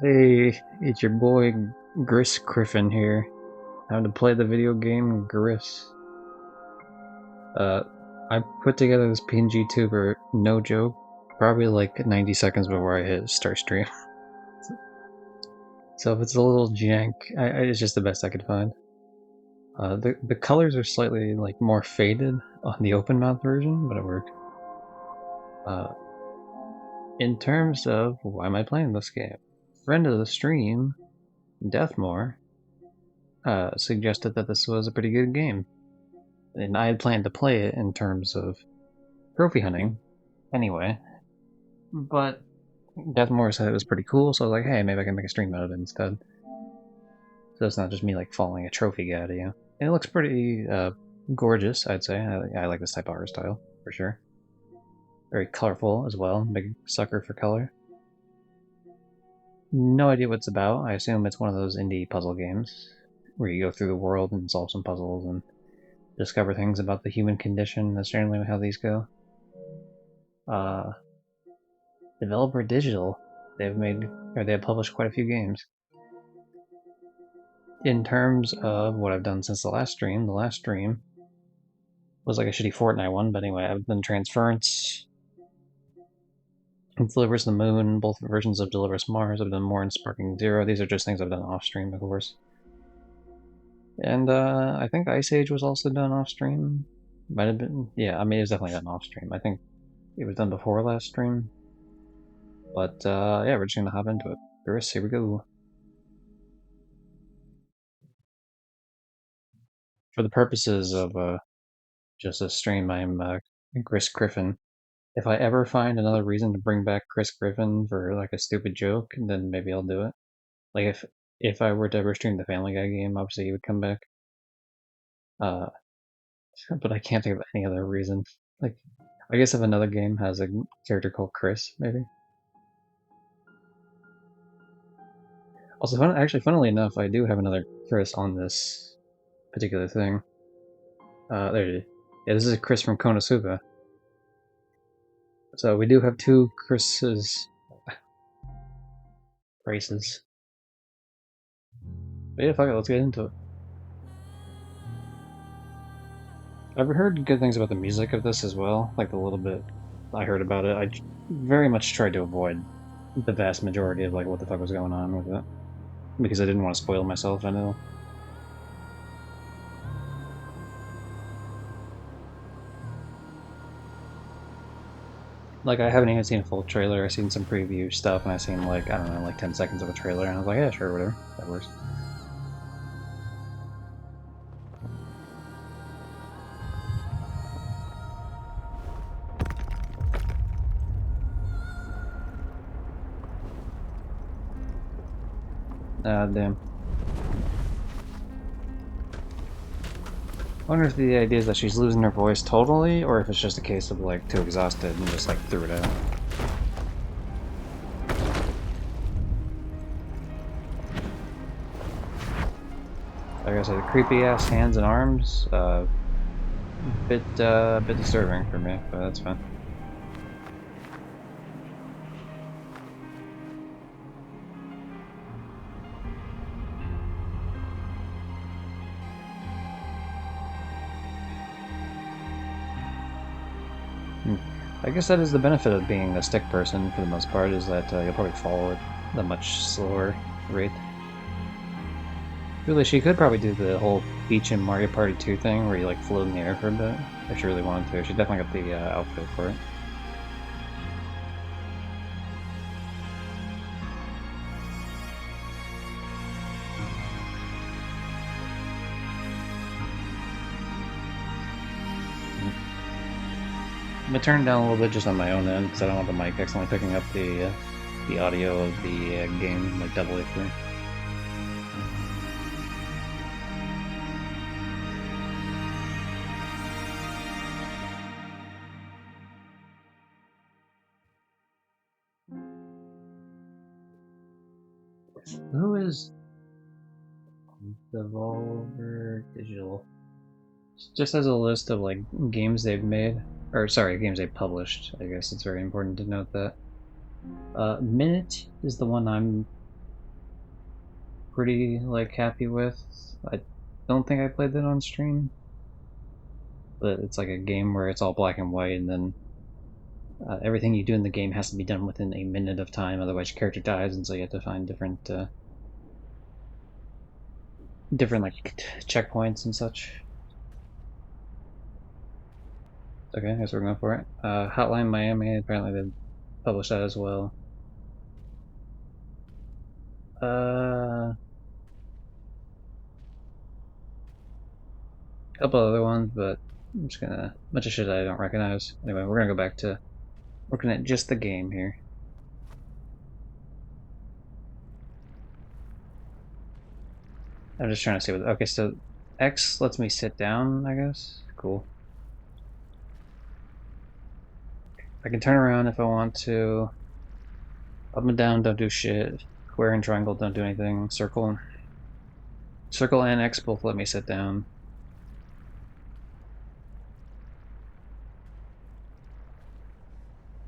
Hey, it's your boy Gris Griffin here. Time to play the video game Gris. Uh, I put together this PNG tuber, no joke, probably like 90 seconds before I hit start stream. So if it's a little jank, it's just the best I could find. The colors are slightly like more faded on the open mouth version, but it worked. Uh, in terms of why am I playing this game? Friend of the stream, Deathmore, suggested that this was a pretty good game. And I had planned to play it in terms of trophy hunting anyway, but Deathmore said it was pretty cool, so I was like, hey, maybe I can make a stream out of it instead. So it's not just me like following a trophy guide, you know. And it looks pretty gorgeous, I'd say. I like this type of art style, for sure. Very colorful as well, big sucker for color. No idea what it's about. I assume it's one of those indie puzzle games where you go through the world and solve some puzzles and discover things about the human condition. That's generally how these go. Uh, Developer Digital, they have published quite a few games. In terms of what I've done since the last stream was like a shitty Fortnite one, but anyway, I've done Transference, Delivers the Moon, both versions of Delivers Mars. I've done more in Sparking Zero. These are just things I've done off stream, of course. And I think Ice Age was also done off stream. Might have been, yeah. I mean, it was definitely done off stream. I think it was done before last stream. But yeah, we're just gonna hop into it. Gris, here we go. For the purposes of just a stream, I'm Chris Griffin. If I ever find another reason to bring back Chris Griffin for like a stupid joke, then maybe I'll do it. Like if I were to ever stream the Family Guy game, obviously he would come back. Uh, but I can't think of any other reason. Like, I guess if another game has a character called Chris, maybe. Also, actually, funnily enough, I do have another Chris on this particular thing. There it is. Yeah, this is Chris from Konosuba. So we do have two Chris's races. But yeah, fuck it, let's get into it. I've heard good things about the music of this as well, like the little bit I heard about it. I very much tried to avoid the vast majority of like what the fuck was going on with it because I didn't want to spoil myself. I know. Like I haven't even seen a full trailer. I've seen some preview stuff, and I've seen like I don't know, like 10 seconds of a trailer, and I was like, yeah, sure, whatever, that works. Damn. I wonder if the idea is that she's losing her voice totally, or if it's just a case of like too exhausted and just like threw it out. Like I said, the creepy ass hands and arms, bit disturbing for me, but that's fine. I guess that is the benefit of being a stick person for the most part, is that you'll probably fall at a much slower rate. Really, she could probably do the whole Peach in Mario Party 2 thing where you like float in the air for a bit, if she really wanted to. She definitely got the outfit for it. I'm gonna turn it down a little bit just on my own end because I don't want the mic accidentally picking up the audio of the game like doubly through. Who is Devolver Digital? Just as a list of like games they've made, or sorry, games they've published. I guess it's very important to note that. Minute is the one I'm pretty like happy with. I don't think I played that on stream, but it's like a game where it's all black and white, and then everything you do in the game has to be done within a minute of time, otherwise your character dies, and so you have to find different like checkpoints and such. Okay, I guess we're going for it. Hotline Miami, apparently they published that as well. A couple other ones, but I'm just gonna bunch of shit I don't recognize. Anyway, we're gonna go back to looking at just the game here. I'm just trying to see what. Okay, so X lets me sit down, I guess. Cool. I can turn around if I want to. Up and down don't do shit. Square and triangle don't do anything. Circle and X both let me sit down.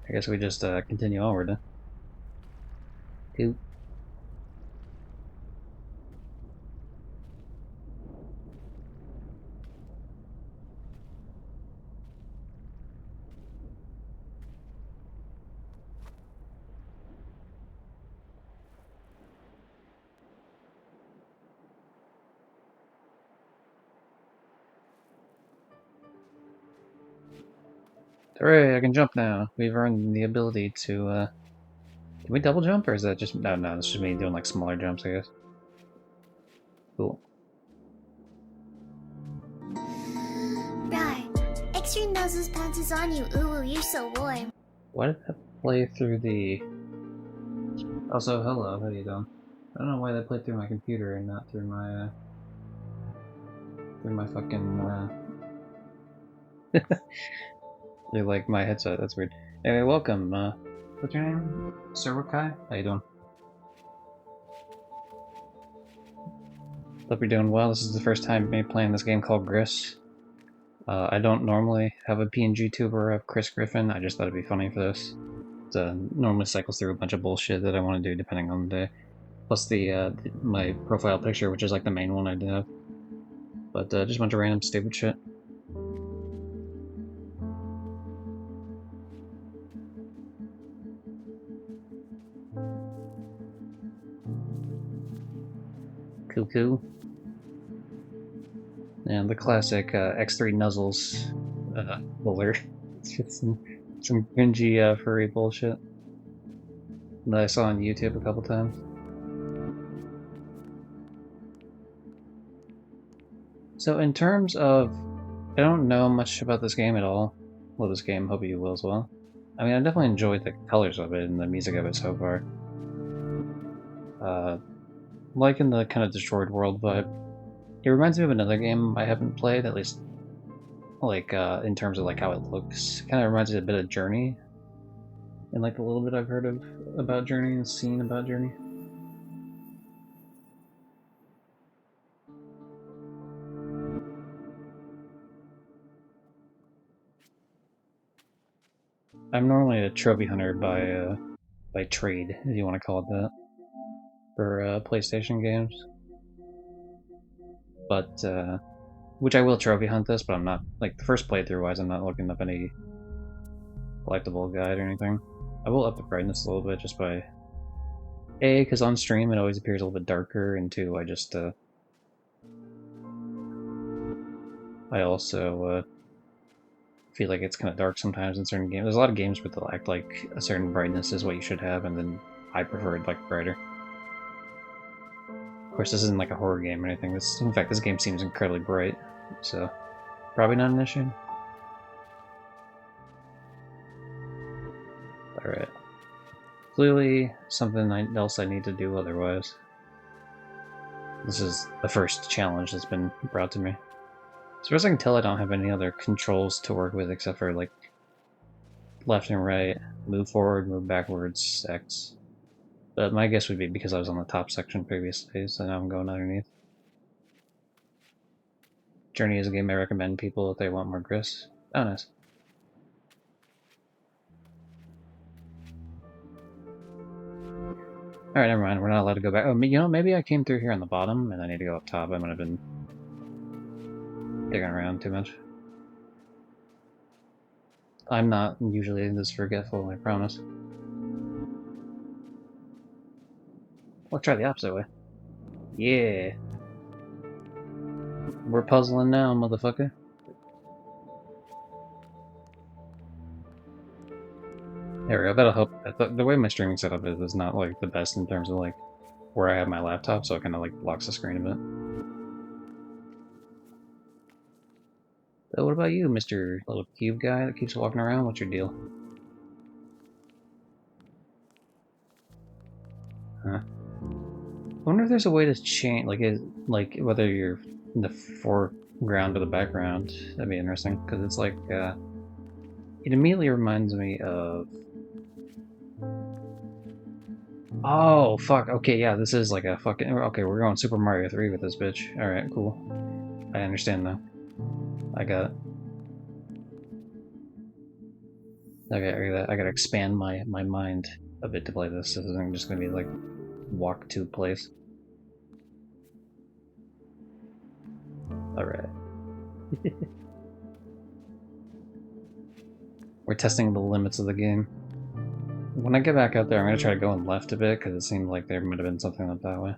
I guess we just continue onward then. Cool. Hooray, I can jump now. We've earned the ability to, can we double jump, or is that just... No, that's just me doing, like, smaller jumps, I guess. Cool. Right. Extra noses pants on you. Ooh, you're so warm. Why did that play through the... Also, hello, how you doing? I don't know why that played through my computer and not through my fucking, through, like, my headset. That's weird. Anyway, welcome, what's your name? Surukai? How you doing? Hope you're doing well. This is the first time me playing this game called Gris. I don't normally have a PNG tuber of Chris Griffin. I just thought it'd be funny for this. It normally cycles through a bunch of bullshit that I want to do depending on the day. Plus my profile picture, which is like the main one I do have. But just a bunch of random stupid shit. Cool. And the classic X3 Nuzzles buller. It's just some cringy furry bullshit that I saw on YouTube a couple times. So in terms of, I don't know much about this game at all. Well, this game, hope you will as well. I mean, I definitely enjoyed the colors of it and the music of it so far. Liking the kind of destroyed world vibe. It reminds me of another game I haven't played, at least like in terms of like how it looks. Kind of reminds me a bit of Journey, and like the little bit I've heard of about Journey and seen about Journey. I'm normally a trophy hunter by trade, if you want to call it that, for PlayStation games. But which I will trophy hunt this, but I'm not like the first playthrough wise. I'm not looking up any collectible guide or anything. I will up the brightness a little bit just by A, because on stream it always appears a little bit darker, and two, I also feel like it's kind of dark sometimes in certain games. There's a lot of games where they'll act like a certain brightness is what you should have, and then I prefer it like brighter. Of course, this isn't like a horror game or anything. In fact, this game seems incredibly bright, so probably not an issue. Alright. Clearly, something else I need to do otherwise. This is the first challenge that's been brought to me. As far as I can tell, I don't have any other controls to work with except for, like, left and right, move forward, move backwards, X. But my guess would be because I was on the top section previously, so now I'm going underneath. Journey is a game I recommend people if they want more Gris. Oh, nice. Alright, never mind. We're not allowed to go back. Oh, you know, maybe I came through here on the bottom and I need to go up top. I might have been digging around too much. I'm not usually this forgetful, I promise. Let's try the opposite way. Yeah. We're puzzling now, motherfucker. There we go. That'll help. The way my streaming setup is not like the best in terms of like where I have my laptop, so it kind of like blocks the screen a bit. So what about you, Mr. Little Cube guy that keeps walking around? What's your deal? Huh? I wonder if there's a way to change, like whether you're in the foreground or the background. That'd be interesting because it's like it immediately reminds me of. Oh fuck! Okay, yeah, this is like a fucking. Okay, we're going Super Mario 3 with this bitch. All right, cool. I understand now. I got it. I gotta expand my mind a bit to play this. This isn't just gonna be like walk to place. All right. We're testing the limits of the game. When I get back out there, I'm gonna try going left a bit because it seemed like there might have been something up that way.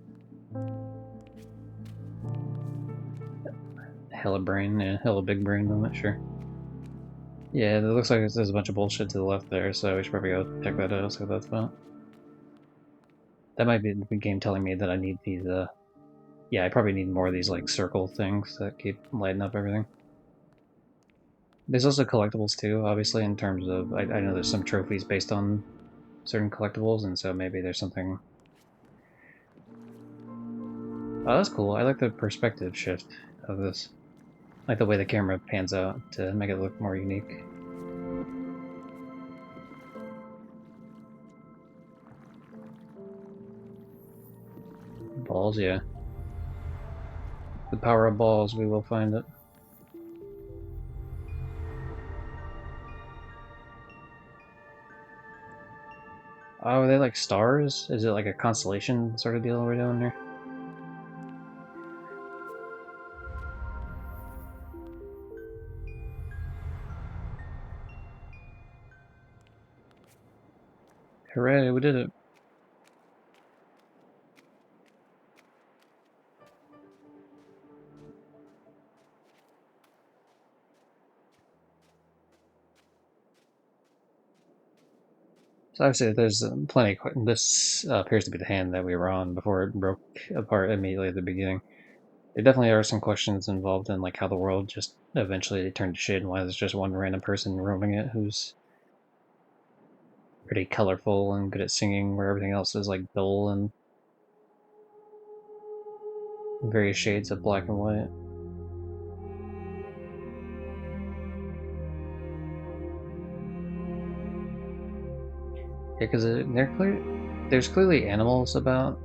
Hella brain, yeah, hella big brain moment, sure. Yeah, it looks like there's a bunch of bullshit to the left there, so we should probably go check that out, see what that's about. That might be the game telling me that I need these, yeah, I probably need more of these, like, circle things that keep lighting up everything. There's also collectibles, too, obviously, in terms of, I know there's some trophies based on certain collectibles, and so maybe there's something... Oh, that's cool. I like the perspective shift of this. I like the way the camera pans out to make it look more unique. Balls, yeah. The power of balls, we will find it. Oh, are they like stars? Is it like a constellation sort of deal we're doing here? Hooray, we did it. So obviously there's plenty of... This appears to be the hand that we were on before it broke apart immediately at the beginning. There definitely are some questions involved in like how the world just eventually turned to shit and why there's just one random person roaming it who's pretty colorful and good at singing where everything else is like dull and various shades of black and white. Yeah, because there's clearly animals about.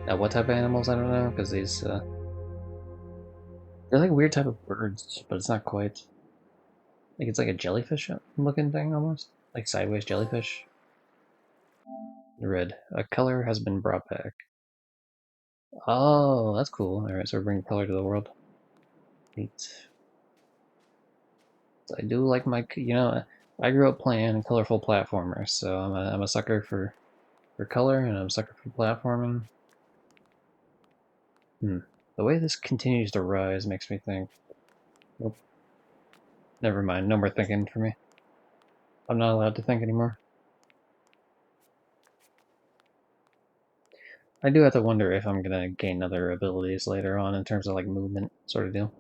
What type of animals, I don't know, because these, they're like weird type of birds, but it's not quite. Like it's like a jellyfish looking thing almost. Like sideways jellyfish. Red. A color has been brought back. Oh, that's cool. Alright, so we're bringing color to the world. Neat. So I do like I grew up playing colorful platformers, so I'm a sucker for color and I'm a sucker for platforming. The way this continues to rise makes me think. Nope. Never mind, no more thinking for me. I'm not allowed to think anymore. I do have to wonder if I'm gonna gain other abilities later on in terms of like movement sort of deal.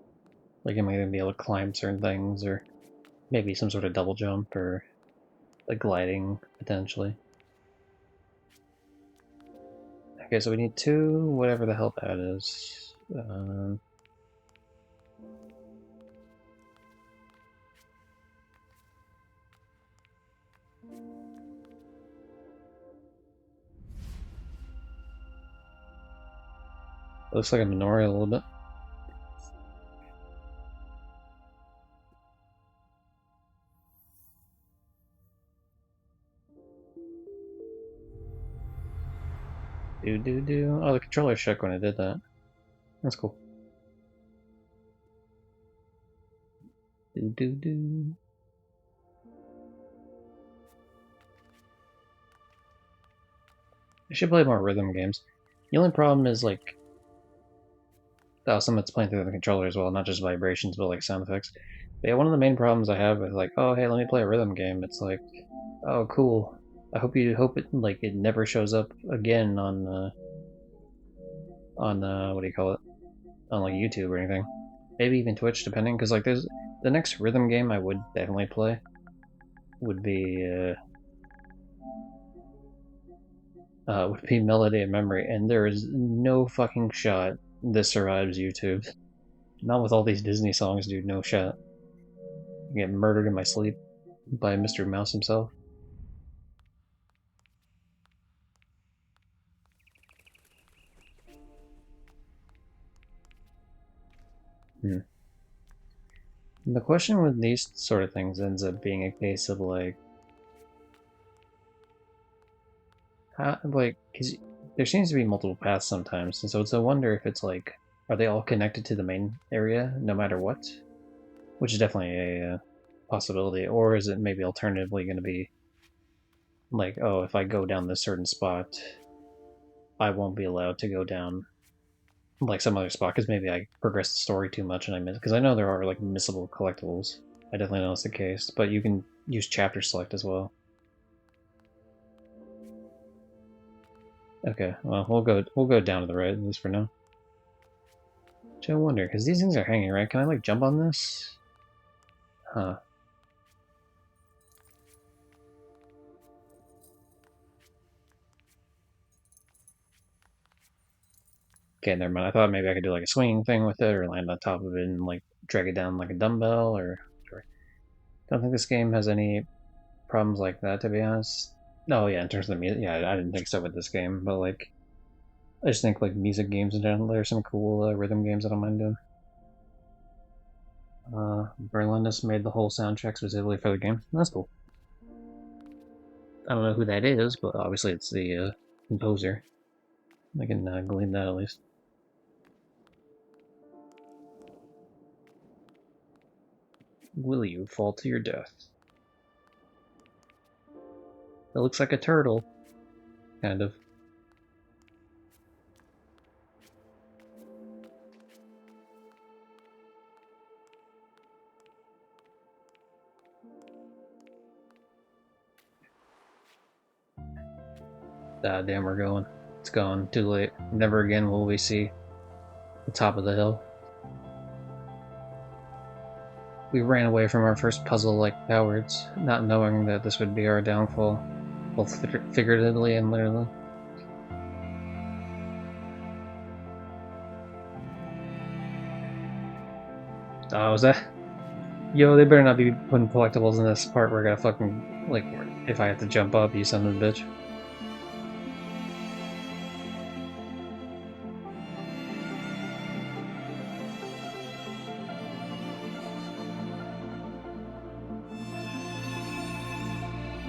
Like am I gonna be able to climb certain things or maybe some sort of double jump or like gliding potentially. Okay, so we need two, whatever the hell that is. Looks like a menorah a little bit. Do do do. Oh, the controller shook when I did that. That's cool. Do do do. I should play more rhythm games. The only problem is like, oh, some of it's playing through the controller as well, not just vibrations, but like sound effects. But yeah, one of the main problems I have with like, oh hey, let me play a rhythm game. It's like, oh cool. I hope it like it never shows up again on what do you call it, on like YouTube or anything. Maybe even Twitch, depending. Because like there's the next rhythm game I would definitely play would be Melody of Memory, and there is no fucking shot this survives YouTube. Not with all these Disney songs, dude. No shot. I get murdered in my sleep by Mr. Mouse himself. Hmm. The question with these sort of things ends up being a case of like, how, like, because there seems to be multiple paths sometimes, and so it's a wonder if it's like, are they all connected to the main area no matter what? Which is definitely a possibility, or is it maybe alternatively going to be like, oh, if I go down this certain spot, I won't be allowed to go down like some other spot because maybe I progressed the story too much and I miss. Because I know there are like missable collectibles. I definitely know that's the case, but you can use chapter select as well. Okay, well we'll go down to the right at least for now. Which I wonder because these things are hanging, right? Can I like jump on this? Huh. Okay, never mind. I thought maybe I could do like a swinging thing with it or land on top of it and like drag it down like a dumbbell or. Don't think this game has any problems like that, to be honest. No, yeah, in terms of the music, yeah, I didn't think so with this game, but like, I just think like music games in general, there's some cool rhythm games I don't mind doing. Berlin has made the whole soundtrack specifically for the game. That's cool. I don't know who that is, but obviously it's the composer. I can glean that at least. Will you fall to your death? It looks like a turtle. Kind of. Ah, damn, we're going. It's gone. Too late. Never again will we see the top of the hill. We ran away from our first puzzle like cowards, not knowing that this would be our downfall, both figuratively and literally. Oh, was that? Yo, they better not be putting collectibles in this part where I gotta fucking, like, if I have to jump up, you son of a bitch.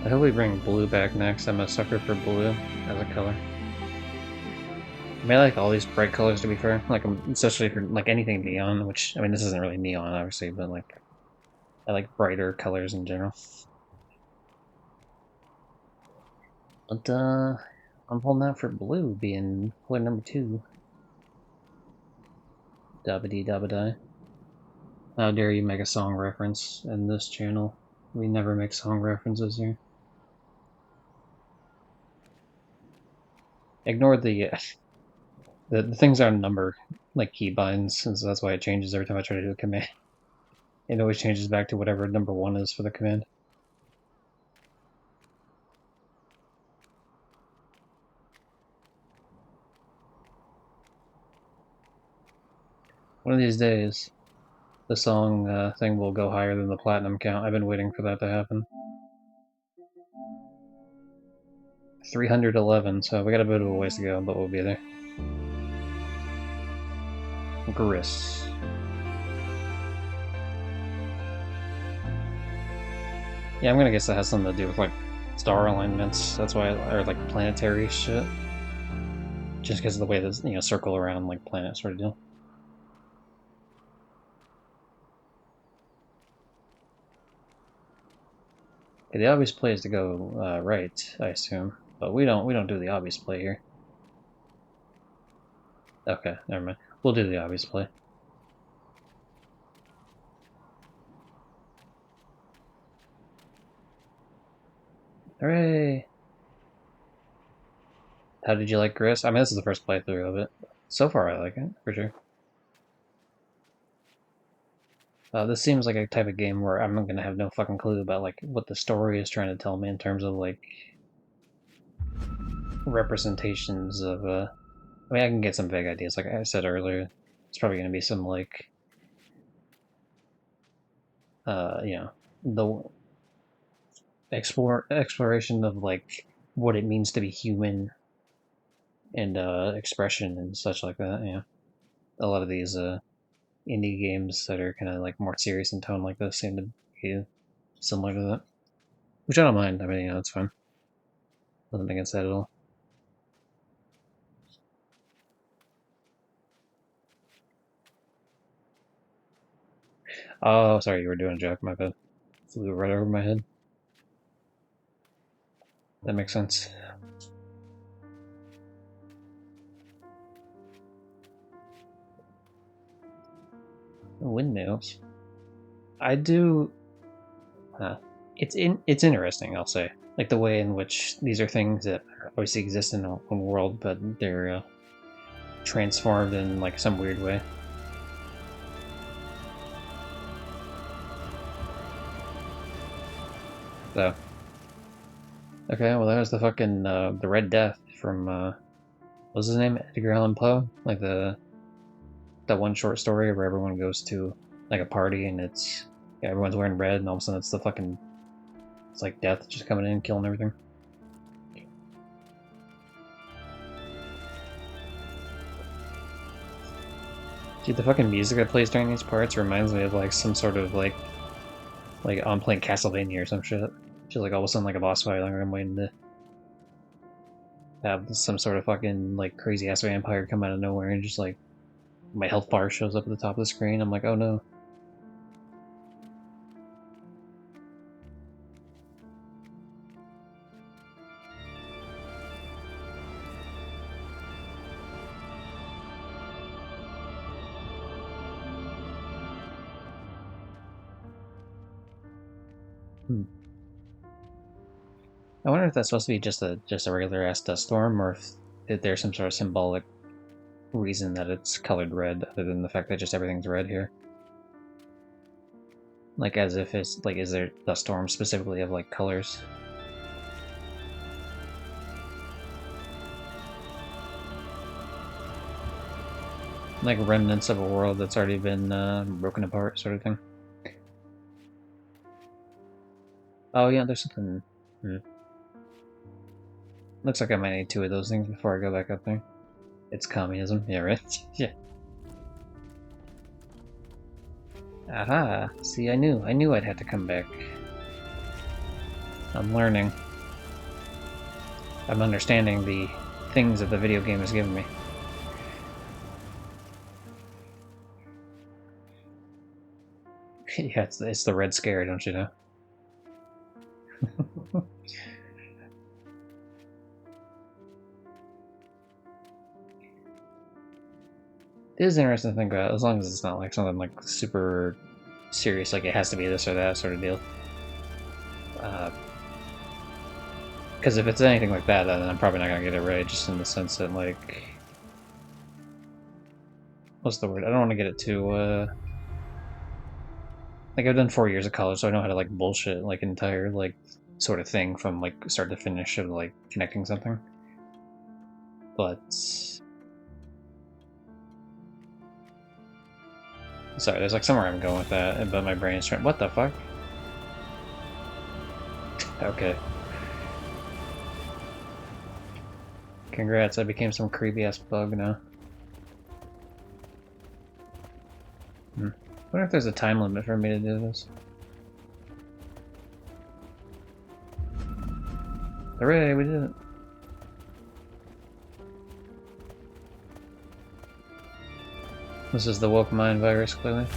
I hope we bring blue back next. I'm a sucker for blue as a color. I mean, I like all these bright colors to be fair. Like, especially for like anything neon, which I mean, this isn't really neon, obviously, but like, I like brighter colors in general. But I'm holding out for blue being color number 2. Dabba-dee dabba-die. How dare you make a song reference in this channel? We never make song references here. Ignore the things on number like keybinds, and so that's why it changes every time I try to do a command. It always changes back to whatever number 1 is for the command. One of these days, the song thing will go higher than the platinum count. I've been waiting for that to happen. 311, so we got a bit of a ways to go, but we'll be there. Gris. Yeah, I'm gonna guess that has something to do with like star alignments. That's why, or like planetary shit. just because of the way this, circle around like planet sort of deal. Okay, the obvious play is to go right, I assume, but we don't do the obvious play here. Okay, never mind. We'll do the obvious play. Hooray! How did you like Gris? I mean, this is the first playthrough of it. So far, I like it, for sure. This seems like a type of game where I'm gonna have no fucking clue about like what the story is trying to tell me in terms of like representations of. I mean, I can get some vague ideas, like I said earlier. It's probably gonna be some like, the exploration of like what it means to be human and expression and such like that. Yeah, a lot of these indie games that are kind of like more serious in tone like this seem to be similar to that, which I don't mind. I mean, it's fun. Nothing against that at all. Oh, sorry, you were doing a joke. My bad. Flew right over my head. That makes sense. Windmills. I do. It's interesting. I'll say, like the way in which these are things that obviously exist in our own world, but they're transformed in like some weird way. So, okay, well that was the fucking the Red Death from what's his name? Edgar Allan Poe, like that one short story where everyone goes to like a party and everyone's wearing red and all of a sudden it's like death just coming in and killing everything. Dude, the fucking music that plays during these parts reminds me of like some sort of like I'm playing Castlevania or some shit. Just like all of a sudden like a boss fight, like I'm waiting to have some sort of fucking like crazy ass vampire come out of nowhere and just like my health bar shows up at the top of the screen. I'm like, oh no. Hmm. I wonder if that's supposed to be just a regular ass dust storm, or if there's some sort of symbolic reason that it's colored red, other than the fact that just everything's red here. Like as if it's like, is there dust storms specifically of like colors? Like remnants of a world that's already been broken apart, sort of thing. Oh yeah, there's something. Hmm. Looks like I might need two of those things before I go back up there. It's communism, yeah, right? Yeah. Aha! See, I knew I'd have to come back. I'm learning. I'm understanding the things that the video game has given me. Yeah, it's the Red Scare, don't you know? It is interesting to think about, as long as it's not like something like super serious, like it has to be this or that sort of deal. Because if it's anything like that, then I'm probably not gonna get it right, just in the sense that like, what's the word? I don't want to get it too like I've done 4 years of college, so I know how to like bullshit like an entire like sort of thing from like start to finish of like connecting something. But sorry, there's like somewhere I'm going with that, but my brain's trying. What the fuck? Okay. Congrats, I became some creepy ass bug now. I wonder if there's a time limit for me to do this. Hooray, we did it. This is the woke mind virus, clearly.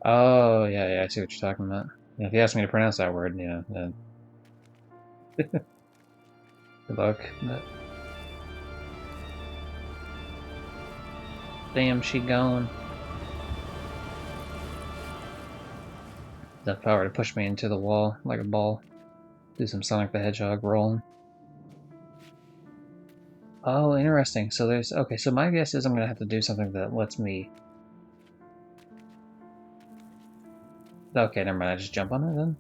Oh, yeah, I see what you're talking about. Yeah, if you ask me to pronounce that word, then good luck. But damn, she gone. That power to push me into the wall like a ball. Do some Sonic the Hedgehog rolling. Oh, interesting. So there's... Okay, so my guess is I'm gonna have to do something that lets me... Okay, never mind. I just jump on it then?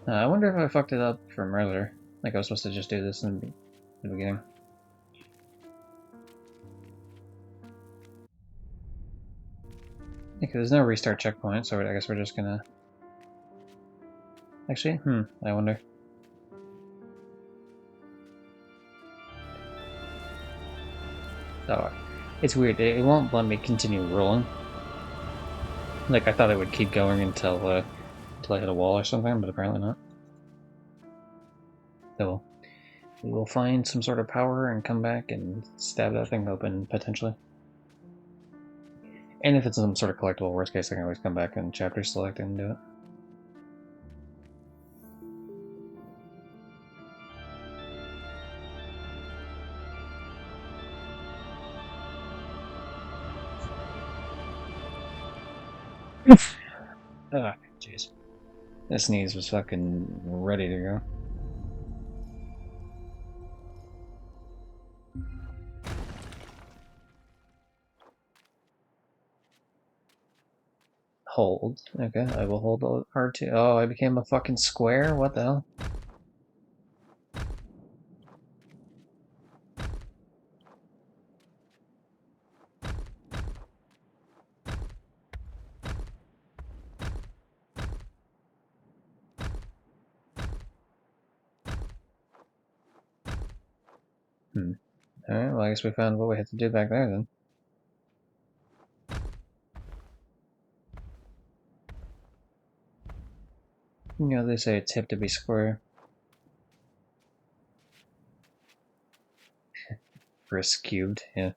I wonder if I fucked it up from earlier. Like I was supposed to just do this in the beginning. Okay, there's no restart checkpoint, so I guess we're just gonna... Actually, I wonder. Oh, it's weird. It won't let me continue rolling. Like, I thought it would keep going until I hit a wall or something, but apparently not. So, we will find some sort of power and come back and stab that thing open, potentially. And if it's some sort of collectible, worst case, I can always come back and chapter select and do it. Ah, jeez. This sneeze was fucking ready to go. Hold. Okay, I will hold R2. Oh, I became a fucking square? What the hell? Alright, well I guess we found what we had to do back there then. You know, they say it's hip to be square. Gris cubed, yeah.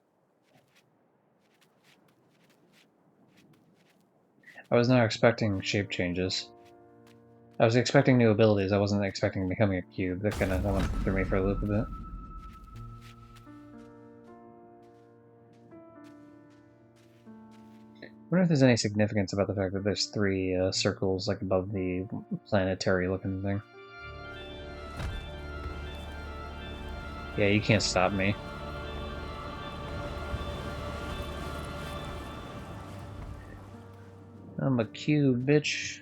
I was not expecting shape changes. I was expecting new abilities, I wasn't expecting becoming a cube. That went through me for a loop a bit. I wonder if there's any significance about the fact that there's three circles like above the planetary looking thing. Yeah, you can't stop me. I'm a cube, bitch.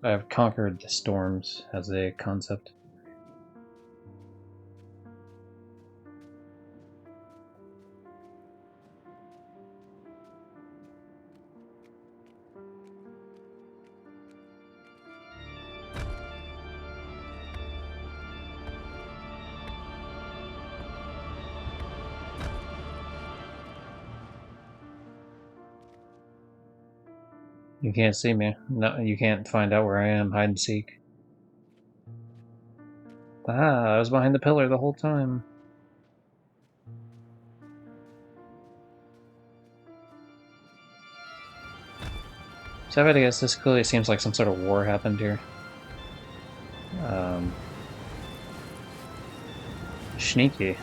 I've conquered the storms as a concept. You can't see me. No, you can't find out where I am. Hide and seek. Ah, I was behind the pillar the whole time. So I guess this clearly seems like some sort of war happened here. Sneaky.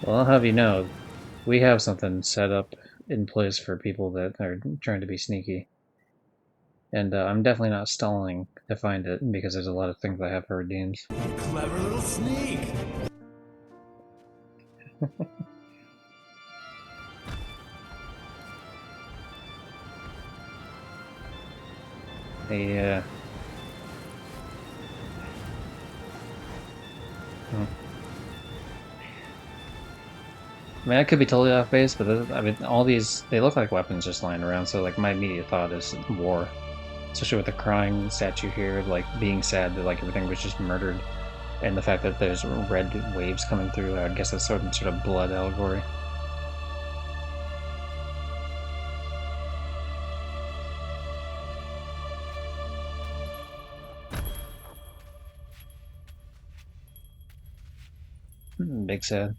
Well, I'll have you know, we have something set up in place for people that are trying to be sneaky. And I'm definitely not stalling to find it, because there's a lot of things I have for redeems. Clever little sneak! Yeah. I mean, I could be totally off base, but I mean, all these, they look like weapons just lying around, so like my immediate thought is war. Especially with the crying statue here, like being sad that like everything was just murdered. And the fact that there's red waves coming through, I guess that's sort of blood allegory. Big sad.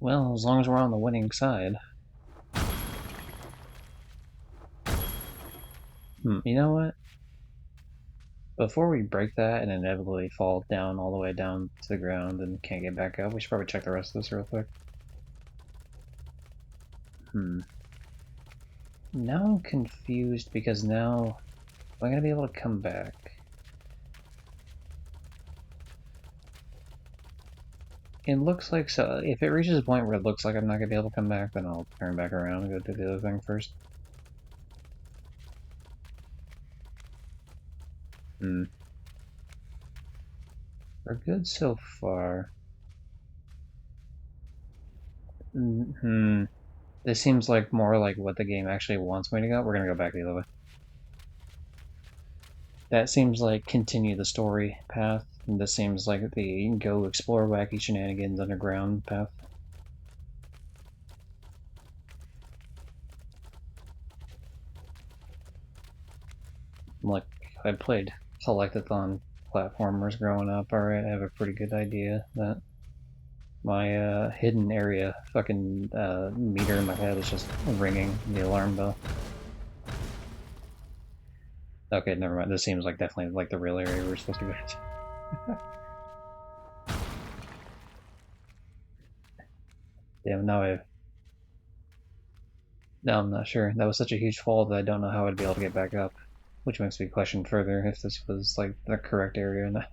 Well, as long as we're on the winning side. You know what? Before we break that and inevitably fall down all the way down to the ground and can't get back up, we should probably check the rest of this real quick. Now I'm confused because now am I gonna be able to come back? It looks like so. If it reaches a point where it looks like I'm not gonna be able to come back, then I'll turn back around and go do the other thing first. We're good so far. This seems like more like what the game actually wants me to go. We're gonna go back the other way. That seems like continue the story path. And this seems like the go explore wacky shenanigans underground path. Like, I played Selectathon platformers growing up, alright, I have a pretty good idea that my hidden area fucking meter in my head is just ringing the alarm bell. Okay, never mind. This seems like definitely like the real area we're supposed to go to. Damn, now I'm not sure. That was such a huge fall that I don't know how I'd be able to get back up. Which makes me question further if this was like the correct area or not.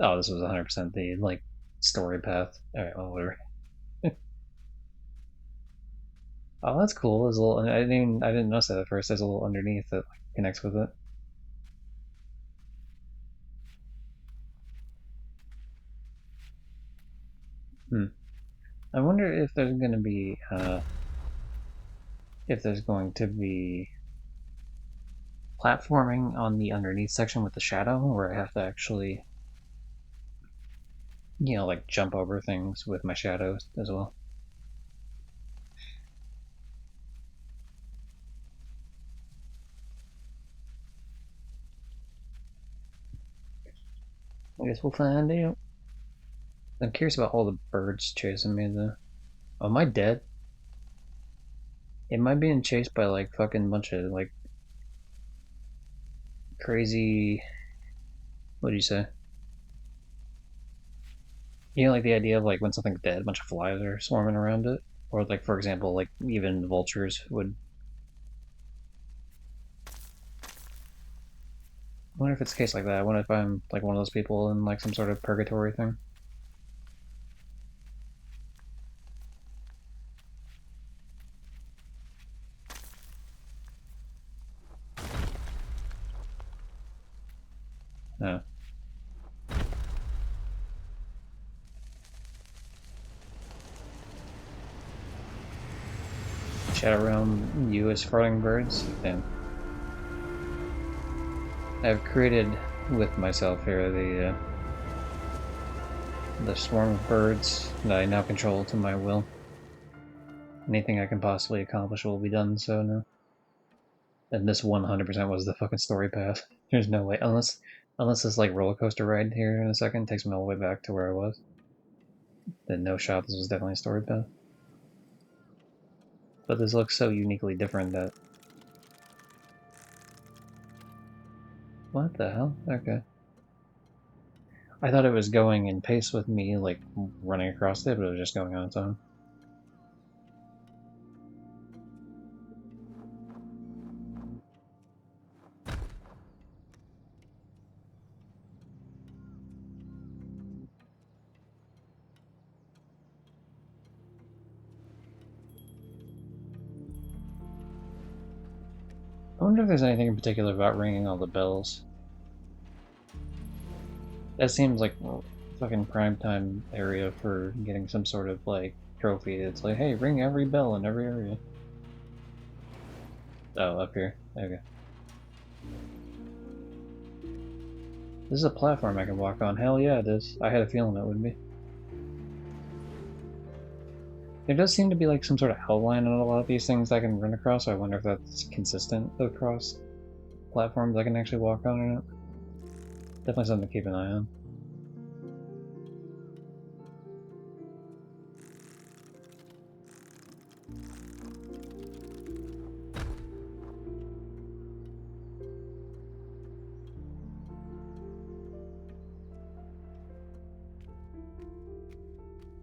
Oh, this was 100% the like story path. Alright, well, whatever. Oh, that's cool. There's a little. I didn't notice that at first. There's a little underneath that like, connects with it. I wonder if there's going to be platforming on the underneath section with the shadow, where I have to actually, like jump over things with my shadows as well. I guess we'll find out. I'm curious about all the birds chasing me though. Oh, am I dead? Am I being chased by like fucking bunch of like crazy? What do you say? Like the idea of like when something's dead, a bunch of flies are swarming around it, or like for example, like even vultures would. I wonder if it's a case like that. I wonder if I'm like one of those people in like some sort of purgatory thing. No. Shadow Realm, you as farting birds? Damn. I've created with myself here the swarm of birds that I now control to my will. Anything I can possibly accomplish will be done so now. And this 100% was the fucking story path. There's no way, unless this like roller coaster ride here in a second takes me all the way back to where I was. Then no shot, this was definitely a story path. But this looks so uniquely different that... What the hell? Okay. I thought it was going in pace with me, like, running across it, but it was just going on its own. I wonder if there's anything in particular about ringing all the bells That seems like fucking prime time area for getting some sort of like trophy. It's like, hey, ring every bell in every area. Oh, up here. Okay. This is a platform I can walk on. Hell yeah, it is. I had a feeling it would be. There does seem to be like some sort of outline on a lot of these things I can run across, so I wonder if that's consistent across platforms I can actually walk on or not. Definitely something to keep an eye on.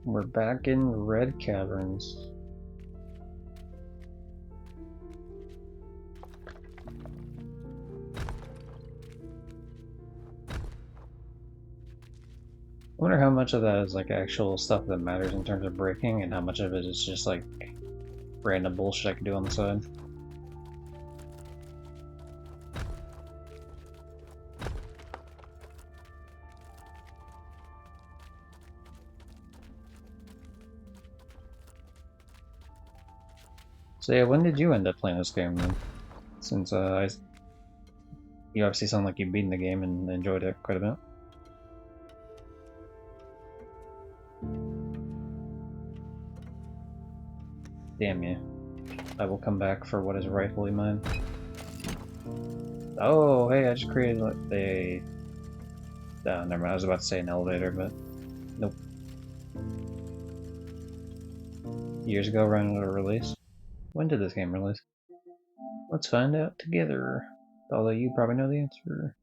We're back in Red Caverns. I wonder how much of that is like actual stuff that matters in terms of breaking, and how much of it is just like random bullshit I can do on the side. So yeah, when did you end up playing this game then? Since you obviously sound like you've beaten the game and enjoyed it quite a bit. Damn you. I will come back for what is rightfully mine. Oh, hey, I just created like a... never mind, I was about to say an elevator, but nope. Years ago, around a release. When did this game release? Let's find out together. Although you probably know the answer.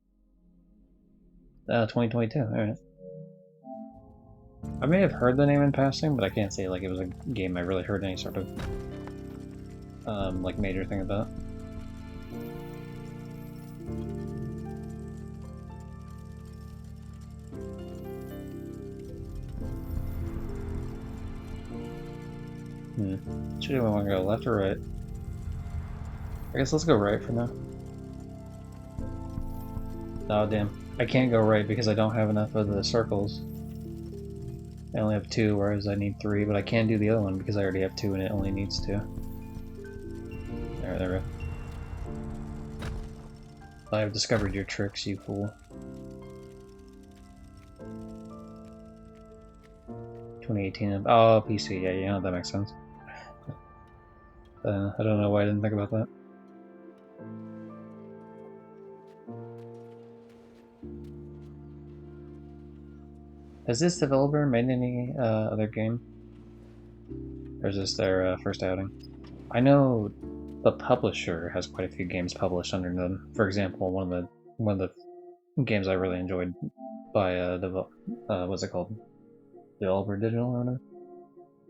2022, alright. I may have heard the name in passing, but I can't say like it was a game I really heard any sort of like major thing about. Should we want to go left or right? I guess let's go right for now. Oh damn. I can't go right because I don't have enough of the circles. I only have 2, whereas I need 3, but I can do the other one because I already have 2 and it only needs 2. There we go. I have discovered your tricks, you fool. 2018. Oh, PC. Yeah, that makes sense. I don't know why I didn't think about that. Has this developer made any other game? Or is this their first outing? I know the publisher has quite a few games published under them. For example, one of the games I really enjoyed by what's it called? Developer Digital or whatever.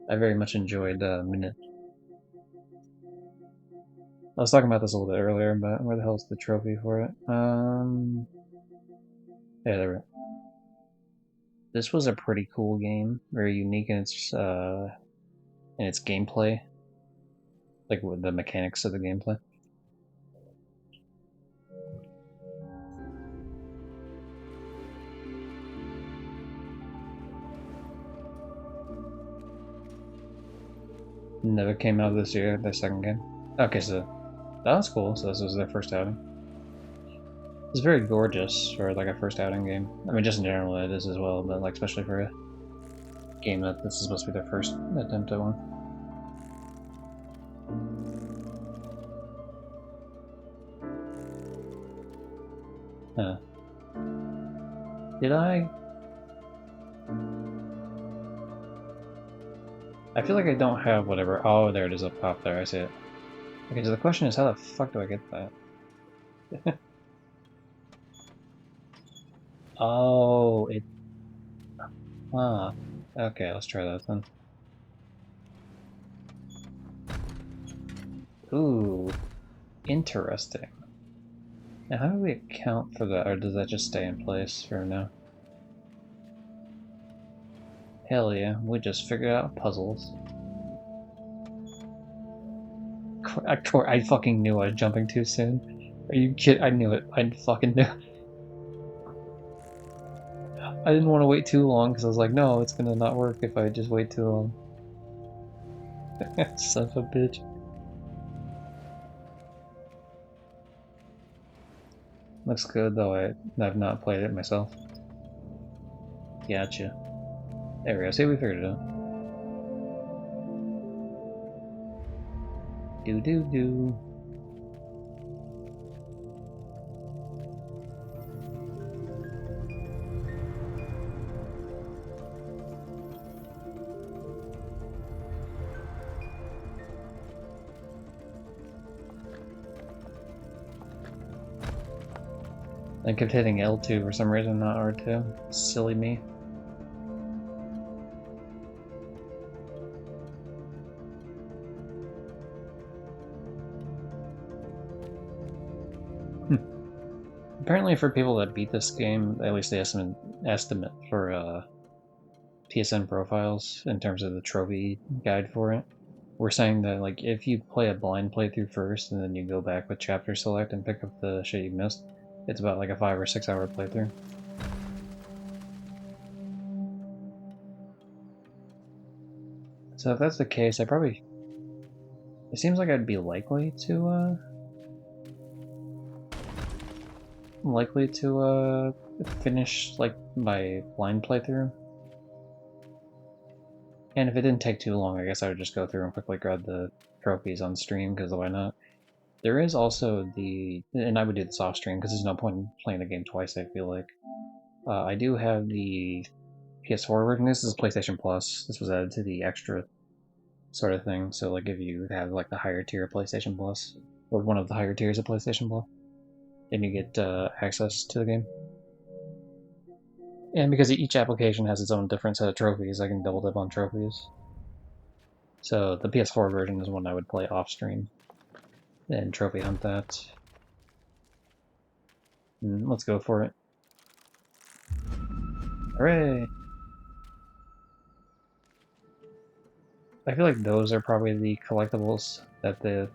I very much enjoyed Minute. I was talking about this a little bit earlier, but where the hell is the trophy for it? Yeah, there we go. This was a pretty cool game, very unique in its gameplay, like with the mechanics of the gameplay. Never came out this year, their second game. Okay, so that was cool. So this was their first outing. It's very gorgeous for like a first outing game. I mean, just in general it is as well, but like especially for a game that this is supposed to be their first attempt at one. Huh. Did I? I feel like I don't have whatever. Oh, there it is up top there. I see it. Okay, so the question is, how the fuck do I get that? Oh, it... Ah. Okay, let's try that then. Ooh. Interesting. Now, how do we account for that, or does that just stay in place for now? Hell yeah, we just figured out puzzles. I fucking knew I was jumping too soon. Are you kidding? I knew it. I fucking knew. I didn't want to wait too long because I was like, no, it's gonna not work if I just wait too long. Son of a bitch. Looks good, though I've not played it myself. Gotcha. There we go. See, we figured it out. Do. I kept hitting L2 for some reason, not R2. Silly me. Apparently for people that beat this game, at least the estimate for PSN profiles in terms of the trophy guide for it, we're saying that like if you play a blind playthrough first and then you go back with chapter select and pick up the shit you missed, it's about like a 5 or 6 hour playthrough. So if that's the case, it seems like I'd be likely to finish like my blind playthrough. And if it didn't take too long, I guess I would just go through and quickly grab the trophies on stream, because why not? There is also and I would do this off stream because there's no point in playing the game twice, I feel like. I do have the PS4 version. This is PlayStation Plus. This was added to the extra sort of thing. So like if you have like the higher tier of PlayStation Plus, or one of the higher tiers of PlayStation Plus, then you get access to the game. And because each application has its own different set of trophies, I can double dip on trophies. So the PS4 version is one I would play off stream and trophy hunt that. And let's go for it. Hooray! I feel like those are probably the collectibles that the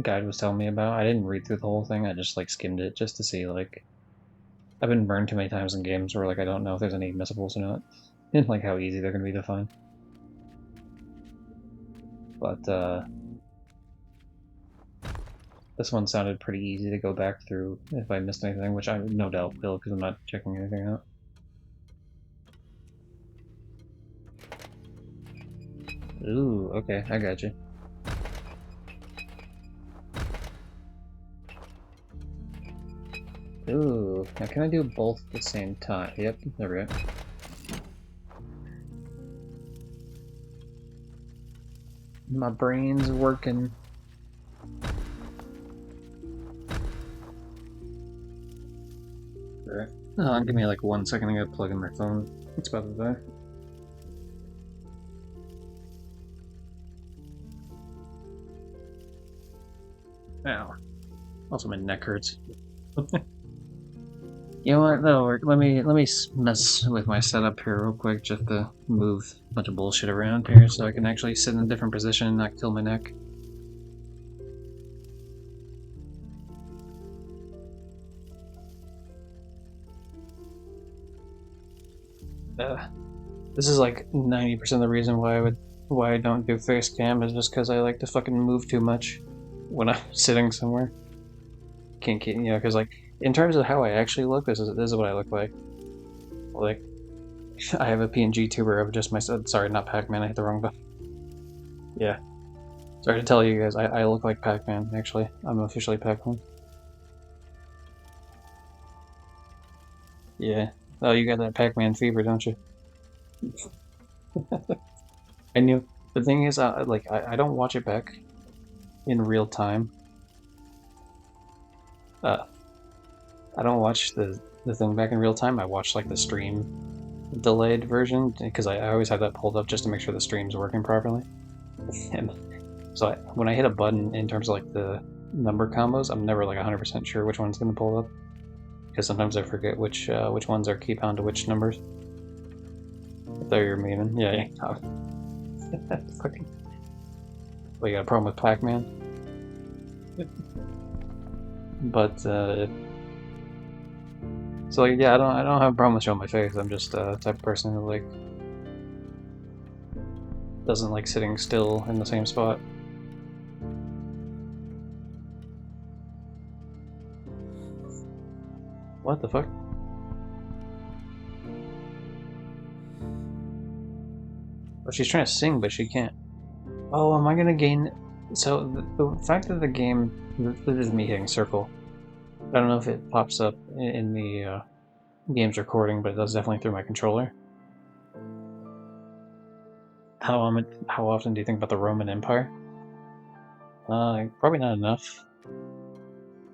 guide was telling me about. I didn't read through the whole thing, I just like skimmed it just to see like... I've been burned too many times in games where like I don't know if there's any missables or not, and like how easy they're gonna be to find. But this one sounded pretty easy to go back through if I missed anything, which I no doubt will because I'm not checking anything out. Ooh, okay, I got you. Ooh, now can I do both at the same time? Yep, there we go. My brain's working. Alright. Give me like 1 second, I gotta plug in my phone. It's about to die. Ow. Also my neck hurts. You know what, that'll work. Let me mess with my setup here real quick just to move a bunch of bullshit around here so I can actually sit in a different position and not kill my neck. This is like 90% of the reason why I don't do face cam is just because I like to fucking move too much when I'm sitting somewhere. Can't keep, you know, because like in terms of how I actually look, this is what I look like. Like, I have a PNG tuber of just myself. Sorry, not Pac-Man. I hit the wrong button. Yeah. Sorry to tell you guys, I look like Pac-Man. Actually, I'm officially Pac-Man. Yeah. Oh, you got that Pac-Man fever, don't you? I knew. The thing is, like, I don't watch it back in real time. I don't watch the thing back in real time. I watch like the stream delayed version because I always have that pulled up just to make sure the stream's working properly. And so when I hit a button in terms of like the number combos, I'm never like 100% sure which one's going to pull up because sometimes I forget which ones are key bound to which numbers. There you're meaning, yeah. Fucking. Well, you got a problem with Pac-Man? But So like, yeah, I don't have a problem with showing my face. I'm just the type of person who like doesn't like sitting still in the same spot. What the fuck? Oh, she's trying to sing, but she can't. Oh, am I gonna gain? So the fact that the game, this is me hitting circle. I don't know if it pops up in the game's recording, but it does definitely through my controller. How often do you think about the Roman Empire? Probably not enough.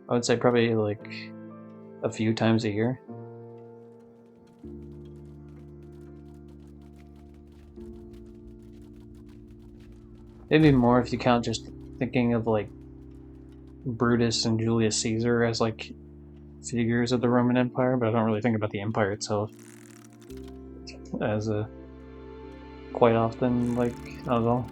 I would say probably like a few times a year. Maybe more if you count just thinking of like Brutus and Julius Caesar as like figures of the Roman Empire, but I don't really think about the empire itself as a quite often, like, not at all.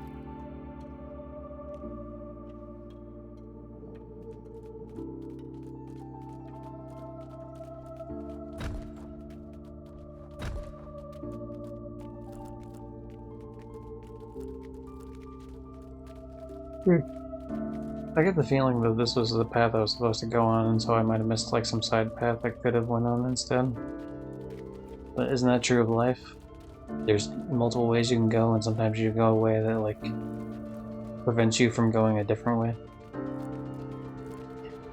I get the feeling that this was the path I was supposed to go on, and so I might have missed like some side path I could have went on instead. But isn't that true of life? There's multiple ways you can go, and sometimes you go a way that like prevents you from going a different way.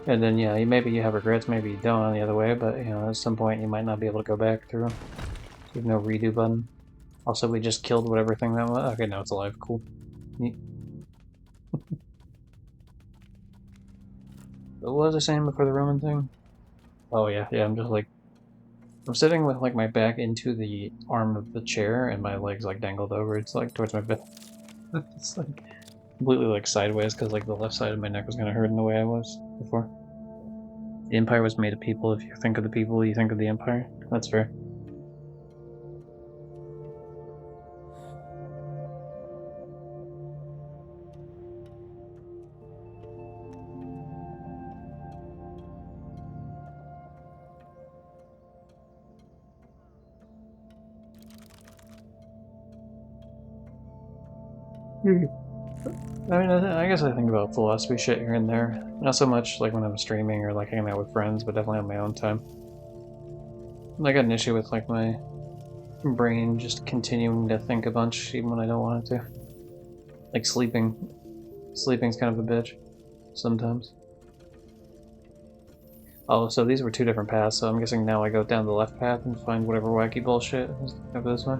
And then yeah, maybe you have regrets, maybe you don't on the other way, but you know, at some point you might not be able to go back through. There's no redo button. Also, we just killed whatever thing that was. Okay, now it's alive. Cool. Neat. What was I saying before the Roman thing? Oh yeah, I'm just like I'm sitting with like my back into the arm of the chair and my legs like dangled over. It's like towards my bed. It's like completely like sideways because like the left side of my neck was gonna hurt in the way I was before. The Empire was made of people. If you think of the people, you think of the Empire. That's fair. I mean, I guess I think about philosophy shit here and there. Not so much like when I'm streaming or like hanging out with friends, but definitely on my own time. I got an issue with like my brain just continuing to think a bunch even when I don't want it to. Like sleeping. Sleeping's kind of a bitch sometimes. Oh, so these were two different paths, so I'm guessing now I go down the left path and find whatever wacky bullshit is over this way.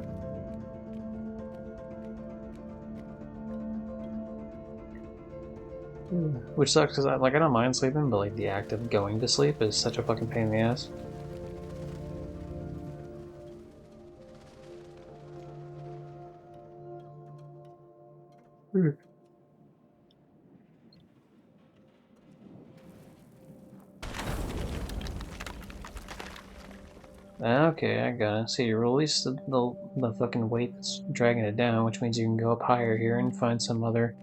Which sucks because I don't mind sleeping, but like the act of going to sleep is such a fucking pain in the ass. Okay, I got it. So you release the fucking weight that's dragging it down, which means you can go up higher here and find some other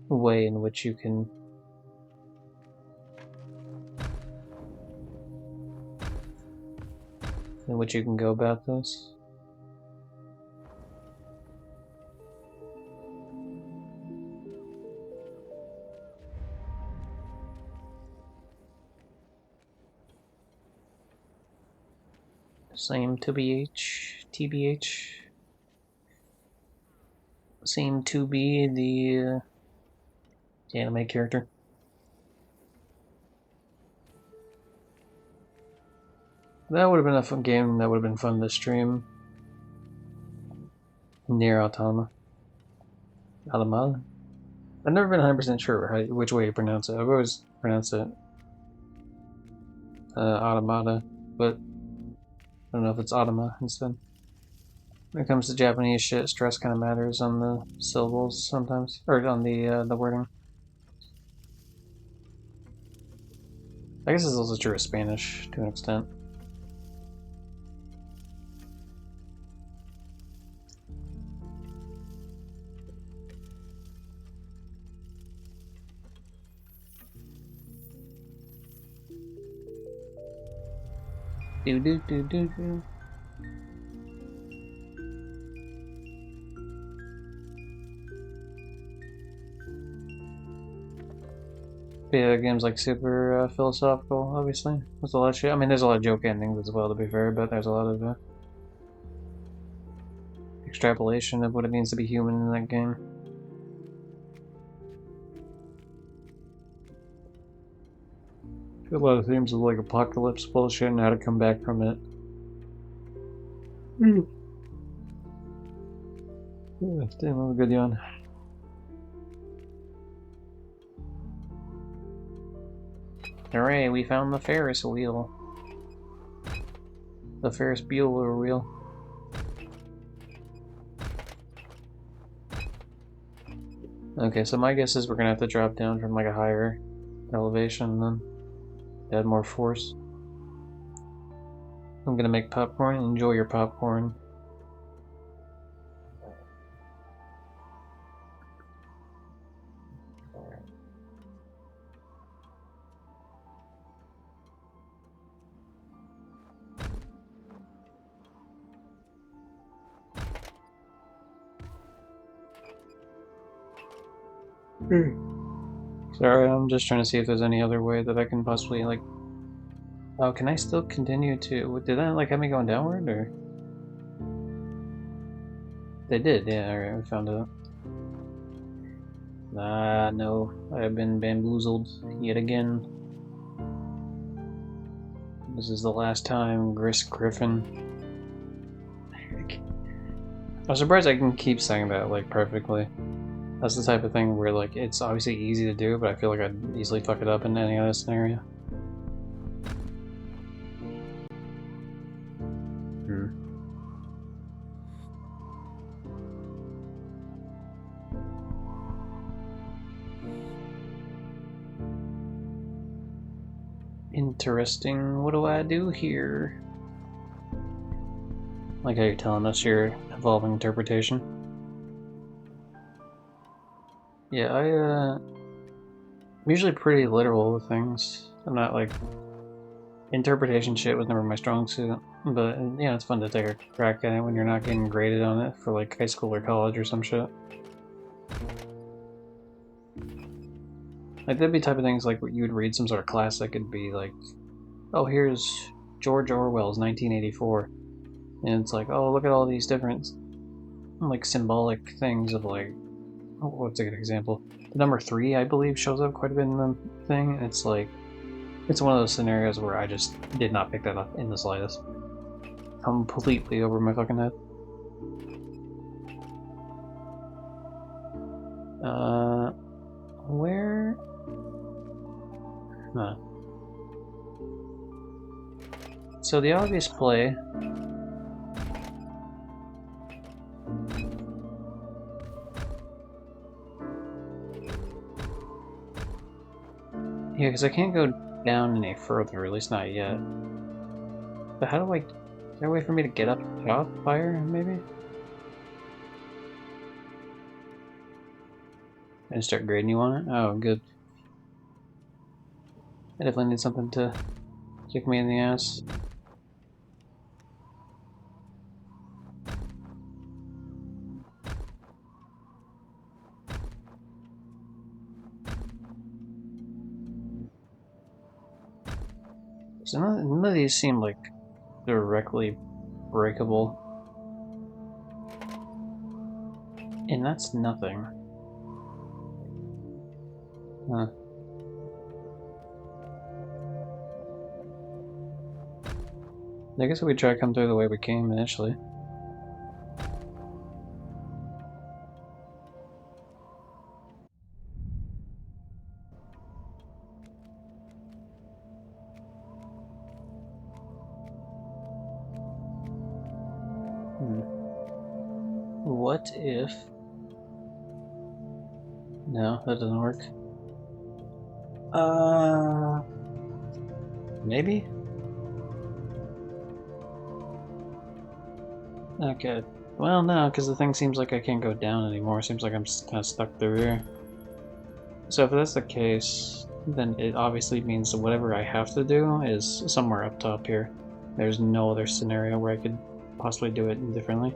way in which you can go about this. Same to BH, TBH. Seem to be the anime character. That would have been a fun game. That would have been fun to stream. Near Automata. Automata? I've never been 100% sure which way you pronounce it. I've always pronounced it Automata, but I don't know if it's Automa instead. When it comes to Japanese shit, stress kind of matters on the syllables sometimes, or on the wording. I guess it's also true of Spanish to an extent. Do do do do do. But yeah, the game's like super philosophical, obviously. There's a lot of shit. I mean, there's a lot of joke endings as well, to be fair, but there's a lot of extrapolation of what it means to be human in that game. A lot of themes of like apocalypse bullshit and how to come back from it. Yeah, damn, that was a good yawn. Hooray, we found the Ferris wheel. The Ferris Bueller wheel. Okay, so my guess is we're gonna have to drop down from like a higher elevation then. Add more force. I'm gonna make popcorn. Enjoy your popcorn. Sorry, I'm just trying to see if there's any other way that I can possibly, like... Oh, can I still continue to... Did that, like, have me going downward, or...? They did, yeah, alright, we found it. Ah, no. I have been bamboozled yet again. This is the last time, Gris Griffin. I'm surprised I can keep saying that, like, perfectly. That's the type of thing where, like, it's obviously easy to do, but I feel like I'd easily fuck it up in any other scenario. Interesting. What do I do here? Like how you're telling us your evolving interpretation. Yeah, I'm usually pretty literal with things. I'm not like... Interpretation shit was never my strong suit, but yeah, it's fun to take a crack at it when you're not getting graded on it for like high school or college or some shit. Like, that'd be type of things like you would read some sort of classic, it'd be like, oh, here's George Orwell's 1984. And it's like, oh, look at all these different, like, symbolic things of, like, oh, what's a good example? The number 3, I believe, shows up quite a bit in the thing, and it's like, it's one of those scenarios where I just did not pick that up in the slightest. Completely over my fucking head. Where? Huh. So the obvious play... Yeah, because I can't go down any further, at least not yet. But how do I... Is there a way for me to get up top higher, maybe? And start grading you on it? Oh, good. I definitely need something to kick me in the ass. So none of these seem like directly breakable. And that's nothing. Huh. I guess we try to come through the way we came initially. What if... No, that doesn't work. Maybe? Okay. Well, no, because the thing seems like I can't go down anymore. Seems like I'm kind of stuck through here. So if that's the case, then it obviously means that whatever I have to do is somewhere up top here. There's no other scenario where I could possibly do it differently.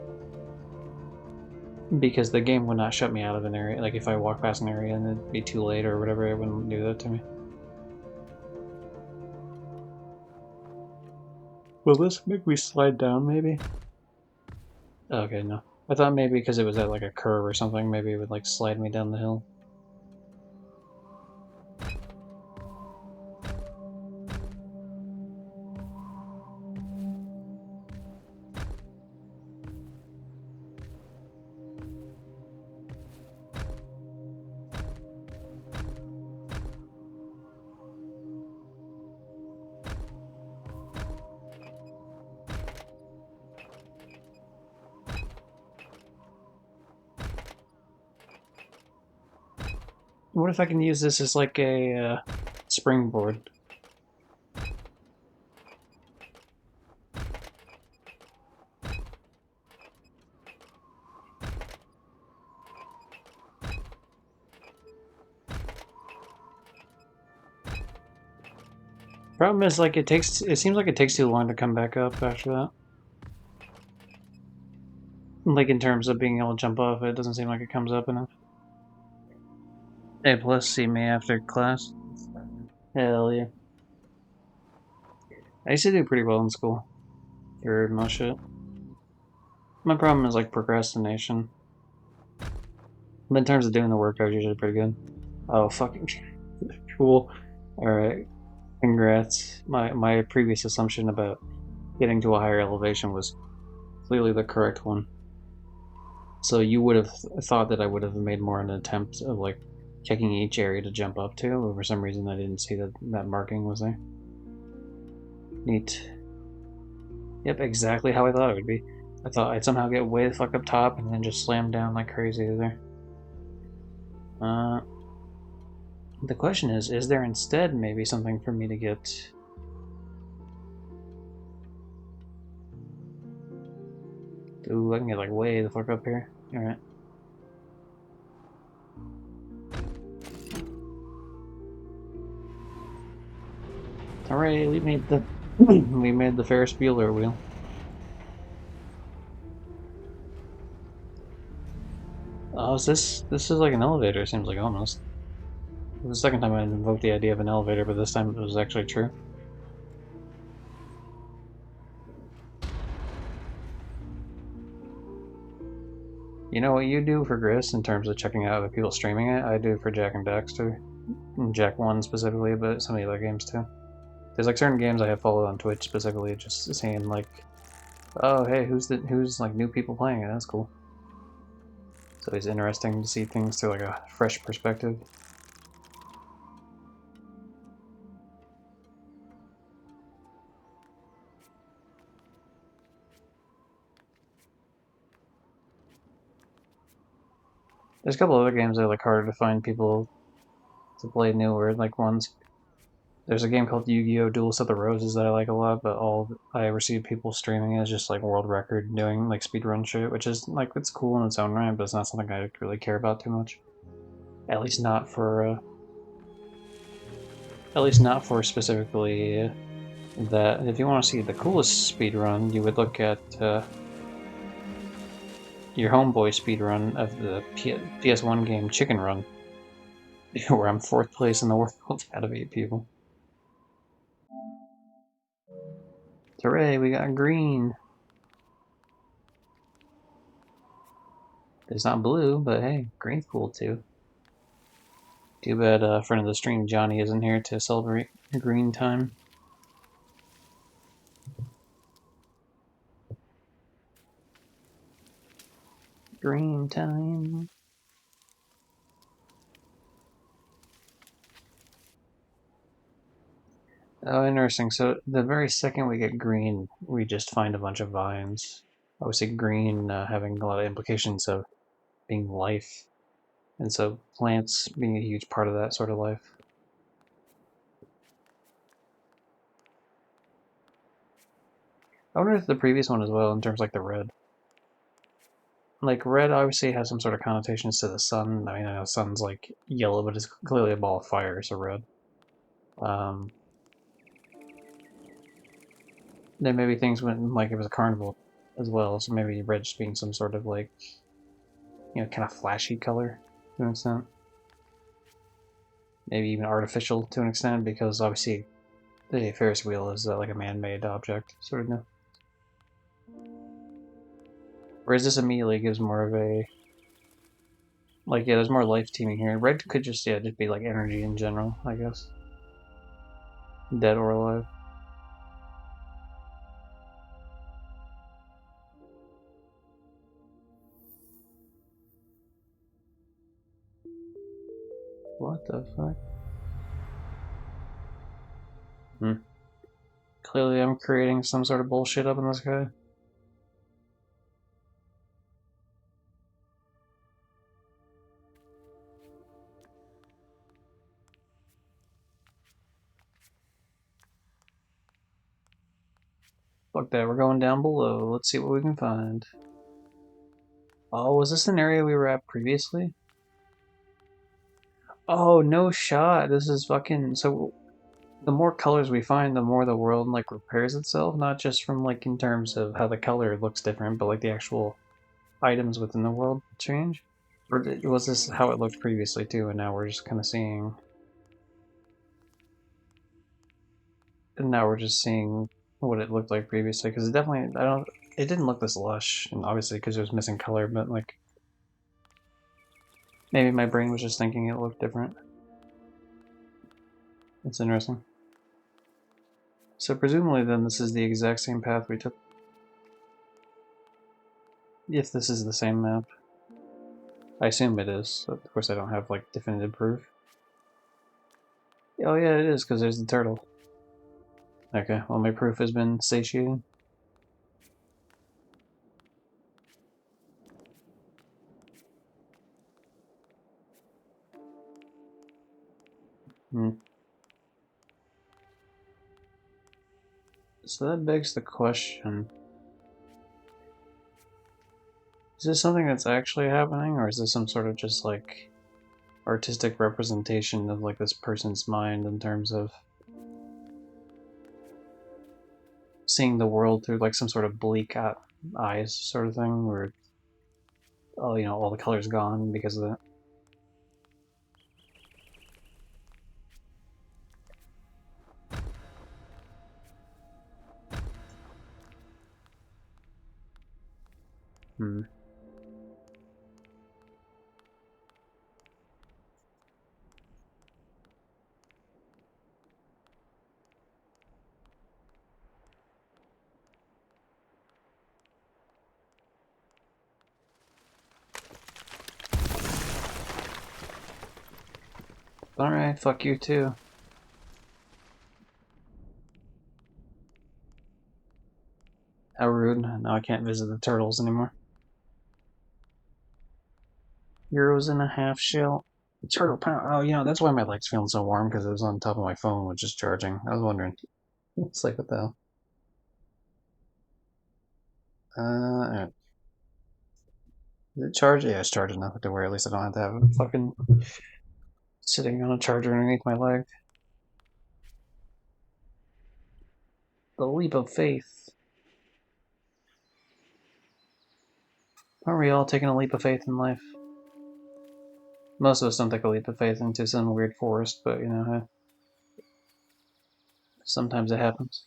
Because the game would not shut me out of an area. Like, if I walk past an area and it'd be too late or whatever, it wouldn't do that to me. Will this make me slide down, maybe? Okay, no. I thought maybe because it was at, like, a curve or something, maybe it would, like, slide me down the hill. What if I can use this as, like, a springboard? Problem is, like, it seems like it takes too long to come back up after that. Like, in terms of being able to jump off, it doesn't seem like it comes up enough. A plus, see me after class. Hell yeah. I used to do pretty well in school. For most shit. My problem is, like, procrastination. But in terms of doing the work, I was usually pretty good. Oh, fucking cool. Alright. Congrats. My previous assumption about getting to a higher elevation was clearly the correct one. So you would have thought that I would have made more an attempt of, like, checking each area to jump up to, but for some reason I didn't see that marking was there. Neat. Yep, exactly how I thought it would be. I thought I'd somehow get way the fuck up top and then just slam down like crazy there. The question is there instead maybe something for me to get... Ooh, I can get like way the fuck up here. Alright. Alright, we made the we made the Ferris Bueller wheel. Oh, this is like an elevator, seems like almost. It was the second time I invoked the idea of an elevator, but this time it was actually true. You know what you do for Gris in terms of checking out other people streaming it? I do for Jak and Daxter. Jak 1 specifically, but some of the other games too. There's like certain games I have followed on Twitch specifically, just seeing like, oh hey, who's like new people playing it? That's cool. So it's interesting to see things through like a fresh perspective. There's a couple other games that are like harder to find people to play newer like ones. There's a game called Yu-Gi-Oh! Duelist of the Roses that I like a lot, but all I ever see people streaming is just like world record doing like speedrun shit, which is like, it's cool in its own right, but it's not something I really care about too much. At least not for specifically that. If you want to see the coolest speedrun, you would look at your homeboy speedrun of the PS1 game Chicken Run, where I'm 4th place in the world out of 8 people. Hooray, we got green. It's not blue, but hey, green's cool too. Too bad friend of the stream Johnny isn't here to celebrate green time. Green time. Oh, interesting. So the very second we get green, we just find a bunch of vines. Obviously green having a lot of implications of being life. And so plants being a huge part of that sort of life. I wonder if the previous one as well, in terms of like the red. Like red obviously has some sort of connotations to the sun. I mean, I know sun's like yellow, but it's clearly a ball of fire, so red. Then maybe things went like it was a carnival as well, so maybe red just being some sort of like, you know, kind of flashy color to an extent. Maybe even artificial to an extent, because obviously the Ferris wheel is like a man-made object, sort of. Whereas this immediately gives more of a, like, yeah, there's more life teeming here. Red could just, yeah, just be like energy in general, I guess. Dead or alive. What the fuck? Clearly I'm creating some sort of bullshit up in the sky. Fuck that, we're going down below. Let's see what we can find. Oh, was this an area we were at previously? Oh, no shot. This is fucking... So, the more colors we find, the more the world, like, repairs itself. Not just from, like, in terms of how the color looks different, but, like, the actual items within the world change? Or was this how it looked previously, too, and now we're just kind of seeing... And now we're just seeing what it looked like previously, because it definitely... It didn't look this lush, and obviously because it was missing color, but, like... Maybe my brain was just thinking it looked different. That's interesting. So presumably then this is the exact same path we took. If this is the same map. I assume it is. Of course I don't have like definitive proof. Oh yeah, it is, because there's the turtle. Okay, well my proof has been satiated. Hmm. So that begs the question. Is this something that's actually happening, or is this some sort of just like artistic representation of like this person's mind in terms of seeing the world through like some sort of bleak eyes sort of thing, where oh, you know, all the color's gone because of that? Hmm. Alright, fuck you too. How rude. Now I can't visit the turtles anymore. €1.50 shell. Turtle pound. Oh, you know, that's why my leg's feeling so warm, because it was on top of my phone, which is charging. I was wondering. It's like, what the hell? Alright. Is it charged? Yeah, it's charged enough to where at least I don't have to have it fucking sitting on a charger underneath my leg. The leap of faith. Aren't we all taking a leap of faith in life? Most of us don't take a leap of faith into some weird forest, but you know, sometimes it happens.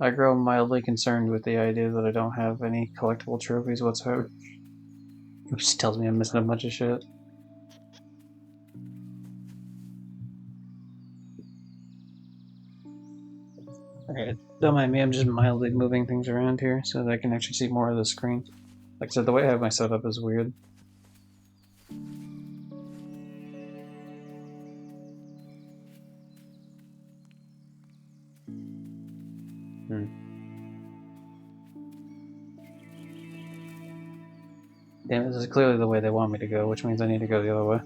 I grow mildly concerned with the idea that I don't have any collectible trophies whatsoever. Which tells me I'm missing a bunch of shit. Alright, don't mind me, I'm just mildly moving things around here so that I can actually see more of the screen. Like I said, the way I have my setup is weird. Damn, this is clearly the way they want me to go, which means I need to go the other way.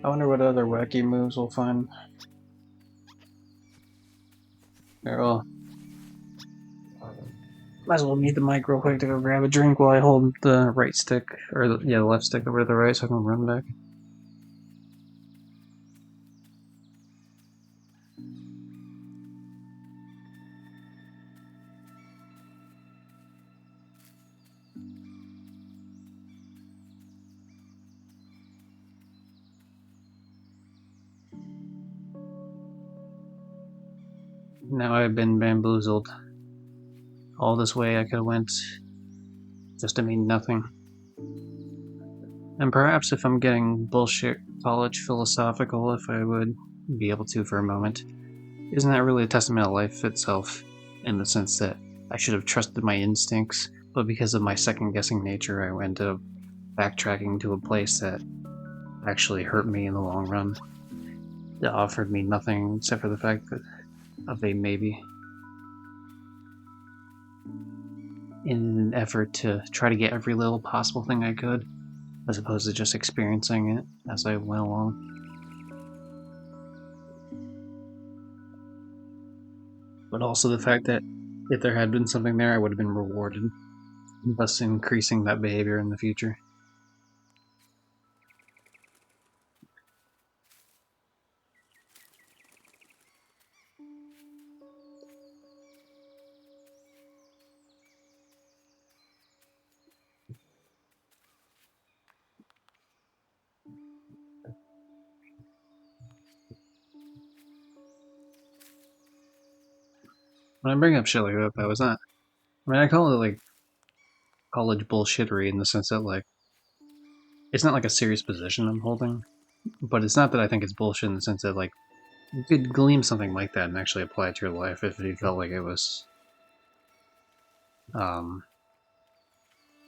I wonder what other wacky moves we'll find. Here, well, Might as well mute the mic real quick to go grab a drink while I hold the right stick, or the left stick over to the right so I can run back. Now I've been bamboozled. All this way I could have went just to mean nothing. And perhaps if I'm getting bullshit college philosophical, if I would be able to for a moment, isn't that really a testament of life itself, in the sense that I should have trusted my instincts, but because of my second-guessing nature, I went up backtracking to a place that actually hurt me in the long run. That offered me nothing except for the fact that of a maybe. In an effort to try to get every little possible thing I could, as opposed to just experiencing it as I went along. But also the fact that if there had been something there, I would have been rewarded, thus increasing that behavior in the future. When I bring up shit like that, though, it's not. I mean, I call it like college bullshittery in the sense that, like, it's not like a serious position I'm holding, but it's not that I think it's bullshit in the sense that, like, you could glean something like that and actually apply it to your life if you felt like it was,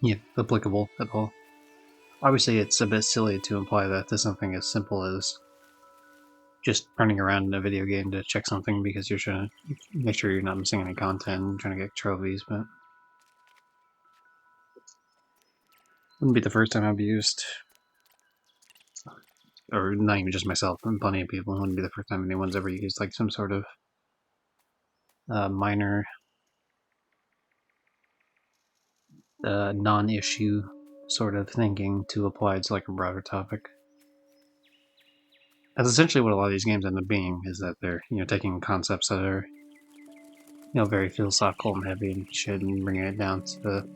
yeah, applicable at all. Obviously, it's a bit silly to imply that to something as simple as just running around in a video game to check something because you're trying to make sure you're not missing any content and trying to get trophies, but wouldn't be the first time I've used, or not even just myself, and plenty of people, wouldn't be the first time anyone's ever used like some sort of minor non-issue sort of thinking to apply to like a broader topic. That's essentially what a lot of these games end up being, is that they're, taking concepts that are, very philosophical and heavy and shit and bringing it down to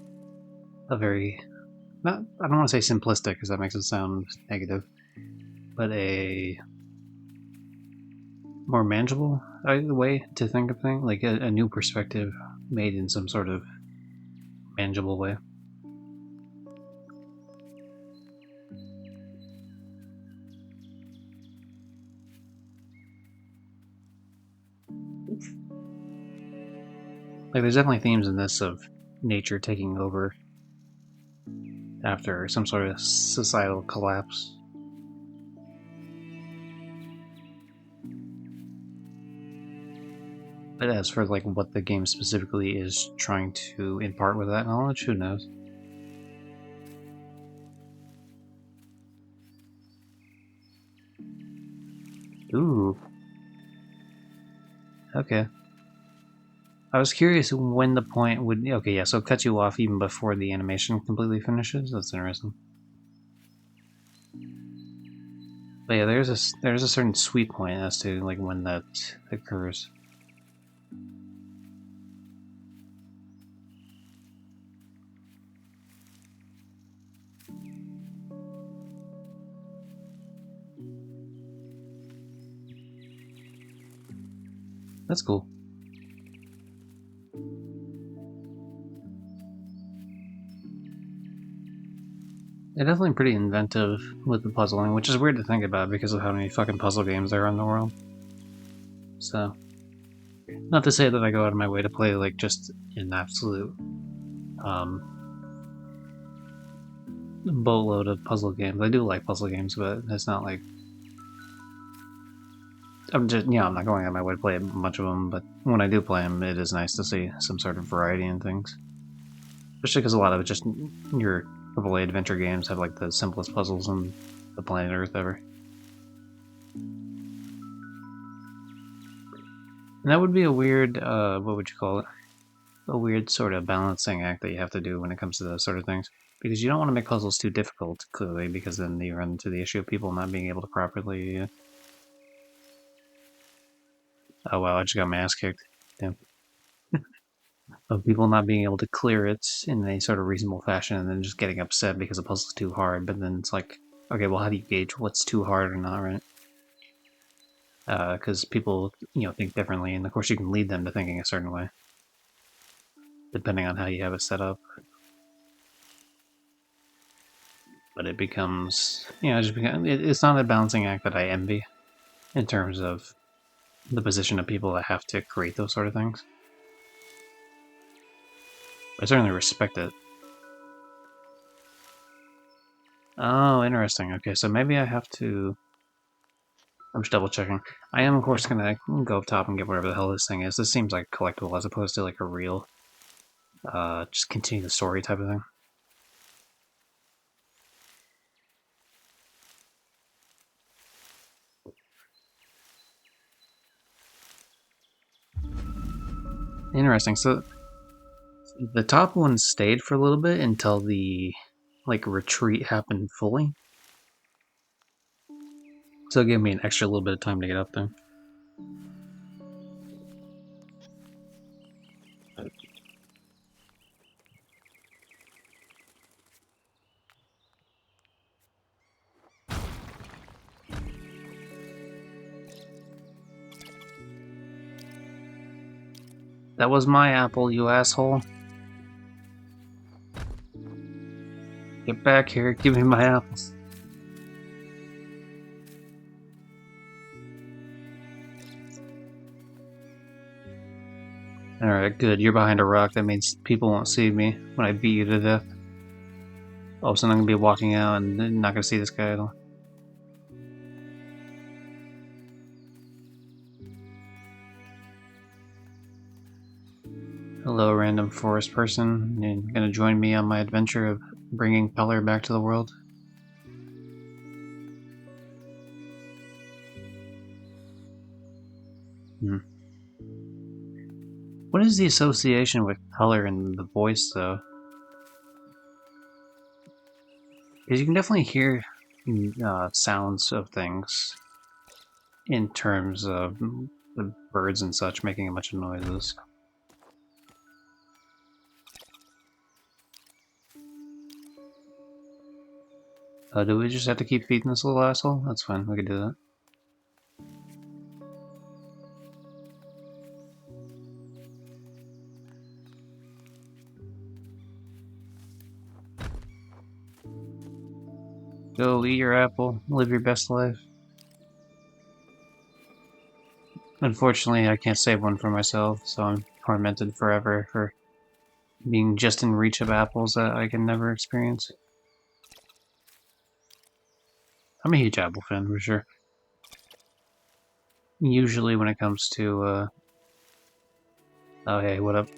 a very, I don't want to say simplistic because that makes it sound negative, but a more manageable way to think of things, like a new perspective made in some sort of manageable way. Like, there's definitely themes in this of nature taking over after some sort of societal collapse. But as for like what the game specifically is trying to impart with that knowledge, who knows? Ooh. Okay. I was curious when the point would... Okay, yeah, so it cuts you off even before the animation completely finishes? That's interesting. But yeah, there's a certain sweet point as to like when that occurs. That's cool. They're definitely pretty inventive with the puzzling, which is weird to think about because of how many fucking puzzle games there are in the world. So, not to say that I go out of my way to play like just an absolute boatload of puzzle games. I do like puzzle games, but it's not like I'm not going out of my way to play a bunch of them, but when I do play them, it is nice to see some sort of variety in things. Especially because a lot of it just your AAA adventure games have like the simplest puzzles on the planet Earth ever. And that would be a weird, what would you call it? a weird sort of balancing act that you have to do when it comes to those sort of things. Because you don't want to make puzzles too difficult, clearly, because then you run into the issue of people not being able to properly... Oh wow, I just got my ass kicked. Damn. Of people not being able to clear it in a sort of reasonable fashion and then just getting upset because the puzzle's too hard, but then it's like, okay, well, how do you gauge what's too hard or not, right? Because people, think differently, and of course you can lead them to thinking a certain way, depending on how you have it set up. But it becomes, it's not a balancing act that I envy in terms of the position of people that have to create those sort of things. I certainly respect it. Oh, interesting. Okay, so maybe I have to... I'm just double checking. I am, of course, gonna go up top and get whatever the hell this thing is. This seems like collectible as opposed to like a real, just continue the story type of thing. Interesting. So the top one stayed for a little bit until the retreat happened fully. So it gave me an extra little bit of time to get up there. That was my apple, you asshole. Get back here, give me my apples. Alright, good. You're behind a rock. That means people won't see me when I beat you to death. Oh, so I'm gonna be walking out and not gonna see this guy at all. Hello, random forest person. You're gonna join me on my adventure of bringing color back to the world? What is the association with color in the voice, though? Because you can definitely hear sounds of things in terms of the birds and such making a bunch of noises. Do we just have to keep feeding this little asshole? That's fine, we can do that. Go eat your apple, live your best life. Unfortunately, I can't save one for myself, so I'm tormented forever for being just in reach of apples that I can never experience. I'm a huge apple fan, for sure. Usually when it comes to, Oh, hey, what up?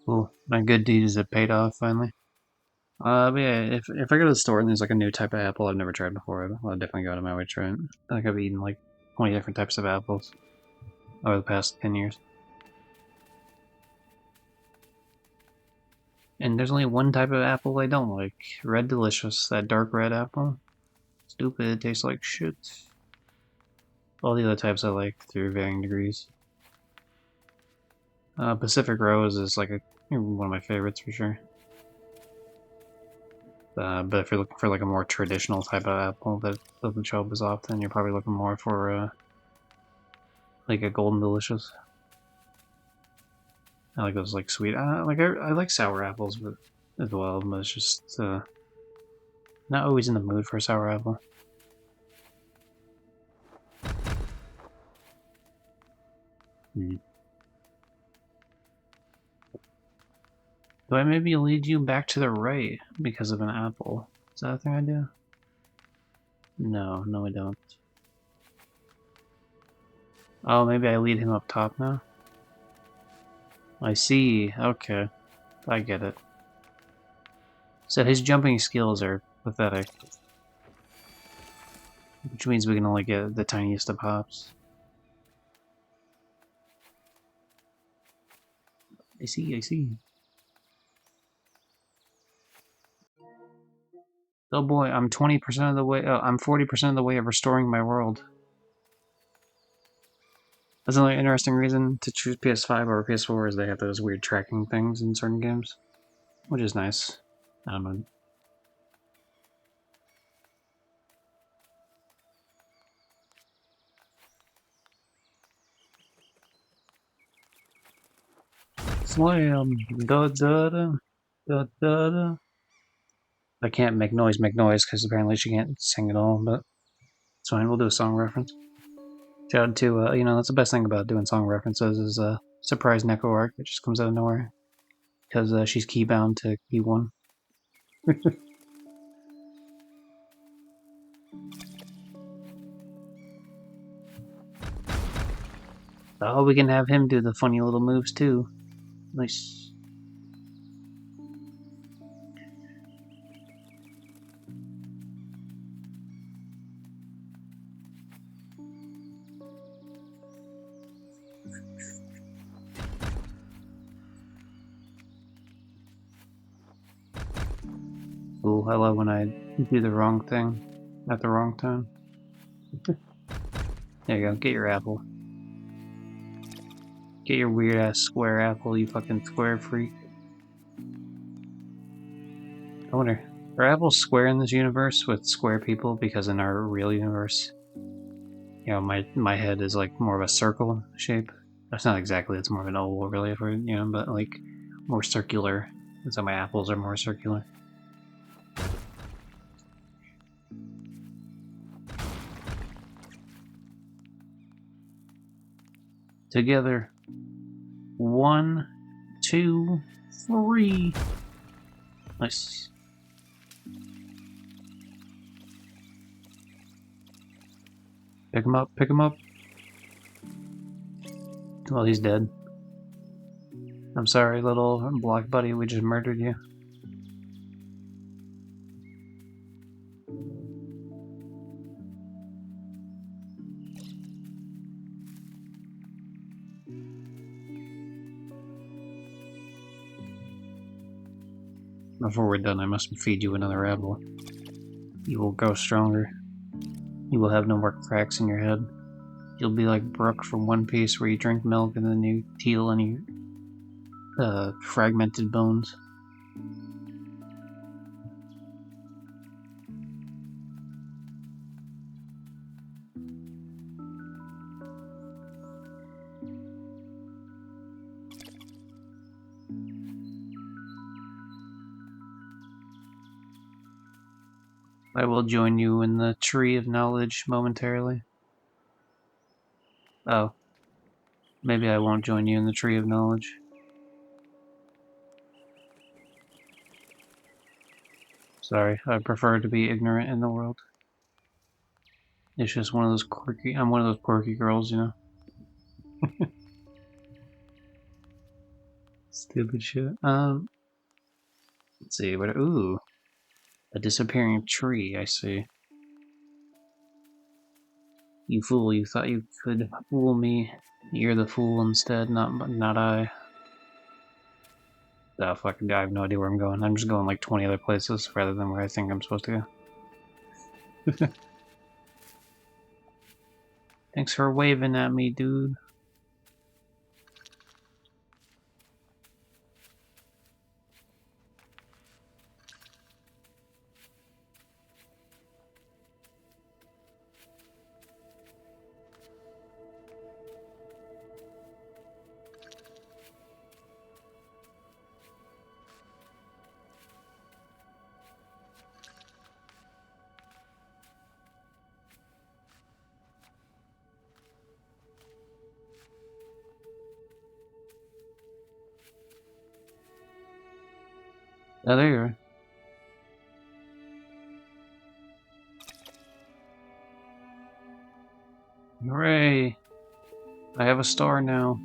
Cool. My good deeds have paid off, finally. But yeah, if I go to the store and there's like a new type of apple I've never tried before, I'll definitely go out of my way to try it. I think I've eaten like 20 different types of apples over the past 10 years. And there's only one type of apple I don't like. Red Delicious, that dark red apple. Stupid, it tastes like shit. All the other types I like through varying degrees. Pacific Rose is like one of my favorites for sure. But if you're looking for like a more traditional type of apple that doesn't show up as often, you're probably looking more for like a Golden Delicious. I like those like sweet. I like sour apples, but as well, but it's just not always in the mood for a sour apple. Do I maybe lead you back to the right because of an apple? Is that a thing I do? No, I don't. Oh, maybe I lead him up top now? I see, okay. I get it. So his jumping skills are pathetic. Which means we can only get the tiniest of hops. I see, I see. Oh boy, I'm 20% of the way, I'm 40% of the way of restoring my world. That's another interesting reason to choose PS5 over PS4 is they have those weird tracking things in certain games. Which is nice. I don't know. Slam! Da da da! Da da da! I can't make noise because apparently she can't sing at all, but it's fine, we'll do a song reference. Shout out to, you know, that's the best thing about doing song references is surprise Neko arc that just comes out of nowhere. Because she's keybound to key 1. Oh, we can have him do the funny little moves too. Nice. Ooh, I love when I do the wrong thing at the wrong time. There you go, get your apple. Get your weird ass square apple, you fucking square freak. I wonder, are apples square in this universe with square people? Because in our real universe, you know, my head is like more of a circle shape. That's not exactly, it's more of an oval really, for, you know, but like more circular. And so my apples are more circular. Together. 1, 2, 3. Nice. Pick him up, pick him up. Well, he's dead. I'm sorry, little block buddy, we just murdered you. Before we're done, I must feed you another apple. You will grow stronger. You will have no more cracks in your head. You'll be like Brooke from One Piece, where you drink milk and then you heal any fragmented bones. I will join you in the Tree of Knowledge momentarily. Oh. Maybe I won't join you in the Tree of Knowledge. Sorry, I prefer to be ignorant in the world. It's just one of those quirky... I'm one of those quirky girls, you know? Stupid shit. Let's see, what... Ooh. A disappearing tree, I see. You fool, you thought you could fool me. You're the fool instead, not I. Oh, fuck, I have no idea where I'm going. I'm just going like 20 other places rather than where I think I'm supposed to go. Thanks for waving at me, dude. Oh, there you are. Hooray! I have a star now.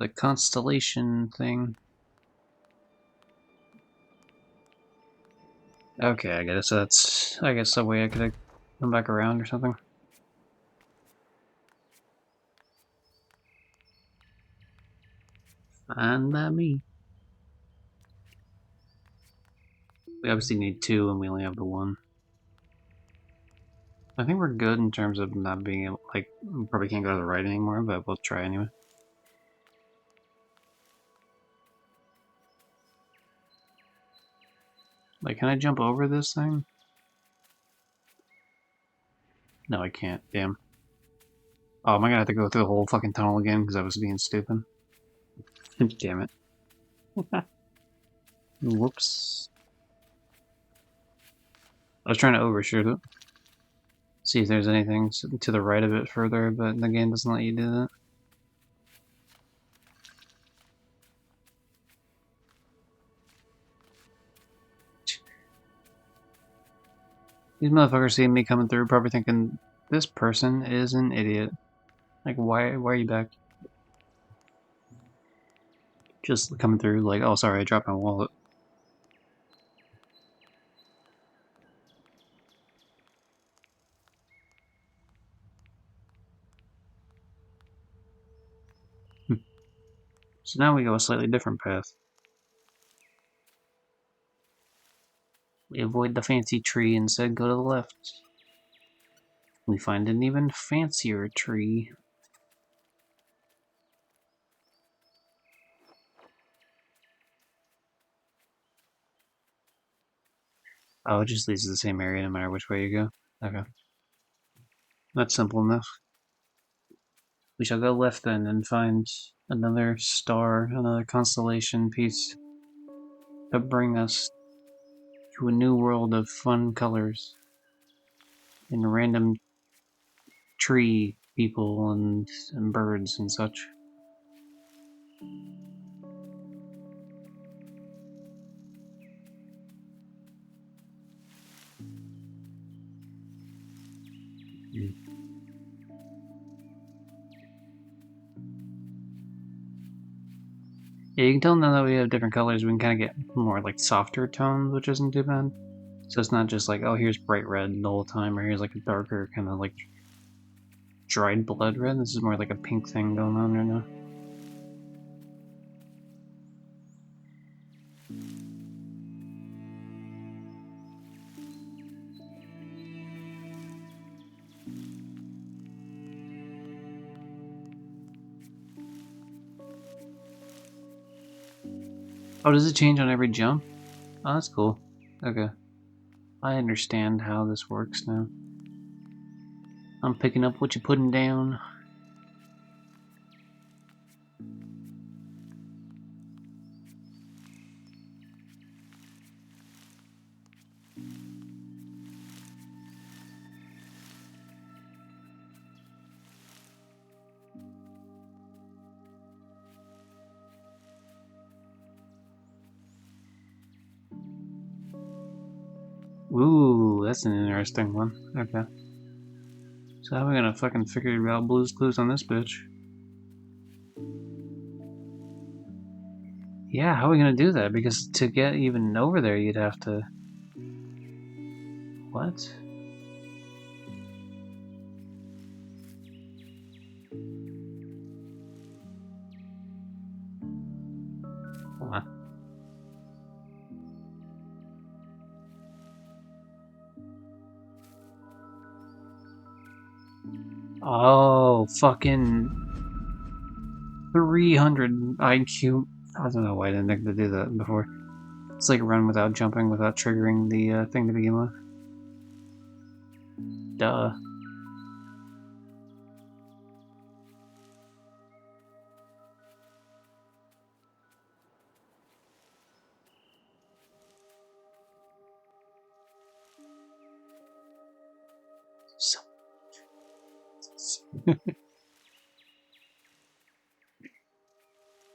The constellation thing. Okay, I guess that's... I guess the way I could come back around or something. Fine by me. We obviously need 2 and we only have the 1. I think we're good in terms of not being able, like, we probably can't go to the right anymore, but we'll try anyway. Like, can I jump over this thing? No, I can't. Damn. Oh, am I gonna have to go through the whole fucking tunnel again because I was being stupid? Damn it. Whoops. I was trying to overshoot it. See if there's anything to the right of it further, but the game doesn't let you do that. These motherfuckers seeing me coming through probably thinking, this person is an idiot. Like, why are you back? Just coming through like, oh sorry, I dropped my wallet. So now we go a slightly different path. We avoid the fancy tree and instead go to the left. We find an even fancier tree. Oh, it just leads to the same area no matter which way you go. Okay. That's simple enough. We shall go left then and find another star, another constellation piece to bring us to a new world of fun colors and random tree people and birds and such. Yeah, you can tell now that we have different colors, we can kind of get more like softer tones, which isn't too bad. So it's not just like, oh, here's bright red the whole time, or here's like a darker kind of like dried blood red. This is more like a pink thing going on right now. Oh, does it change on every jump? Oh, that's cool. Okay. I understand how this works now. I'm picking up what you're putting down. Ooh, that's an interesting one. Okay. So how are we gonna fucking figure out Blue's Clues on this bitch? Yeah, how are we gonna do that? Because to get even over there, you'd have to... What? What? Oh, fucking 300 IQ. I don't know why I didn't think to do that before. It's like run without jumping, without triggering the thing to begin with. Duh. So.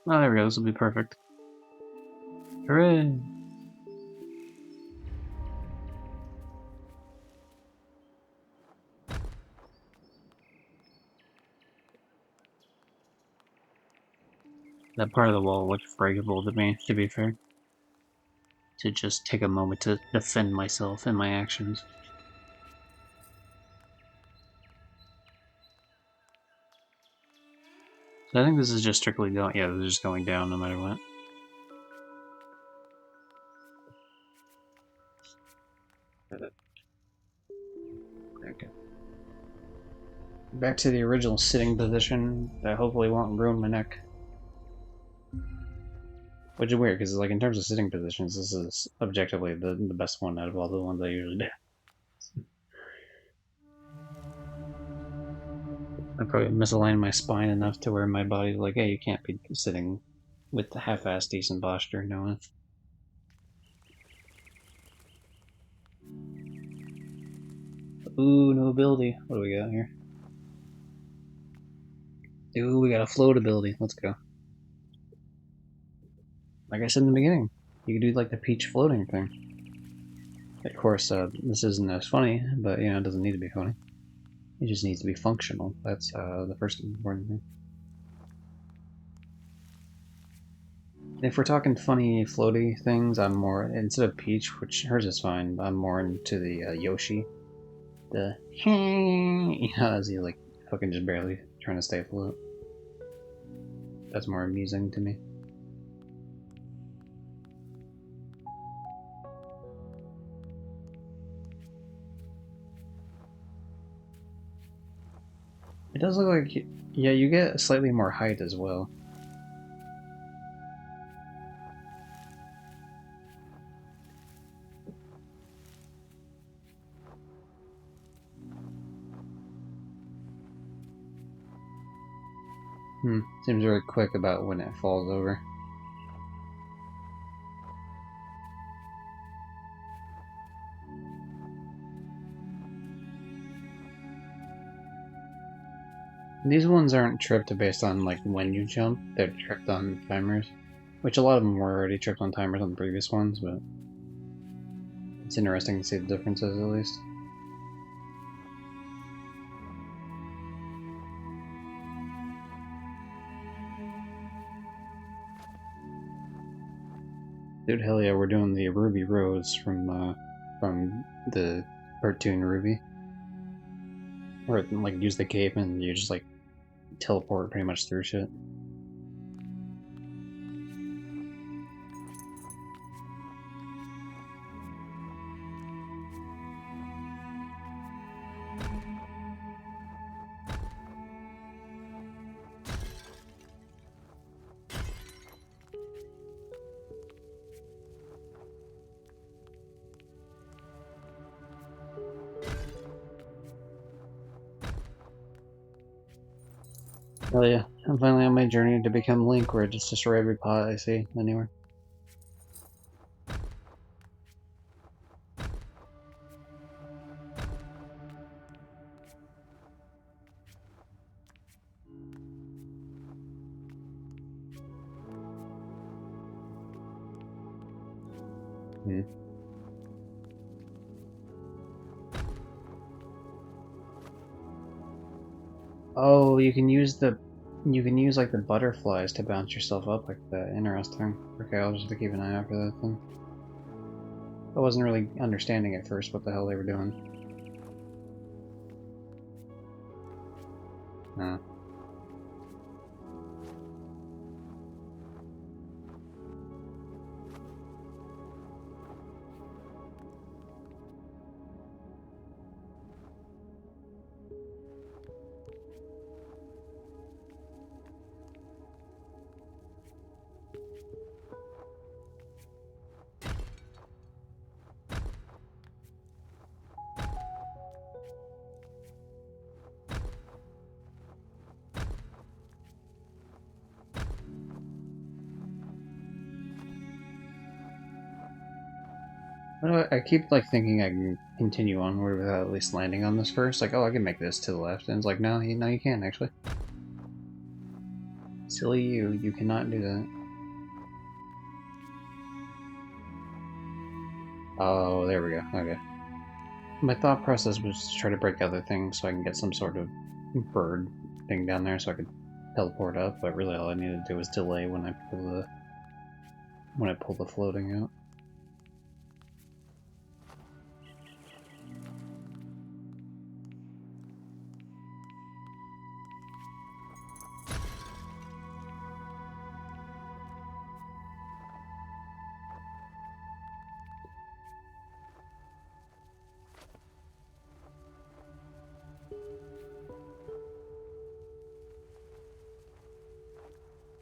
Oh, there we go. This will be perfect. Hooray! That part of the wall looked breakable to me, to be fair. To just take a moment to defend myself and my actions. So I think this is just strictly going, yeah, this is just going down no matter what. Okay. Back to the original sitting position that hopefully won't ruin my neck. Which is weird, because like in terms of sitting positions, this is objectively the best one out of all the ones I usually do. I probably misaligned my spine enough to where my body's like, hey, you can't be sitting with the half-assed decent posture, no. Ooh, no ability. What do we got here? Ooh, we got a float ability. Let's go. Like I said in the beginning, you can do like the peach floating thing. Of course, this isn't as funny, but you know, it doesn't need to be funny. It just needs to be functional. That's the first important thing. If we're talking funny, floaty things, I'm more, instead of Peach, which hers is fine, I'm more into the Yoshi. The, you know, as he like fucking just barely trying to stay afloat. That's more amusing to me. It does look like, yeah, you get slightly more height as well. Seems very quick about when it falls over. These ones aren't tripped based on like when you jump, they're tripped on timers. Which a lot of them were already tripped on timers on the previous ones, but it's interesting to see the differences at least. Dude, hell yeah, we're doing the Ruby Rose from the cartoon Ruby. Where it, like, use the cape and you just, like, teleport pretty much through shit. Hell yeah, I'm finally on my journey to become Link, where I just destroy every pot I see anywhere. Oh, you can use like the butterflies to bounce yourself up like that. Interesting. Okay, I'll just have to keep an eye out for that then. I wasn't really understanding at first what the hell they were doing. No. I keep like thinking I can continue onward without at least landing on this first. Like, oh, I can make this to the left, and it's like, no, you can't actually. Silly you cannot do that. Oh, there we go. Okay. My thought process was to try to break other things so I can get some sort of bird thing down there so I could teleport up, but really all I needed to do was delay when I pull the floating out.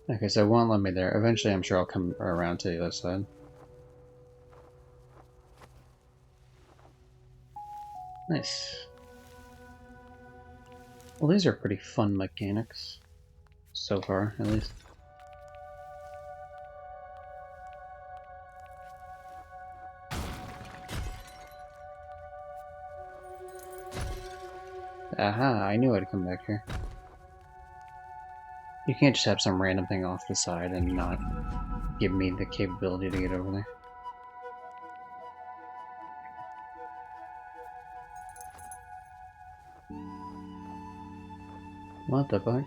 Okay, so it won't let me there. Eventually I'm sure I'll come around to the other side. Nice. Well, these are pretty fun mechanics. So far, at least. Aha, I knew I'd come back here. You can't just have some random thing off the side and not give me the capability to get over there. What the fuck?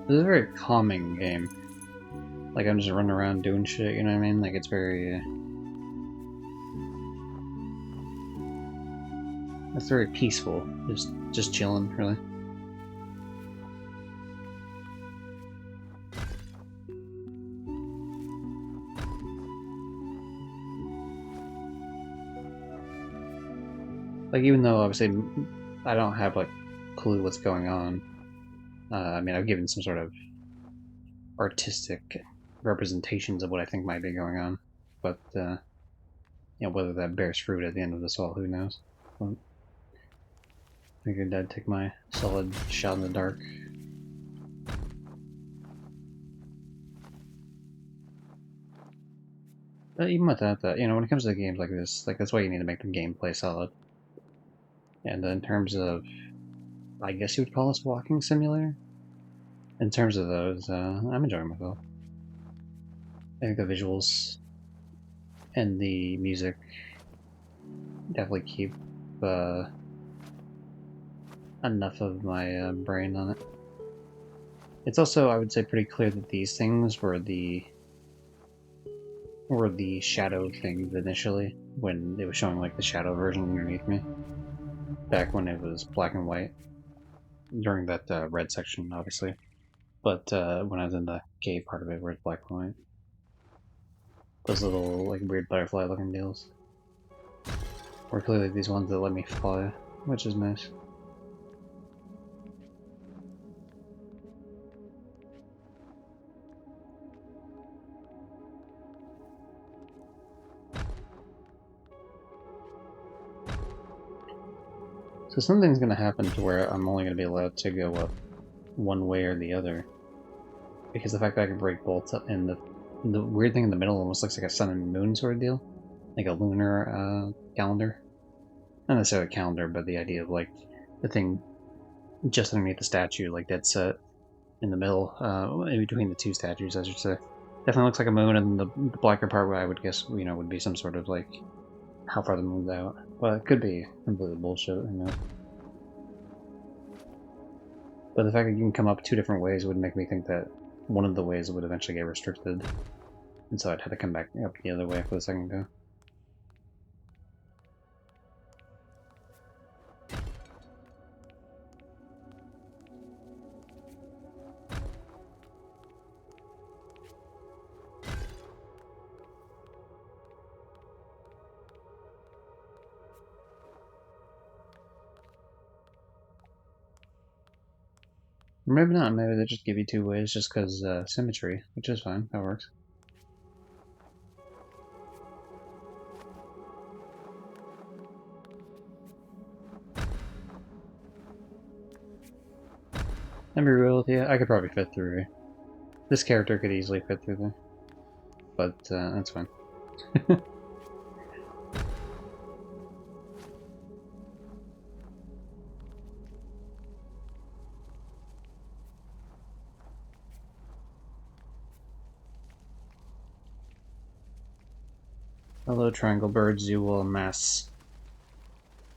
This is a very calming game. Like, I'm just running around doing shit, you know what I mean? Like, it's very... it's very peaceful. Just chilling, really. Like, even though, obviously, I don't have, like, clue what's going on. I mean, I've given some sort of artistic representations of what I think might be going on. But, you know, whether that bears fruit at the end of this all, who knows? But I figured I'd take my solid shot in the dark. But even with that, you know, when it comes to games like this, like, that's why you need to make the gameplay solid. And in terms of, I guess you would call this walking simulator? In terms of those, I'm enjoying myself. I think the visuals and the music definitely keep enough of my brain on it. It's also, I would say, pretty clear that these things were the shadow things initially, when it was showing like the shadow version underneath me. Back when it was black and white. During that red section, obviously. But when I was in the gay part of it where it's black and white. Those little, like, weird butterfly looking deals. Were clearly these ones that let me fly, which is nice. So something's gonna happen to where I'm only gonna be allowed to go up one way or the other. Because the fact that I can break bolts up, and the weird thing in the middle almost looks like a sun and moon sort of deal. Like a lunar calendar. Not necessarily a calendar, but the idea of like the thing just underneath the statue, like dead set in the middle, in between the two statues, I should say. Definitely looks like a moon, and the blacker part, I would guess, you know, would be some sort of like how far the moon's out. But it could be completely bullshit, you know. But the fact that you can come up two different ways would make me think that one of the ways would eventually get restricted, and so I'd have to come back up the other way for the second go. Or maybe not, maybe they just give you two ways just because symmetry, which is fine, that works. I'll be real with you, I could probably fit through here. This character could easily fit through there. But that's fine. Hello, triangle birds. You will amass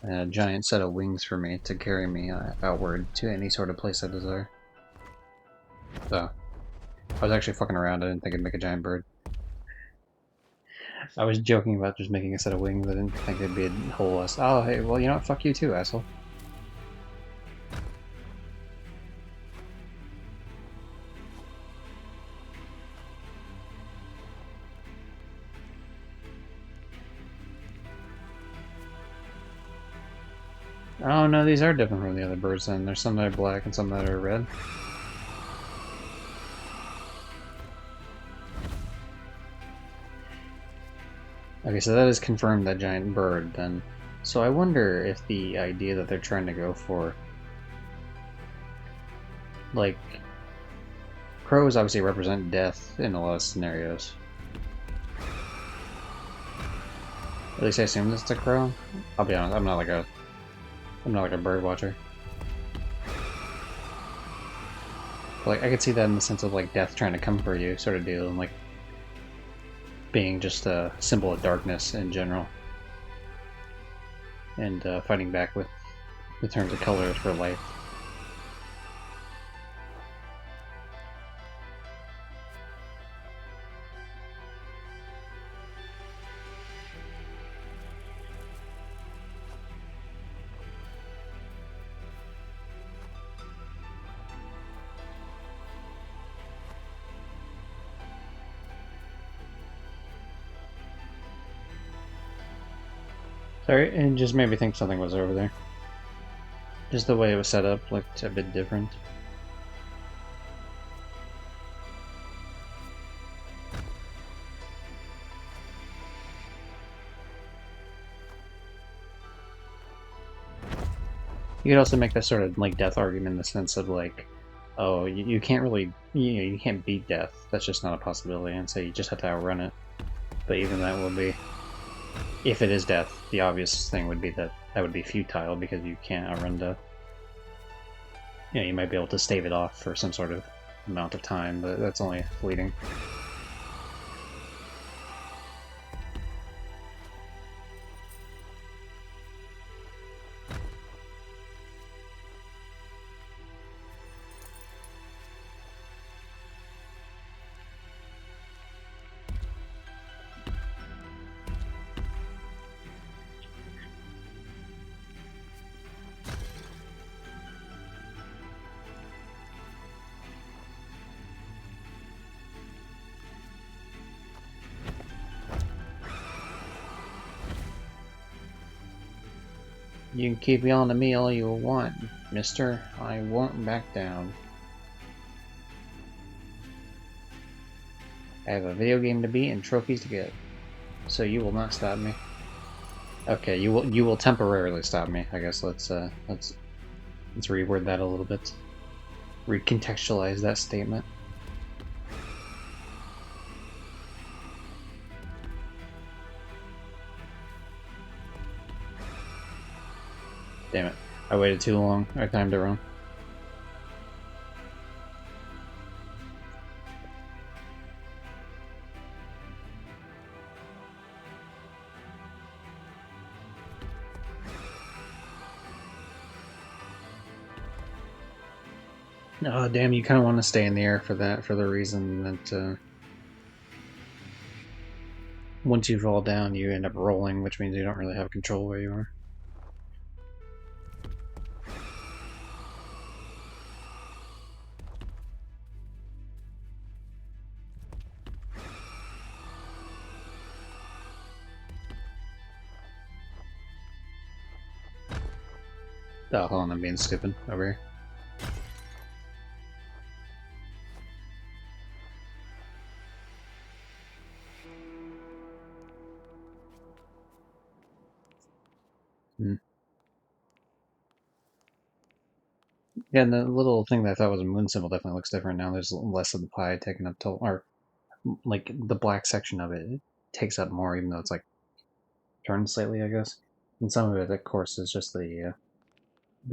a giant set of wings for me to carry me outward to any sort of place I desire. So, I was actually fucking around. I didn't think I'd make a giant bird. I was joking about just making a set of wings. I didn't think it'd be a whole list. Oh, hey, well, you know what? Fuck you too, asshole. Oh no, these are different from the other birds then. There's some that are black and some that are red. Okay, so that is confirmed that giant bird then. So I wonder if the idea that they're trying to go for, like, crows obviously represent death in a lot of scenarios. At least I assume this is a crow. I'll be honest, I'm not like a bird watcher. But, like, I could see that in the sense of like death trying to come for you, sort of deal, and like being just a symbol of darkness in general, and fighting back with in terms of colors for life. Sorry, it just made me think something was over there. Just the way it was set up looked a bit different. You could also make that sort of like death argument in the sense of like, oh, you can't really, you can't beat death. That's just not a possibility, and so you just have to outrun it. But even that will be, if it is death, the obvious thing would be that that would be futile because you can't outrun death. You know, you might be able to stave it off for some sort of amount of time, but that's only fleeting. You can keep yelling at me all you want, mister. I won't back down. I have a video game to beat and trophies to get, so you will not stop me. Okay, you will temporarily stop me. I guess let's reword that a little bit. Recontextualize that statement. Damn it. I waited too long. I timed it wrong. Oh, damn, you kind of want to stay in the air for that, for the reason that once you fall down, you end up rolling, which means you don't really have control where you are. Oh, hold on, I'm being stupid over here. Yeah, and the little thing that I thought was a moon symbol definitely looks different now. There's less of the pie taking up to, or like the black section of it takes up more, even though it's like turned slightly, I guess. And some of it, of course, is just the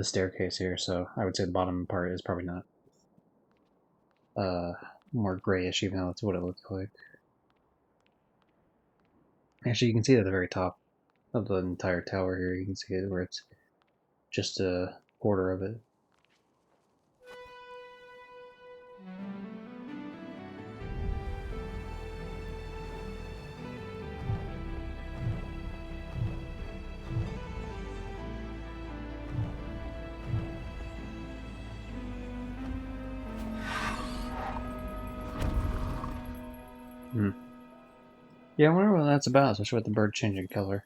staircase here. So I would say the bottom part is probably not more grayish, even though that's what it looks like. Actually, you can see it at the very top of the entire tower here. You can see it where it's just a quarter of it. Hmm. Yeah, I wonder what that's about, especially with the bird changing color.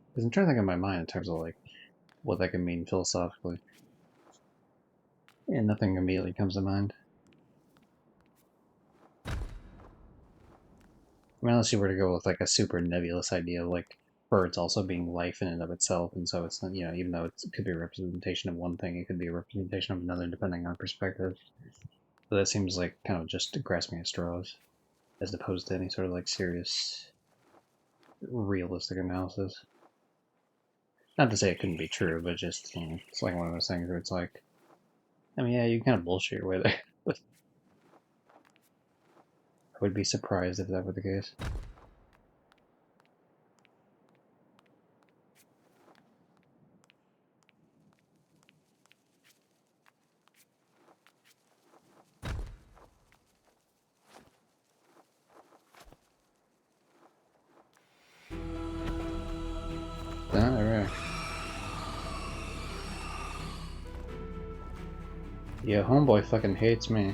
Because I'm trying to think in my mind in terms of like what that can mean philosophically, and nothing immediately comes to mind. I mean, unless you were to go with like a super nebulous idea of like birds also being life in and of itself, and so it's not, you know, even though it could be a representation of one thing, it could be a representation of another depending on perspective. So that seems like kind of just grasping at straws, as opposed to any sort of like serious, realistic analysis. Not to say it couldn't be true, but just, you know, it's like one of those things where it's like, I mean, yeah, you kind of bullshit your way there. But I would be surprised if that were the case. Alright. Yeah, homeboy fucking hates me.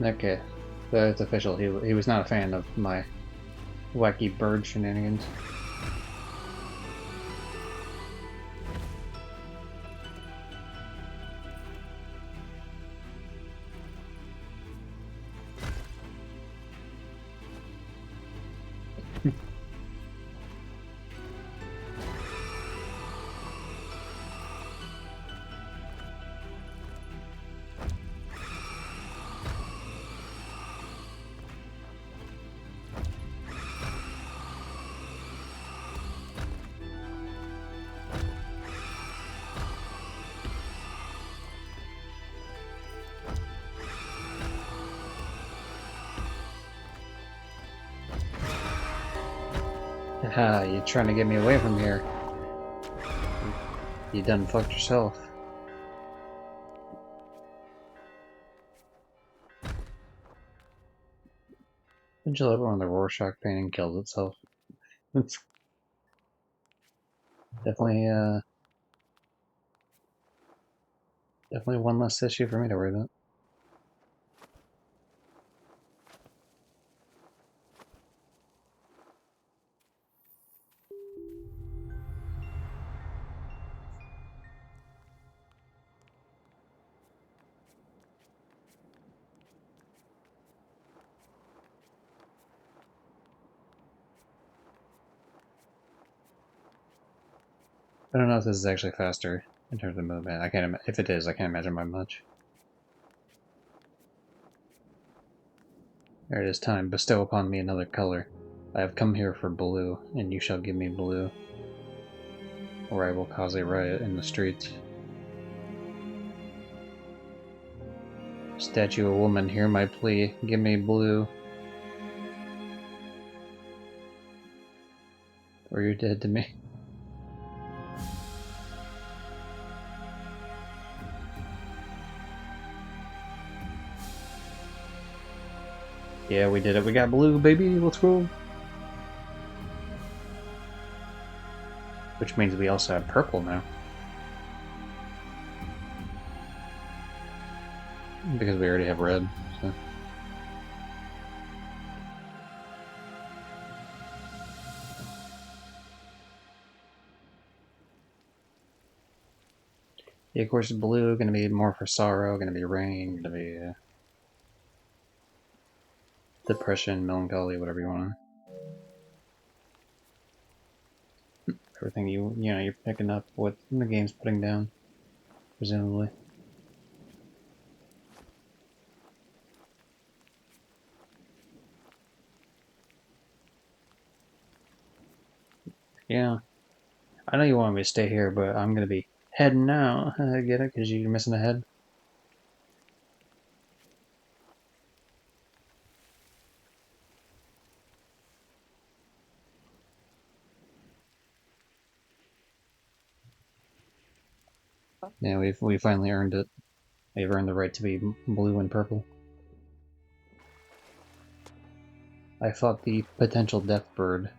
Okay, that's official. He was not a fan of my wacky bird shenanigans. Haha, you trying to get me away from here. You done fucked yourself. Didn't you love it when the Rorschach painting kills itself? It's definitely, definitely one less issue for me to worry about. I don't know if this is actually faster in terms of movement. I can't. If it is, I can't imagine by much. There it is. Time. Bestow upon me another color. I have come here for blue, and you shall give me blue, or I will cause a riot in the streets. Statue of woman, hear my plea. Give me blue, or you're dead to me. Yeah, we did it. We got blue, baby. Let's go. Which means we also have purple now. Because we already have red. So. Yeah, of course, blue going to be more for sorrow, going to be rain, going to be depression, melancholy, whatever you want. everything you're picking up what the game's putting down, presumably. Yeah, I know you want me to stay here, but I'm gonna be heading out. Get it? Because you're missing a head. Yeah, we finally earned it. We've earned the right to be blue and purple. I fought the potential death bird,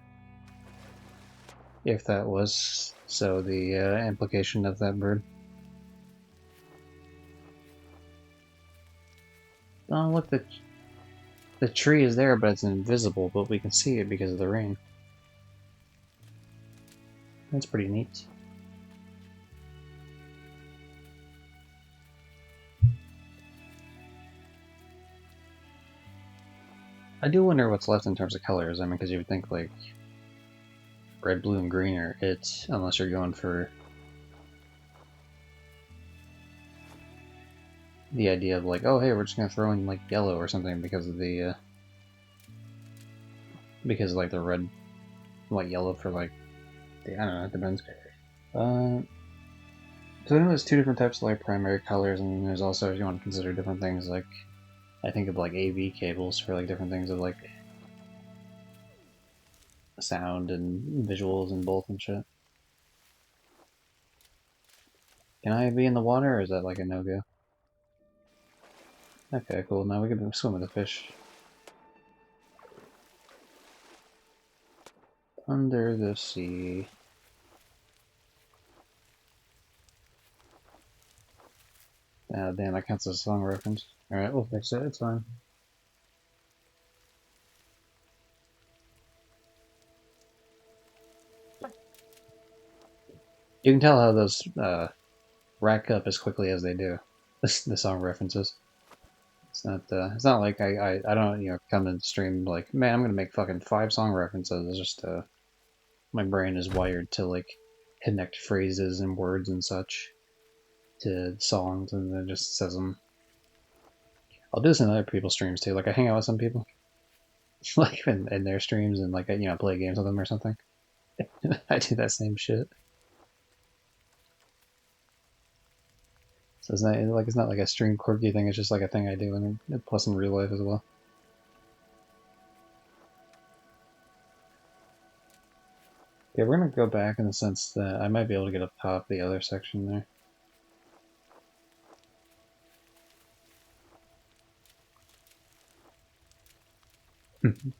if that was so the implication of that bird. Oh, look, the tree is there, but it's invisible, but we can see it because of the rain. That's pretty neat. I do wonder what's left in terms of colors. I mean, because you would think, like, red, blue, and green are it, unless you're going for the idea of, like, oh, hey, we're just gonna throw in, like, yellow or something because of the, because, like, the red, like, yellow for, like, I don't know, it depends. Uh, so I know there's two different types of, like, primary colors, and there's also, if you want to consider different things, like, I think of, like, AV cables for, like, different things of, like, sound and visuals and both and shit. Can I be in the water, or is that, like, a no-go? Okay, cool, now we can swim with the fish. Under the sea. Ah, damn, that counts as a song reference. Alright, we'll fix it, it's fine. You can tell how those rack up as quickly as they do. The song references. It's not like I don't, come to the stream like, man, I'm gonna make fucking 5 song references. It's just, my brain is wired to, like, connect phrases and words and such to songs, and then just says them. I'll do this in other people's streams too. Like, I hang out with some people, like, in their streams, and, like, play games with them or something. I do that same shit. So it's not like a stream quirky thing. It's just like a thing I do, and plus in real life as well. Yeah, we're gonna go back in the sense that I might be able to get up top the other section there.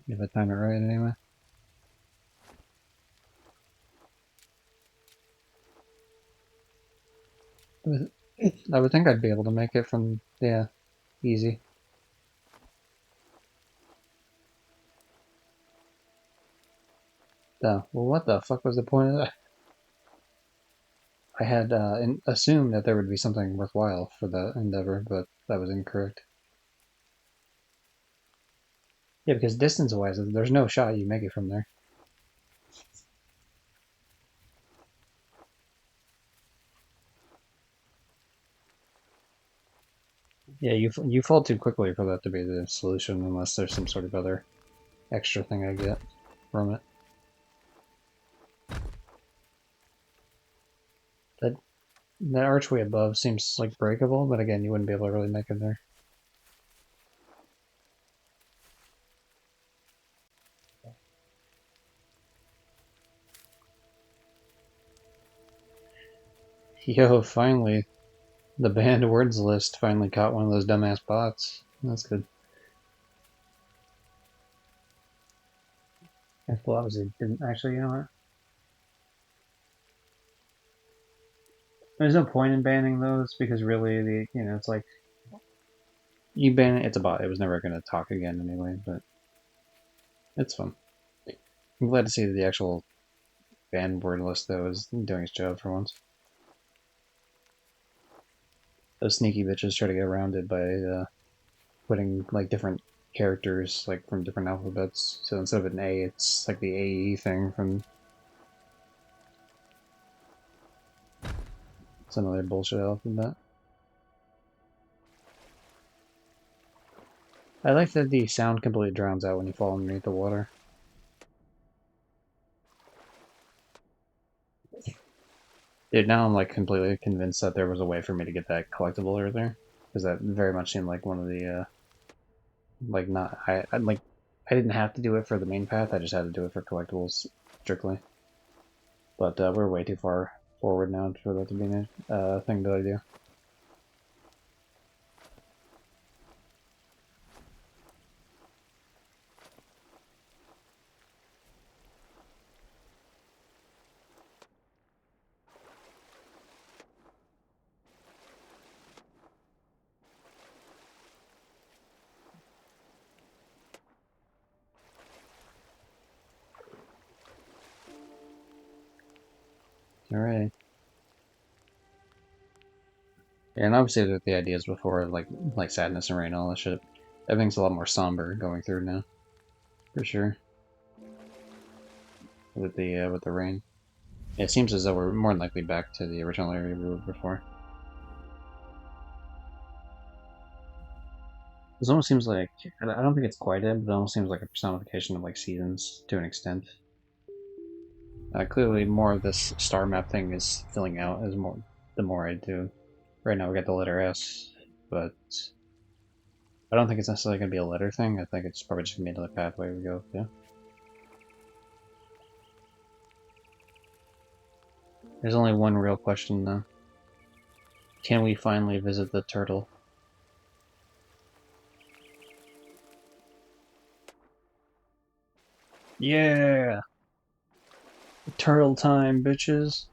If I time it right, anyway. I would think I'd be able to make it from, yeah, easy. Oh, well, what the fuck was the point of that? I had assumed that there would be something worthwhile for that endeavor, but that was incorrect. Yeah, because distance-wise, there's no shot you make it from there. Yeah, you fall too quickly for that to be the solution, unless there's some sort of other extra thing I get from it. That that archway above seems like breakable, but again, you wouldn't be able to really make it there. Yo, finally, the banned words list finally caught one of those dumbass bots. That's good. Well, obviously didn't actually. You know what? There's no point in banning those because really, it's like you ban it, it's a bot. It was never going to talk again anyway, but it's fun. I'm glad to see that the actual banned word list though is doing its job for once. Those sneaky bitches try to get around it by putting like different characters like from different alphabets. So instead of an A, it's like the AE thing from some other bullshit off of that. I like that the sound completely drowns out when you fall underneath the water. Dude, now I'm like completely convinced that there was a way for me to get that collectible earlier, because that very much seemed like one of the like not I like I didn't have to do it for the main path. I just had to do it for collectibles strictly. But we're way too far forward now for that to be a thing that I do. Alright. Yeah, and obviously with the ideas before, like sadness and rain and all that shit, everything's a lot more somber going through now, for sure. With the rain, it seems as though we're more than likely back to the original area we were before. This almost seems like I don't think it's quite it, but it almost seems like a personification of like seasons to an extent. Clearly, more of this star map thing is filling out as more the more I do. Right now we got the letter S, but I don't think it's necessarily going to be a letter thing. I think it's probably just going to be another pathway we go to. There's only one real question though. Can we finally visit the turtle? Yeah! Turtle time, bitches!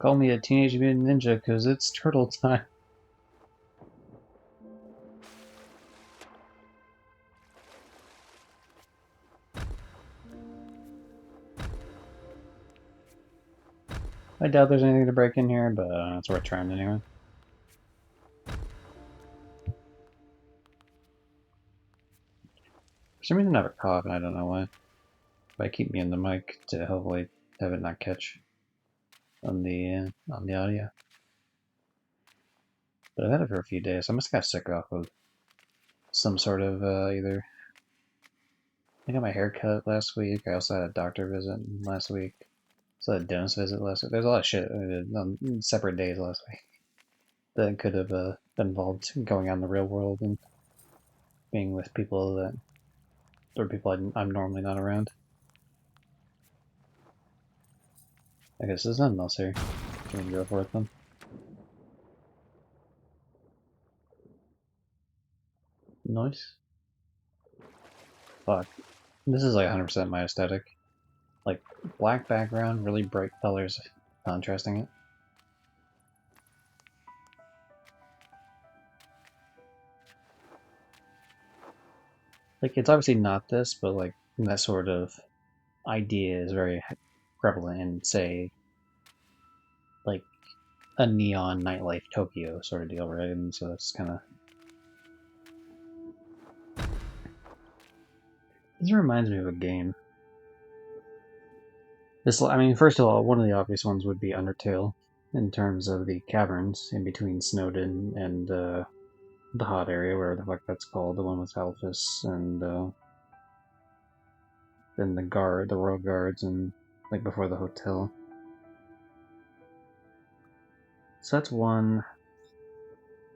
Call me a Teenage Mutant Ninja, cause it's turtle time. I doubt there's anything to break in here, but it's worth trying anyway. For some reason I have a cough and I don't know why. But I keep me in the mic to hopefully have it not catch on the audio. But I've had it for a few days. I must have got sick off of some sort of either. I got my hair cut last week. I also had a doctor visit last week. So I had a dentist visit last week. There's a lot of shit I did on separate days last week that could have involved going out in the real world and being with people that or people I'm normally not around. I guess there's nothing else here. Can we go for it then? Nice. Fuck. This is like 100% my aesthetic. Like, black background, really bright colors contrasting it. Like, it's obviously not this, but like, that sort of idea is very prevalent in, say, like, a neon nightlife Tokyo sort of deal, right? And so that's kind of... This reminds me of a game. This, I mean, first of all, one of the obvious ones would be Undertale, in terms of the caverns in between Snowdin and the hot area, whatever the fuck that's called, the one with Alphys and then the royal guards, and like before the hotel. So that's one.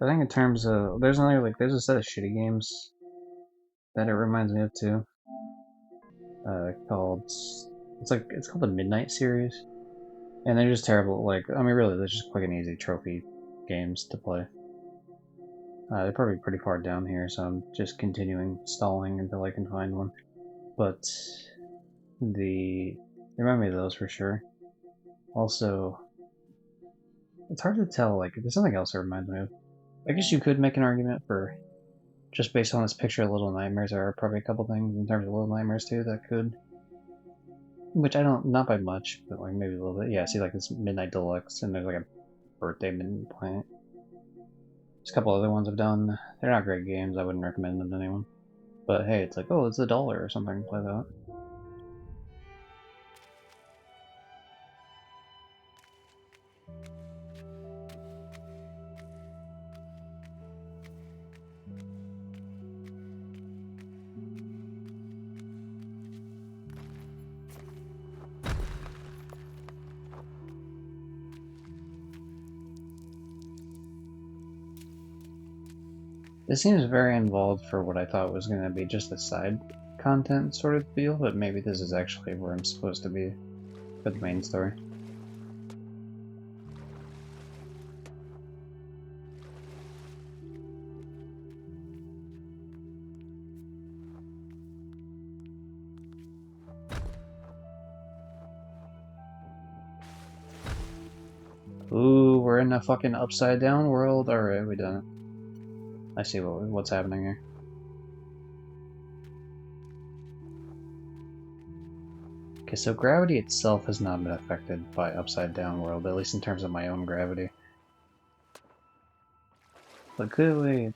I think in terms of there's a set of shitty games that it reminds me of too. Called it's called the Midnight series, and they're just terrible. Like I mean, really, they're just quick and easy trophy games to play. They're probably pretty far down here, so I'm just continuing stalling until I can find one. But they remind me of those for sure. Also, it's hard to tell. Like, there's something else that reminds me of. I guess you could make an argument for just based on this picture of Little Nightmares. There are probably a couple things in terms of Little Nightmares too that could, which I don't, not by much, but like maybe a little bit. Yeah, see, like this Midnight Deluxe, and there's like a birthday midnight planet. There's a couple other ones I've done. They're not great games. I wouldn't recommend them to anyone. But hey, it's like, oh, it's $1 or something. Play that. This seems very involved for what I thought was going to be just a side content sort of deal, but maybe this is actually where I'm supposed to be for the main story. Ooh, we're in a fucking upside down world. Alright, we done it. I see what's happening here. Okay, so gravity itself has not been affected by upside down world, at least in terms of my own gravity. But clearly,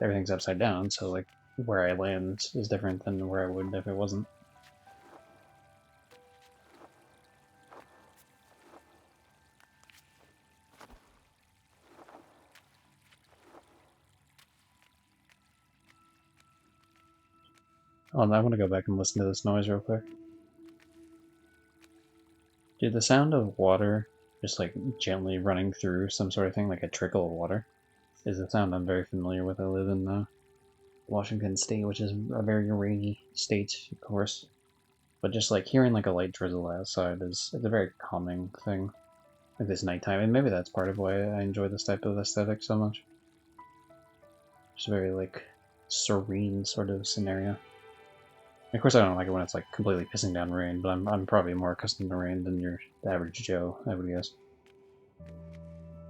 everything's upside down, so like where I land is different than where I would if it wasn't. Oh, I want to go back and listen to this noise real quick. Dude, the sound of water just like gently running through some sort of thing, like a trickle of water, is a sound I'm very familiar with. I live in Washington State, which is a very rainy state, of course. But just like hearing like a light drizzle outside is a very calming thing. Like this nighttime, and maybe that's part of why I enjoy this type of aesthetic so much. Just a very like serene sort of scenario. Of course, I don't like it when it's like completely pissing down rain, but I'm probably more accustomed to rain than your average Joe, I would guess.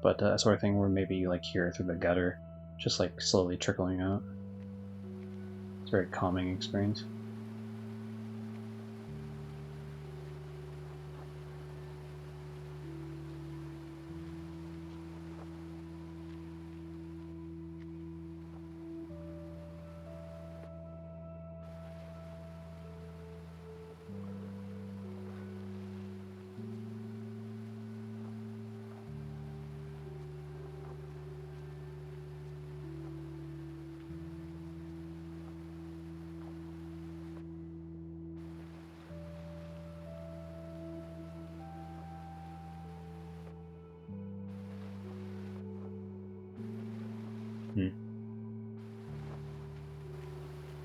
But a sort of thing where maybe you like hear it through the gutter, just like slowly trickling out. It's a very calming experience.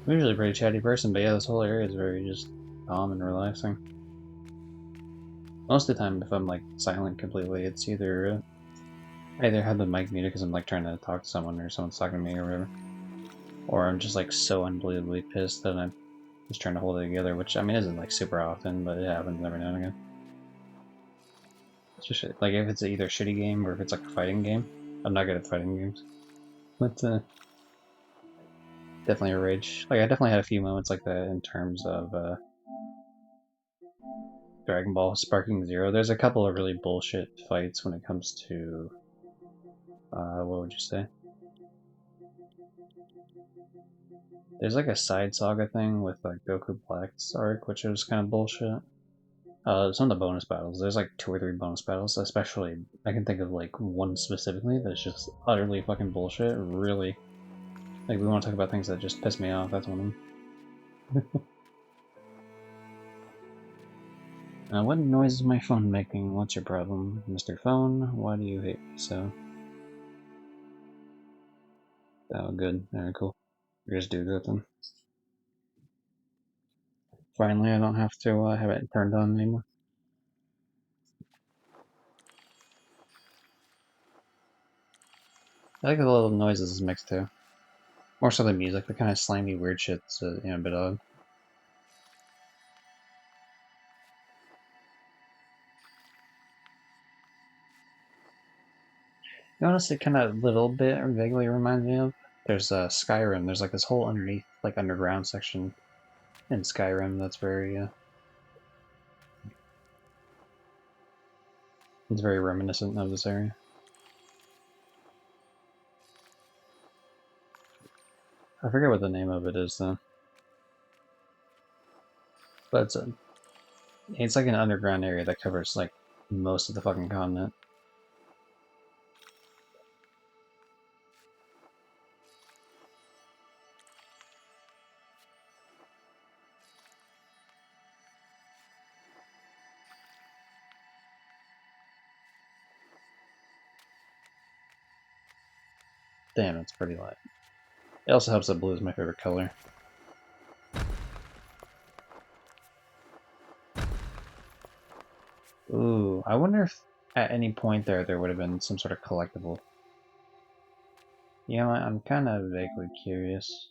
I'm usually a pretty chatty person, but yeah, this whole area is very just calm and relaxing. Most of the time, if I'm like silent completely, it's either I either have the mic muted because I'm like trying to talk to someone or someone's talking to me or whatever, or I'm just like so unbelievably pissed that I'm just trying to hold it together, which I mean isn't like super often, but it happens every now and again. It's just like if it's either a shitty game or if it's like a fighting game. I'm not good at fighting games, but definitely a rage. Like I definitely had a few moments like that in terms of Dragon Ball Sparking Zero. There's a couple of really bullshit fights when it comes to what would you say? There's like a side saga thing with like Goku Black's arc, which was kind of bullshit. Some of the bonus battles, there's like 2 or 3 bonus battles, especially, I can think of like one specifically that's just utterly fucking bullshit, really. Like, we want to talk about things that just piss me off, that's one of them. What noise is my phone making? What's your problem, Mr. Phone? Why do you hate me so? Oh, good. Alright, cool. Just do that then. Finally, I don't have to have it turned on anymore. I like the little noises it's mixed too. More so the music, the kind of slimy weird shit's a bit odd. You know what it kind of little bit or vaguely reminds me of? There's Skyrim. There's like this whole underneath, like underground section in Skyrim that's very, it's very reminiscent of this area. I forget what the name of it is though. But it's like an underground area that covers like most of the fucking continent. Damn, it's pretty light. It also helps that blue is my favorite color. Ooh, I wonder if at any point there would have been some sort of collectible. You know what, I'm kind of vaguely curious.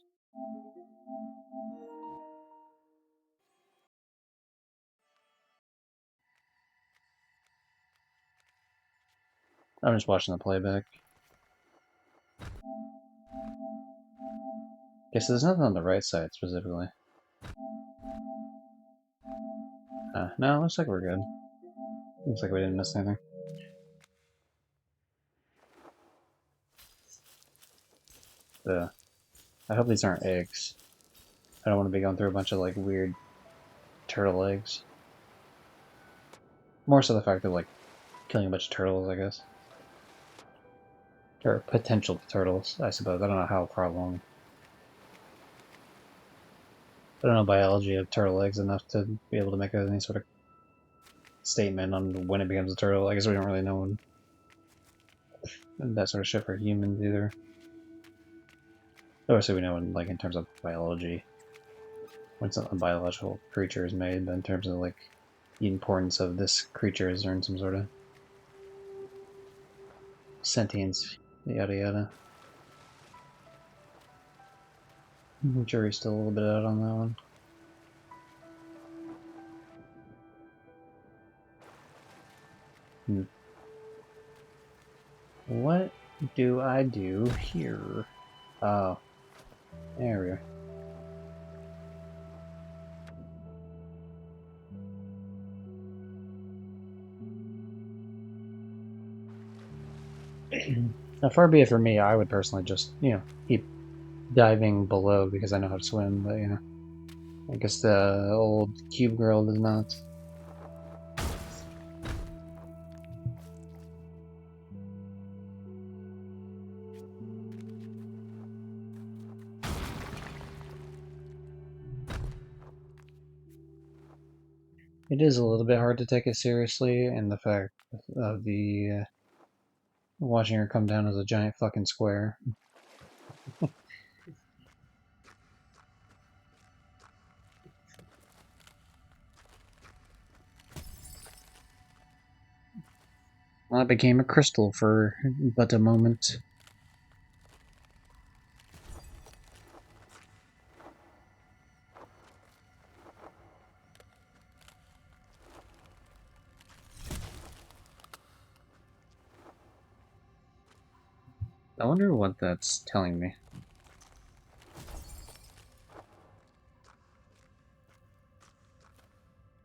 I'm just watching the playback. Guess there's nothing on the right side specifically. No, looks like we're good. Looks like we didn't miss anything. I hope these aren't eggs. I don't want to be going through a bunch of like weird turtle eggs. More so the fact of like killing a bunch of turtles, I guess. Or potential turtles, I suppose. I don't know how far along. I don't know biology of turtle eggs enough to be able to make any sort of statement on when it becomes a turtle. I guess we don't really know when that sort of shit for humans either. Obviously we know in terms of biology when a biological creature is made, but in terms of like the importance of this creature is in some sort of sentience, yada yada. The jury's still a little bit out on that one. What do I do here? Oh, there we go. Now, far be it for me, I would personally just, keep diving below because I know how to swim, but, I guess the old cube girl does not. It is a little bit hard to take it seriously, and the fact of the watching her come down as a giant fucking square. Well, I became a crystal for but a moment. I wonder what that's telling me.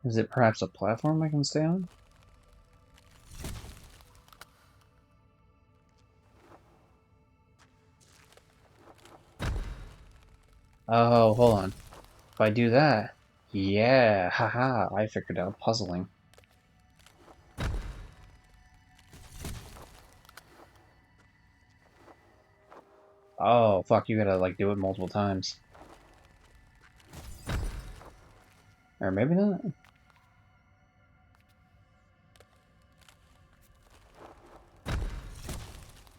Is it perhaps a platform I can stay on? Oh, hold on. If I do that, yeah, haha, I figured out puzzling. Oh, fuck, you gotta, do it multiple times. Or maybe not?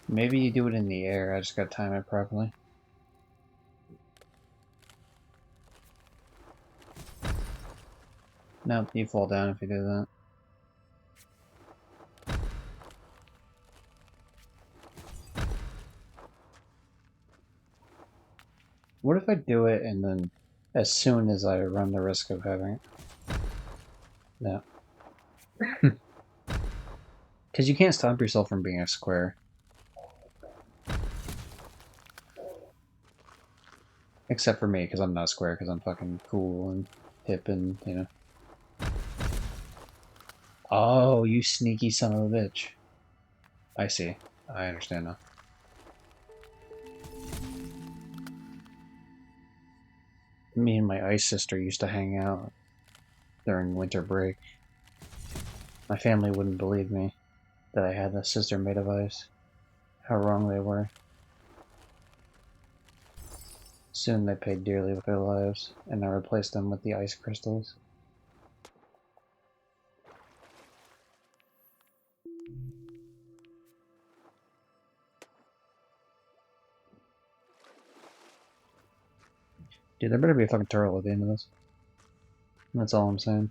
Maybe you do it in the air, I just gotta time it properly. Nope, you fall down if you do that. What if I do it and then as soon as I run the risk of having it? No. Because you can't stop yourself from being a square. Except for me, because I'm not a square, because I'm fucking cool and hip and, Oh, you sneaky son of a bitch. I see. I understand now. Me and my ice sister used to hang out during winter break. My family wouldn't believe me that I had a sister made of ice. How wrong they were. Soon they paid dearly with their lives, and I replaced them with the ice crystals. Dude, there better be a fucking turtle at the end of this. That's all I'm saying.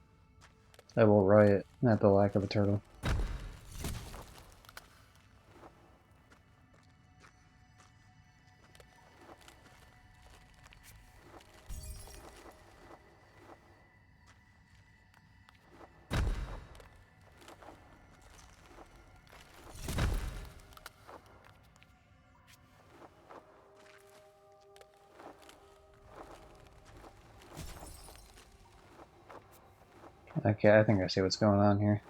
I will riot at the lack of a turtle. Okay, I think I see what's going on here.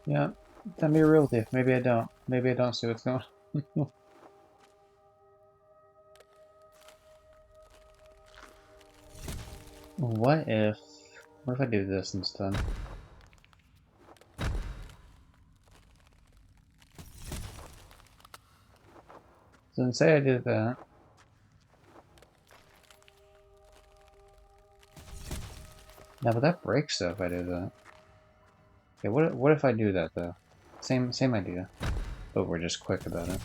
Yeah, let me real with you. Maybe I don't. Maybe I don't see what's going on. What if... What if I do this instead? So then say I did that. Now, but that breaks though if I do that. Okay, what if I do that though? Same idea, but we're just quick about it.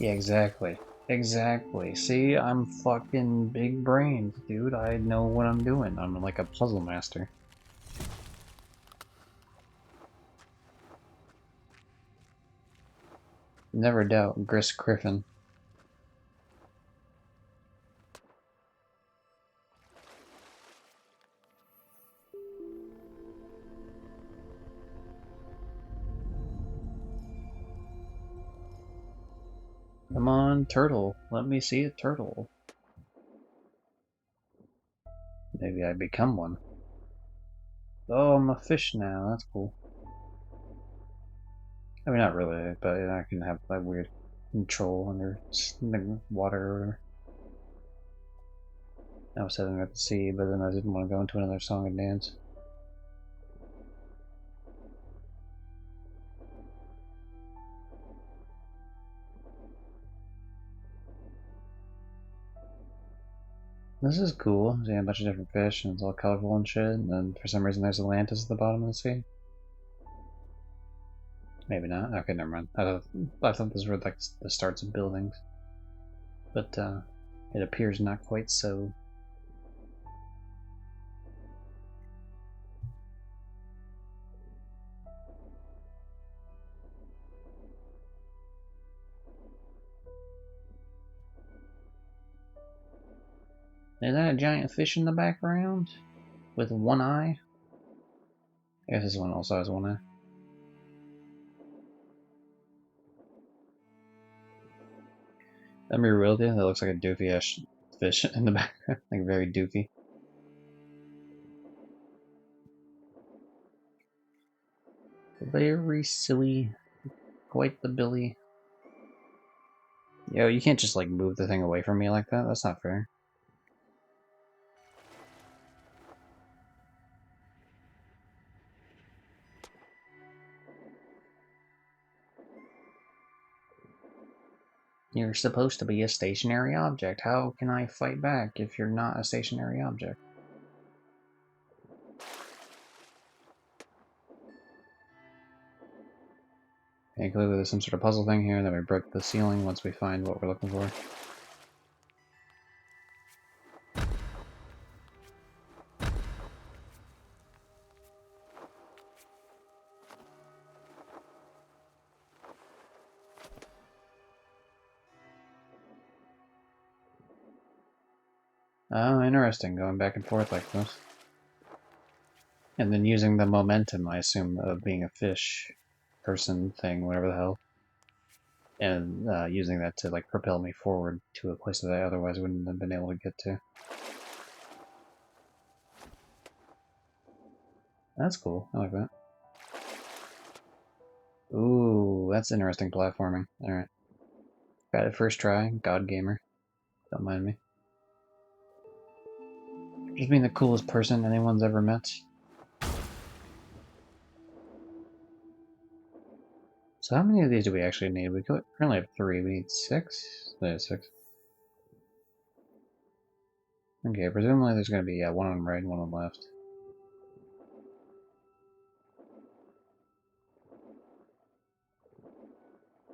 Yeah, exactly. Exactly. See, I'm fucking big brained, dude. I know what I'm doing. I'm like a puzzle master. Never doubt Gris Griffin. Come on, turtle. Let me see a turtle. Maybe I become one. Oh, I'm a fish now. That's cool. I mean, not really, but I can have that weird control under the water or whatever. I was heading at the sea, but then I didn't want to go into another song and dance. This is cool. Seeing a bunch of different fish, and it's all colorful and shit, and then for some reason there's Atlantis at the bottom of the sea. Maybe not. Okay, never mind. I thought those were like the starts of buildings. But it appears not quite so. Is that a giant fish in the background? With one eye? I guess this one also has one eye. Let me real with you, that looks like a doofy ass fish in the background. Like very doofy. Very silly. Quite the Billy. Yo, you can't just like move the thing away from me like that. That's not fair. You're supposed to be a stationary object. How can I fight back if you're not a stationary object? Okay, clearly there's some sort of puzzle thing here, then we break the ceiling once we find what we're looking for. Oh, interesting, going back and forth like this. And then using the momentum, I assume, of being a fish person thing, whatever the hell, and using that to like propel me forward to a place that I otherwise wouldn't have been able to get to. That's cool. I like that. Ooh, that's interesting platforming. Alright. Got it first try. God Gamer. Don't mind me. Just being the coolest person anyone's ever met. So how many of these do we actually need? We currently have 3. We need 6? There's 6. Okay, presumably there's going to be one on the right and one on the left.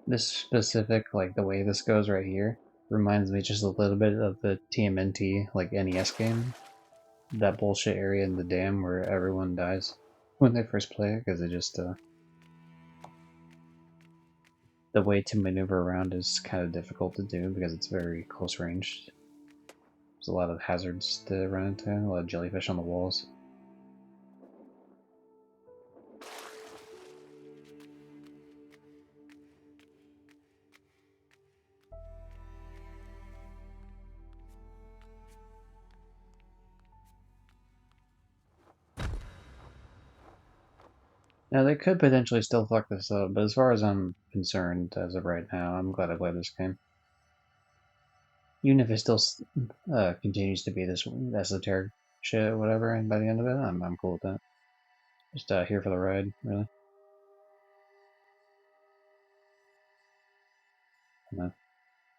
This specific, like the way this goes right here, reminds me just a little bit of the TMNT, like NES game. That bullshit area in the dam where everyone dies when they first play it, because it just, the way to maneuver around is kind of difficult to do because it's very close range. There's a lot of hazards to run into, a lot of jellyfish on the walls. Now, they could potentially still fuck this up, but as far as I'm concerned, as of right now, I'm glad I played this game. Even if it still continues to be this esoteric shit or whatever, and by the end of it, I'm cool with that. Just here for the ride, really. Yeah,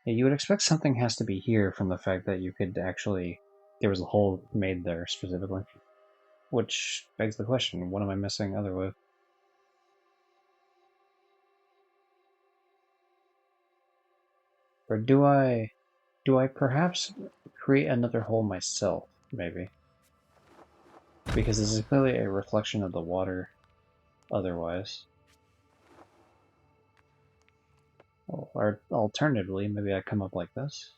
you would expect something has to be here from the fact that you could actually... There was a hole made there, specifically. Which begs the question, what am I missing otherwise? Or do I perhaps create another hole myself, maybe? Because this is clearly a reflection of the water otherwise. Or alternatively, maybe I come up like this?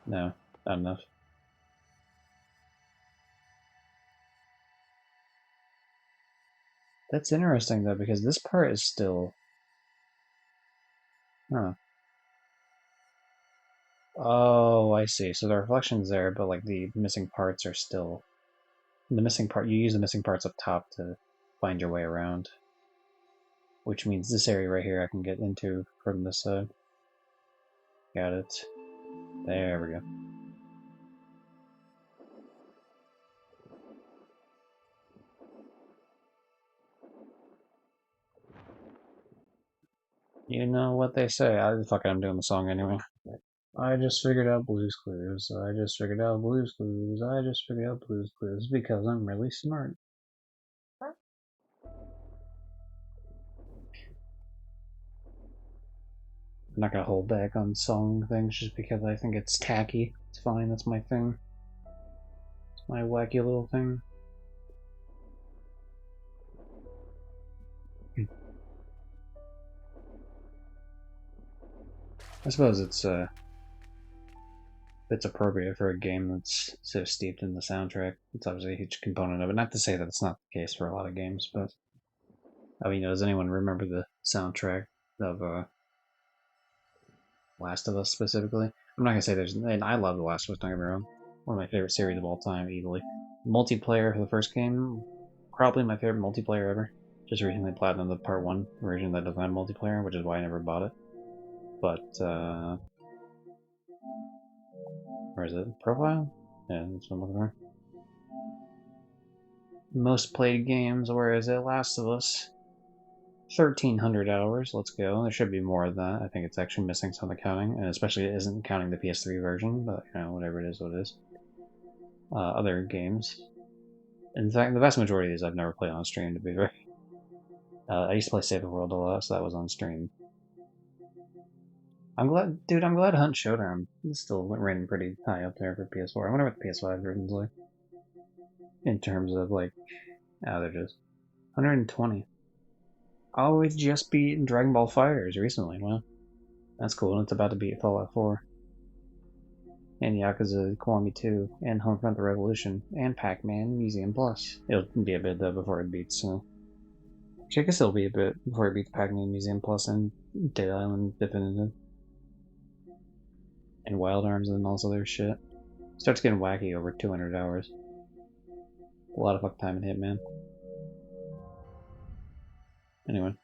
No, not enough. That's interesting though, because this part is still... Huh. Oh, I see. So the reflection's there, but like the missing parts are still... The missing part, you use the missing parts up top to find your way around. Which means this area right here I can get into from this side. Got it. There we go. You know what they say. Fuck it, I'm doing the song anyway. I just figured out Blue's Clues. I just figured out Blue's Clues. I just figured out Blue's Clues because I'm really smart. I'm not gonna hold back on song things just because I think it's tacky. It's fine, that's my thing. It's my wacky little thing. I suppose it's appropriate for a game that's so steeped in the soundtrack. It's obviously a huge component of it. Not to say that it's not the case for a lot of games, but I mean, does anyone remember the soundtrack of Last of Us specifically? I'm not gonna say there's, and I love The Last of Us, don't get me wrong. One of my favorite series of all time, easily. Multiplayer for the first game, probably my favorite multiplayer ever. Just recently platinum the part 1 version that doesn't have multiplayer, which is why I never bought it. But, where is it? Profile? Yeah, that's what I'm looking for. Most played games, where is it? Last of Us. 1,300 hours, let's go. There should be more of that. I think it's actually missing some of the counting, and especially it isn't counting the PS3 version, but, you know, whatever it is, what it is. Other games. In fact, the vast majority of these I've never played on stream, to be fair. I used to play Save the World a lot, so that was on stream. I'm glad Hunt Showdown is still rated pretty high up there for PS4. I wonder what the PS5 version's like. In terms of, like, outages. 120. Oh, we just beat Dragon Ball FighterZ recently. Well, that's cool, and it's about to beat Fallout 4. and Yakuza Kiwami 2, and Homefront the Revolution, and Pac-Man Museum Plus. It'll be a bit though before it beats. Actually, I guess it'll be a bit before it beats Pac-Man Museum Plus and Dead Island Definitive, and Wild Arms and all this other shit. Starts getting wacky over 200 hours. A lot of fuck time in Hitman. Anyway.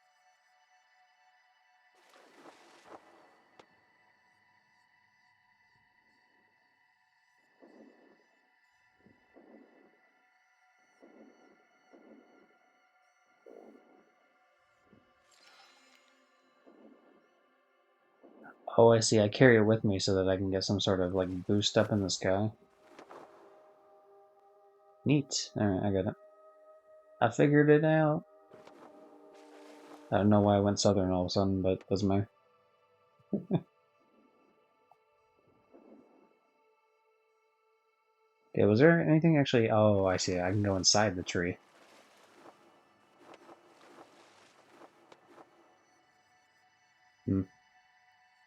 Oh, I see. I carry it with me so that I can get some sort of like boost up in the sky. Neat. Alright, I got it. I figured it out. I don't know why I went southern all of a sudden, but doesn't matter. Okay, was there anything actually? Oh, I see. I can go inside the tree.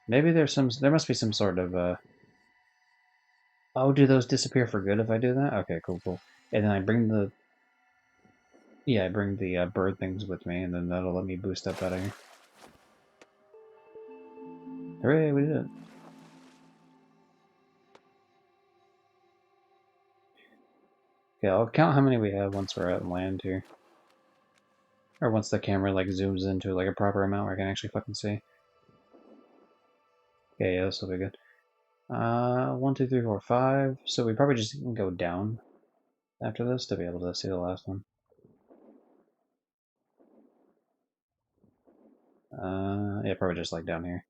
Maybe there's some. There must be some sort of. Oh, do those disappear for good if I do that? Okay, cool, cool. And then I bring the. Yeah, I bring the bird things with me, and then that'll let me boost up out of here. Hooray, we did it. Okay, I'll count how many we have once we're at land here. Or once the camera like zooms into like a proper amount where I can actually fucking see. Okay, yeah, this will be good. 1, 2, 3, 4, 5. So we probably just go down after this to be able to see the last one. Yeah, probably just like down here.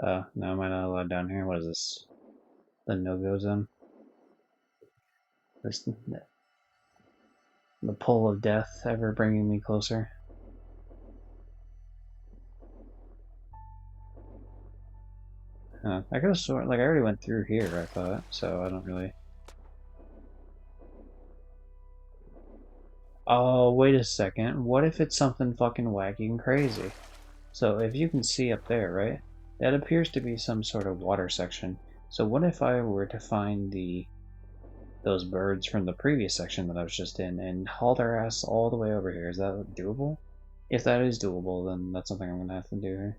No, am I not allowed down here? What is this? The no-go zone? This, the pull of death ever bringing me closer. I could have sworn, like I already went through here, I thought, so I don't really... Oh, wait a second. What if it's something fucking wacky and crazy? So if you can see up there, right? That appears to be some sort of water section. So what if I were to find those birds from the previous section that I was just in and haul their ass all the way over here? Is that doable? If that is doable, then that's something I'm gonna have to do here.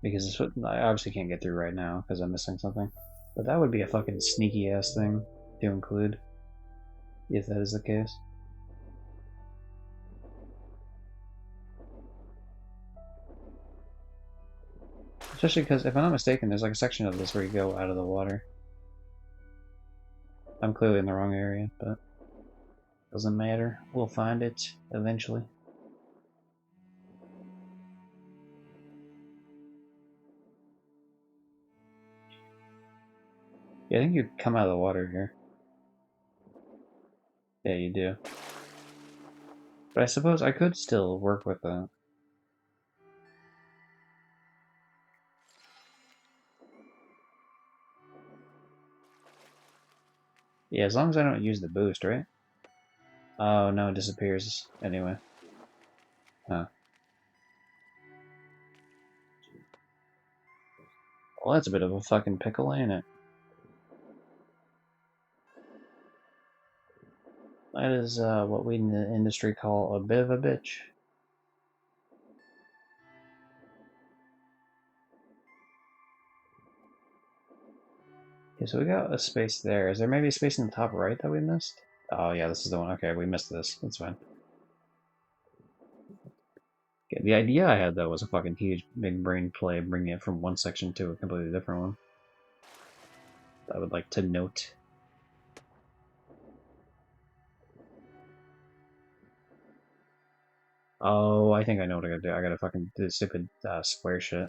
Because it's what, I obviously can't get through right now because I'm missing something. But that would be a fucking sneaky ass thing to include, if that is the case. Especially because, if I'm not mistaken, there's like a section of this where you go out of the water. I'm clearly in the wrong area, but doesn't matter. We'll find it eventually. Yeah, I think you come out of the water here. Yeah, you do. But I suppose I could still work with that. Yeah, as long as I don't use the boost, right? Oh, no, it disappears anyway. Huh. Well, that's a bit of a fucking pickle, ain't it? That is what we in the industry call a bit of a bitch. Okay, so we got a space there. Is there maybe a space in the top right that we missed? Oh yeah, this is the one. Okay, we missed this. That's fine. Okay, the idea I had though was a fucking huge big brain play, bringing it from one section to a completely different one. I would like to note. Oh, I think I know what I gotta do. I gotta fucking do stupid square shit.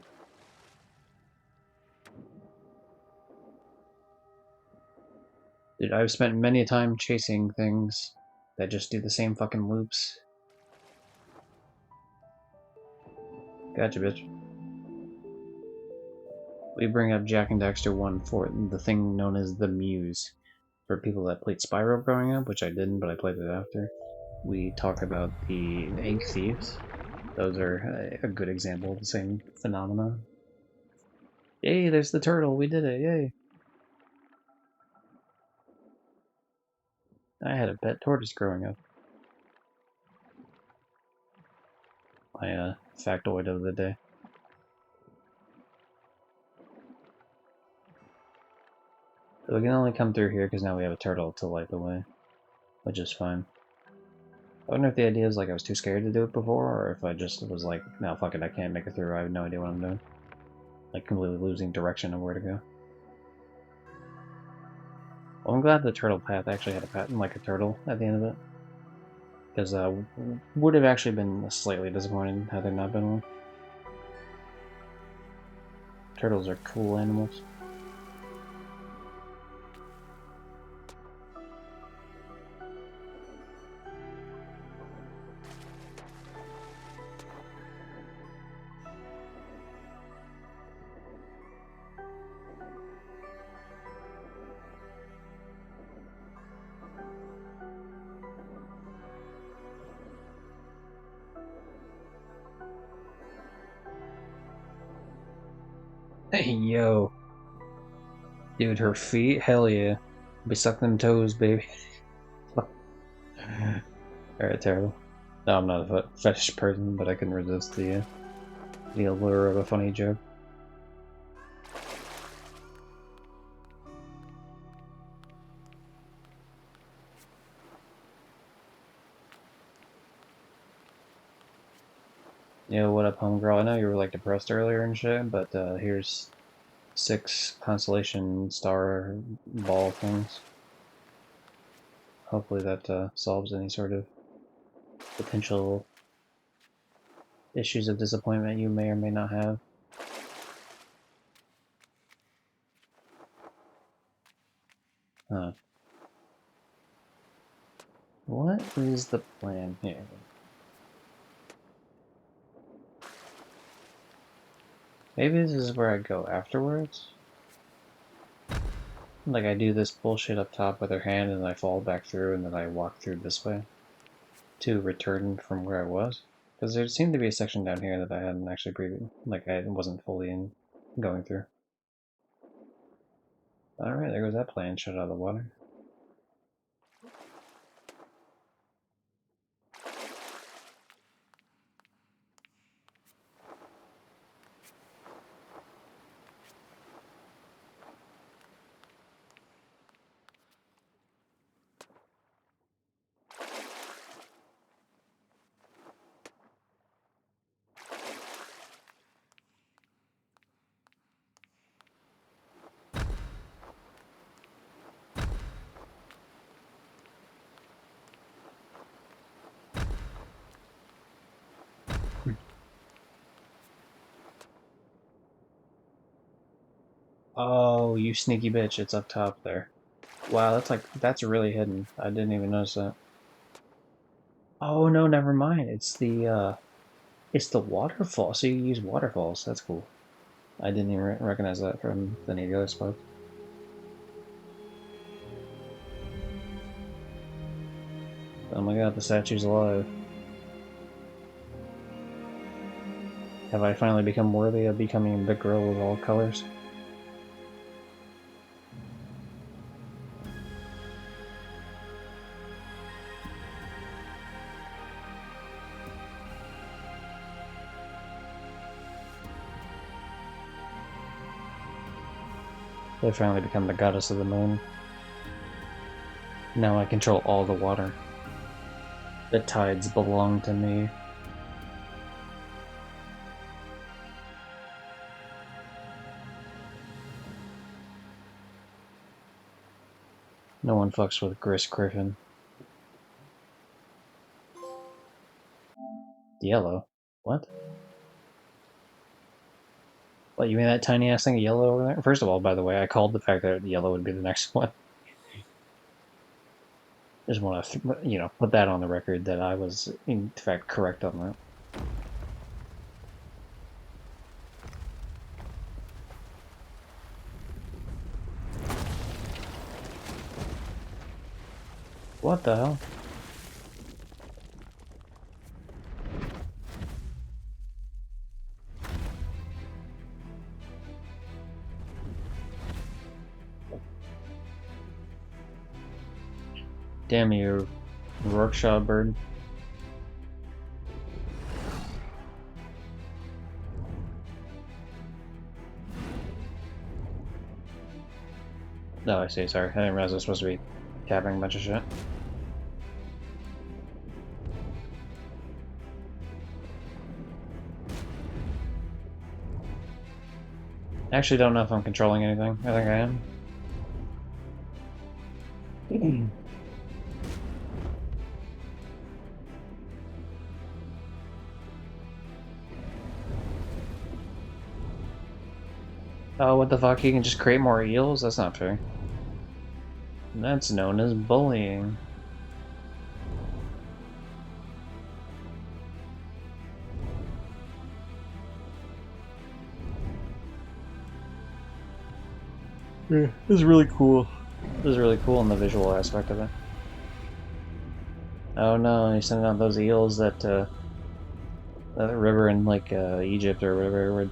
Dude, I've spent many a time chasing things that just do the same fucking loops. Gotcha, bitch. We bring up Jak and Daxter 1 for the thing known as the Muse. For people that played Spyro growing up, which I didn't, but I played it after. We talk about the egg thieves. Those are a good example of the same phenomena. Yay, there's the turtle. We did it. Yay. I had a pet tortoise growing up. My factoid of the day. So we can only come through here because now we have a turtle to light the way, which is fine. I wonder if the idea is like I was too scared to do it before, or if I just was like, no, fuck it, I can't make it through, I have no idea what I'm doing. Like, completely losing direction of where to go. Well, I'm glad the turtle path actually had a pattern like a turtle at the end of it. Because would have actually been slightly disappointed had there not been one. Turtles are cool animals. Hey, yo. Dude, her feet? Hell yeah. Be suck them toes, baby. Alright, terrible. No, I'm not a fetish person, but I can resist the allure of a funny joke. Yo, what up, homegirl? I know you were like depressed earlier and shit, but here's 6 constellation star ball things. Hopefully that solves any sort of potential issues of disappointment you may or may not have. Huh. What is the plan here? Maybe this is where I go afterwards? Like I do this bullshit up top with her hand and I fall back through and then I walk through this way to return from where I was? Because there seemed to be a section down here that I hadn't actually like I wasn't fully in going through. Alright, there goes that plan shut out of the water. Oh, you sneaky bitch, it's up top there. Wow, that's really hidden. I didn't even notice that. Oh no, never mind. It's the waterfall. So you use waterfalls. That's cool. I didn't even recognize that from any of the other spots. Oh my god, the statue's alive. Have I finally become worthy of becoming the girl of all colors? I finally become the goddess of the moon. Now I control all the water. The tides belong to me. No one fucks with Gris Griffin. Yellow? What? What, you mean that tiny ass thing of yellow over there? First of all, by the way, I called the fact that yellow would be the next one. Just want to, put that on the record that I was, in fact, correct on that. What the hell? Damn you, Rorschach bird. No, I see, sorry. I didn't realize I was supposed to be tapping a bunch of shit. I actually don't know if I'm controlling anything. I think I am. Oh, what the fuck? You can just create more eels? That's not fair. That's known as bullying. Yeah, this is really cool. This is really cool in the visual aspect of it. Oh no, he's sending out those eels that river in like Egypt or whatever, where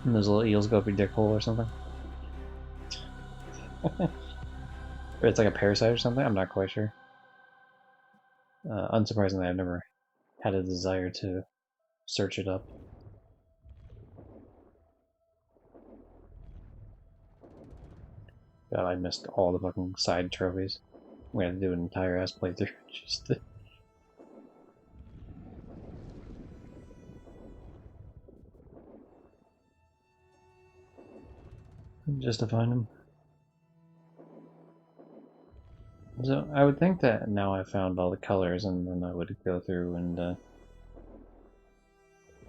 those little eels go up your dick hole or something. Or it's like a parasite or something. I'm not quite sure. Unsurprisingly, I've never had a desire to search it up. God, I missed all the fucking side trophies. We had to do an entire ass playthrough just to find them. So I would think that now I've found all the colors, and then I would go through and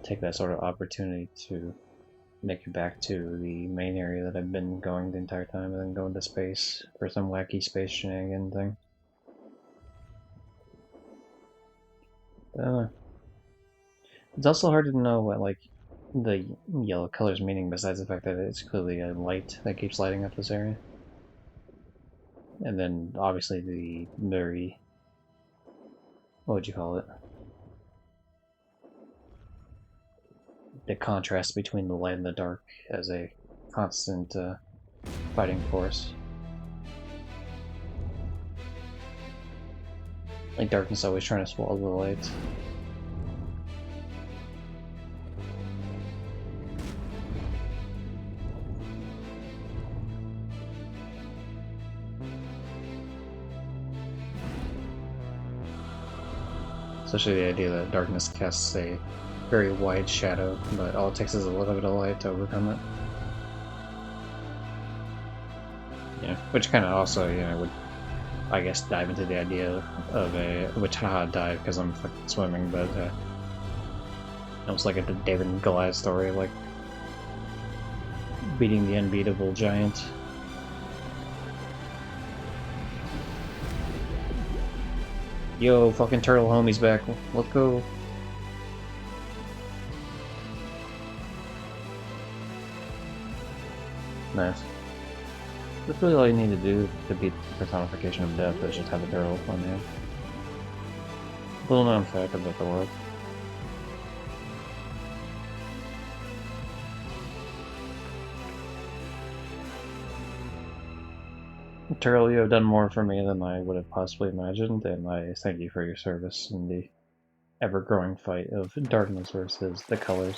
take that sort of opportunity to make it back to the main area that I've been going the entire time, and then go into space for some wacky space shenanigan thing. It's also hard to know what like the yellow color's meaning, besides the fact that it's clearly a light that keeps lighting up this area. And then obviously the very, what would you call it? The contrast between the light and the dark as a constant fighting force. Like darkness always trying to swallow the light. Especially the idea that darkness casts a very wide shadow, but all it takes is a little bit of light to overcome it. Yeah, which kind of also, you know, would, I guess, dive into the idea of a, which haha dive because I'm fucking swimming, but almost like a David and Goliath story, like beating the unbeatable giant. Yo, fucking turtle homie's back. Let's go. Nice. That's really all you need to do to beat the personification of death, is just have a turtle on you. Little known fact about the world. Turtle, you have done more for me than I would have possibly imagined, and I thank you for your service in the ever-growing fight of darkness versus the colors.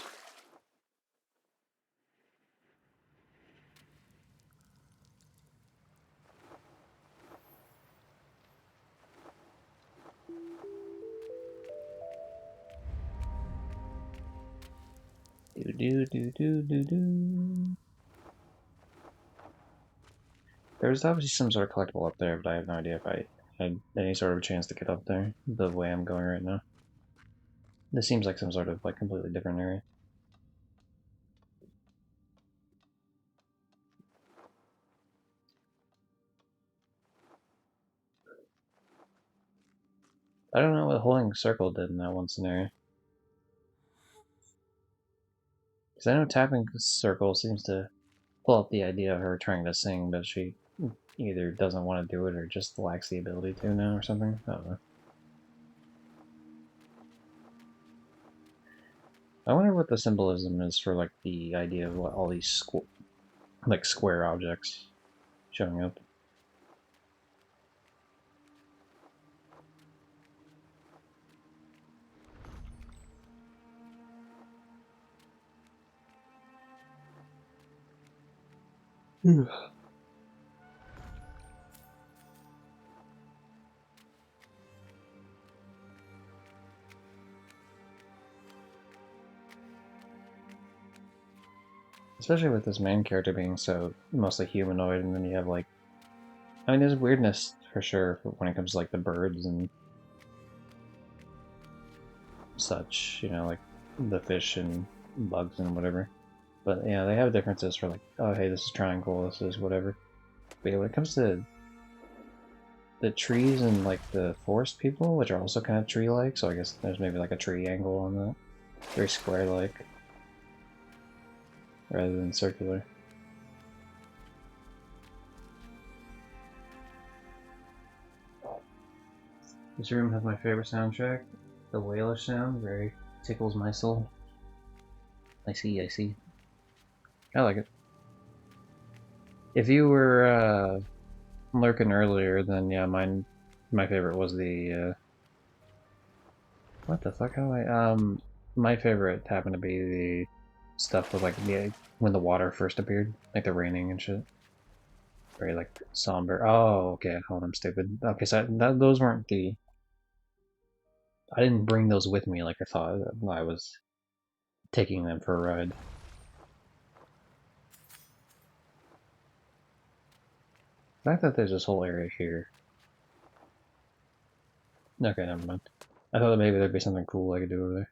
Do do do do do do. There's obviously some sort of collectible up there, but I have no idea if I had any sort of chance to get up there the way I'm going right now. This seems like some sort of like completely different area. I don't know what holding circle did in that one scenario. Because I know tapping circle seems to pull up the idea of her trying to sing, but she either doesn't want to do it or just lacks the ability to now or something. I don't know. I wonder what the symbolism is for like the idea of what all these like square objects showing up. Especially with this main character being so mostly humanoid, and then you have like, I mean, there's weirdness for sure when it comes to like the birds and such, you know, like the fish and bugs and whatever. But yeah, they have differences for like, oh hey, this is triangle, this is whatever. But yeah, when it comes to the trees and like the forest people, which are also kind of tree-like, so I guess there's maybe like a tree angle on that. Very square-like, rather than circular. This room has my favorite soundtrack, the whalish sound, very tickles my soul. I see, I see. I like it. If you were lurking earlier, then yeah, my favorite was the what the fuck? How I my favorite happened to be the stuff with like when the water first appeared, like the raining and shit. Very like somber. Oh, okay. Hold on, I'm stupid. Okay, so those weren't the. I didn't bring those with me like I thought I was taking them for a ride. The fact that there's this whole area here. Okay, never mind. I thought that maybe there'd be something cool I could do over there.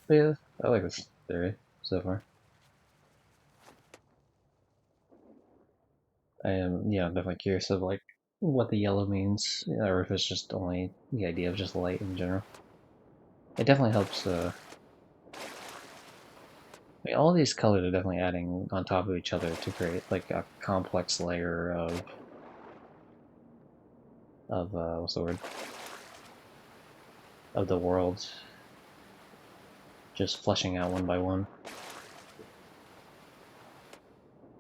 But yeah, I like this area so far. I am, yeah, I'm definitely curious of like what the yellow means, or if it's just only the idea of just light in general. It definitely helps. I mean, all these colors are definitely adding on top of each other to create like a complex layer of what's the word? Of the world, just fleshing out one by one.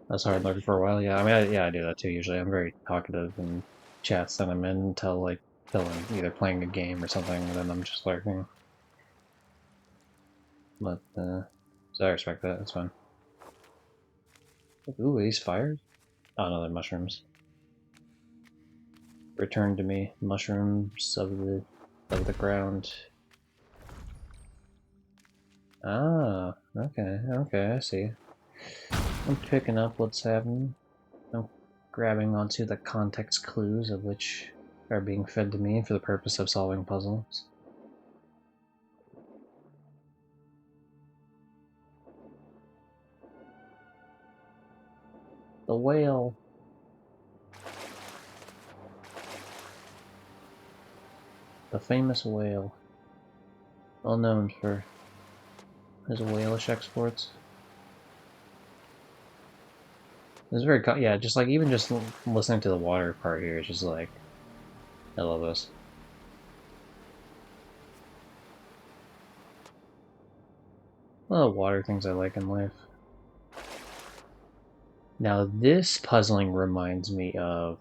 That's hard lurking for a while. Yeah, I mean, yeah, I do that too. Usually, I'm very talkative in chats that I'm in until I'm either playing a game or something, and then I'm just lurking. But so I respect that. That's fine. Ooh, these fires? Oh no, they're mushrooms. Return to me, mushrooms of the ground. Ah, okay, okay, I see. I'm picking up what's happening. I'm grabbing onto the context clues of which are being fed to me for the purpose of solving puzzles. The whale. The famous whale. Well known for his whalish exports. It's very, yeah, just like, even just listening to the water part here is just like, I love this. A lot of water things I like in life. Now this puzzling reminds me of,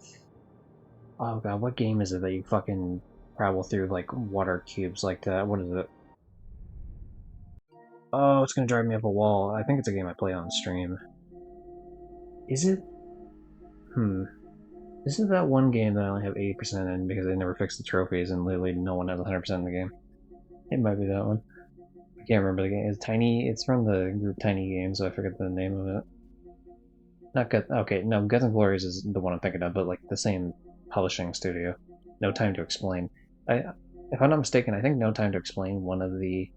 oh god, what game is it that you fucking travel through like water cubes like that? What is it? Oh, it's gonna drive me up a wall. I think it's a game I play on stream. Is it? Hmm. This is that one game that I only have 80% in because they never fixed the trophies and literally no one has 100% in the game. It might be that one. I can't remember the game. It's Tiny. It's from the group Tiny Games, so I forget the name of it. Not Gut. Okay, no, Guts and Glories is the one I'm thinking of, but like the same publishing studio. No Time to Explain. If I'm not mistaken, I think No Time to Explain, one of the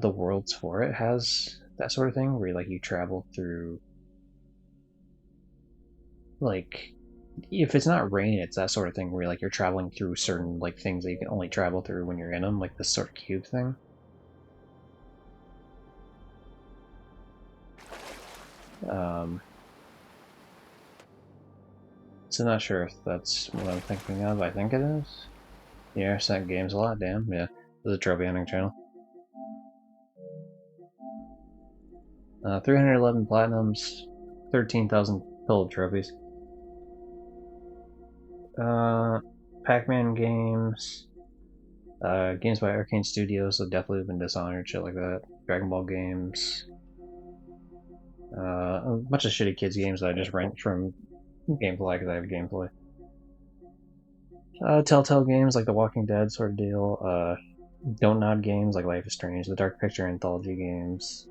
worlds for it has that sort of thing where like you travel through, like, if it's not rain, it's that sort of thing where like you're traveling through certain like things that you can only travel through when you're in them, like this sort of cube thing. Um, so not sure if that's what I'm thinking of. I think it is. Yeah, sent games a lot. Damn, yeah. This is a trophy hunting channel. 311 platinums, 13,000 pill trophies. Pac-Man games, games by Arcane Studios, so definitely been Dishonored, shit like that. Dragon Ball games. A bunch of shitty kids games that I just rent from Gamefly because I have Gameplay. Telltale games like The Walking Dead sort of deal. Don't Nod games like Life is Strange, the Dark Picture Anthology games,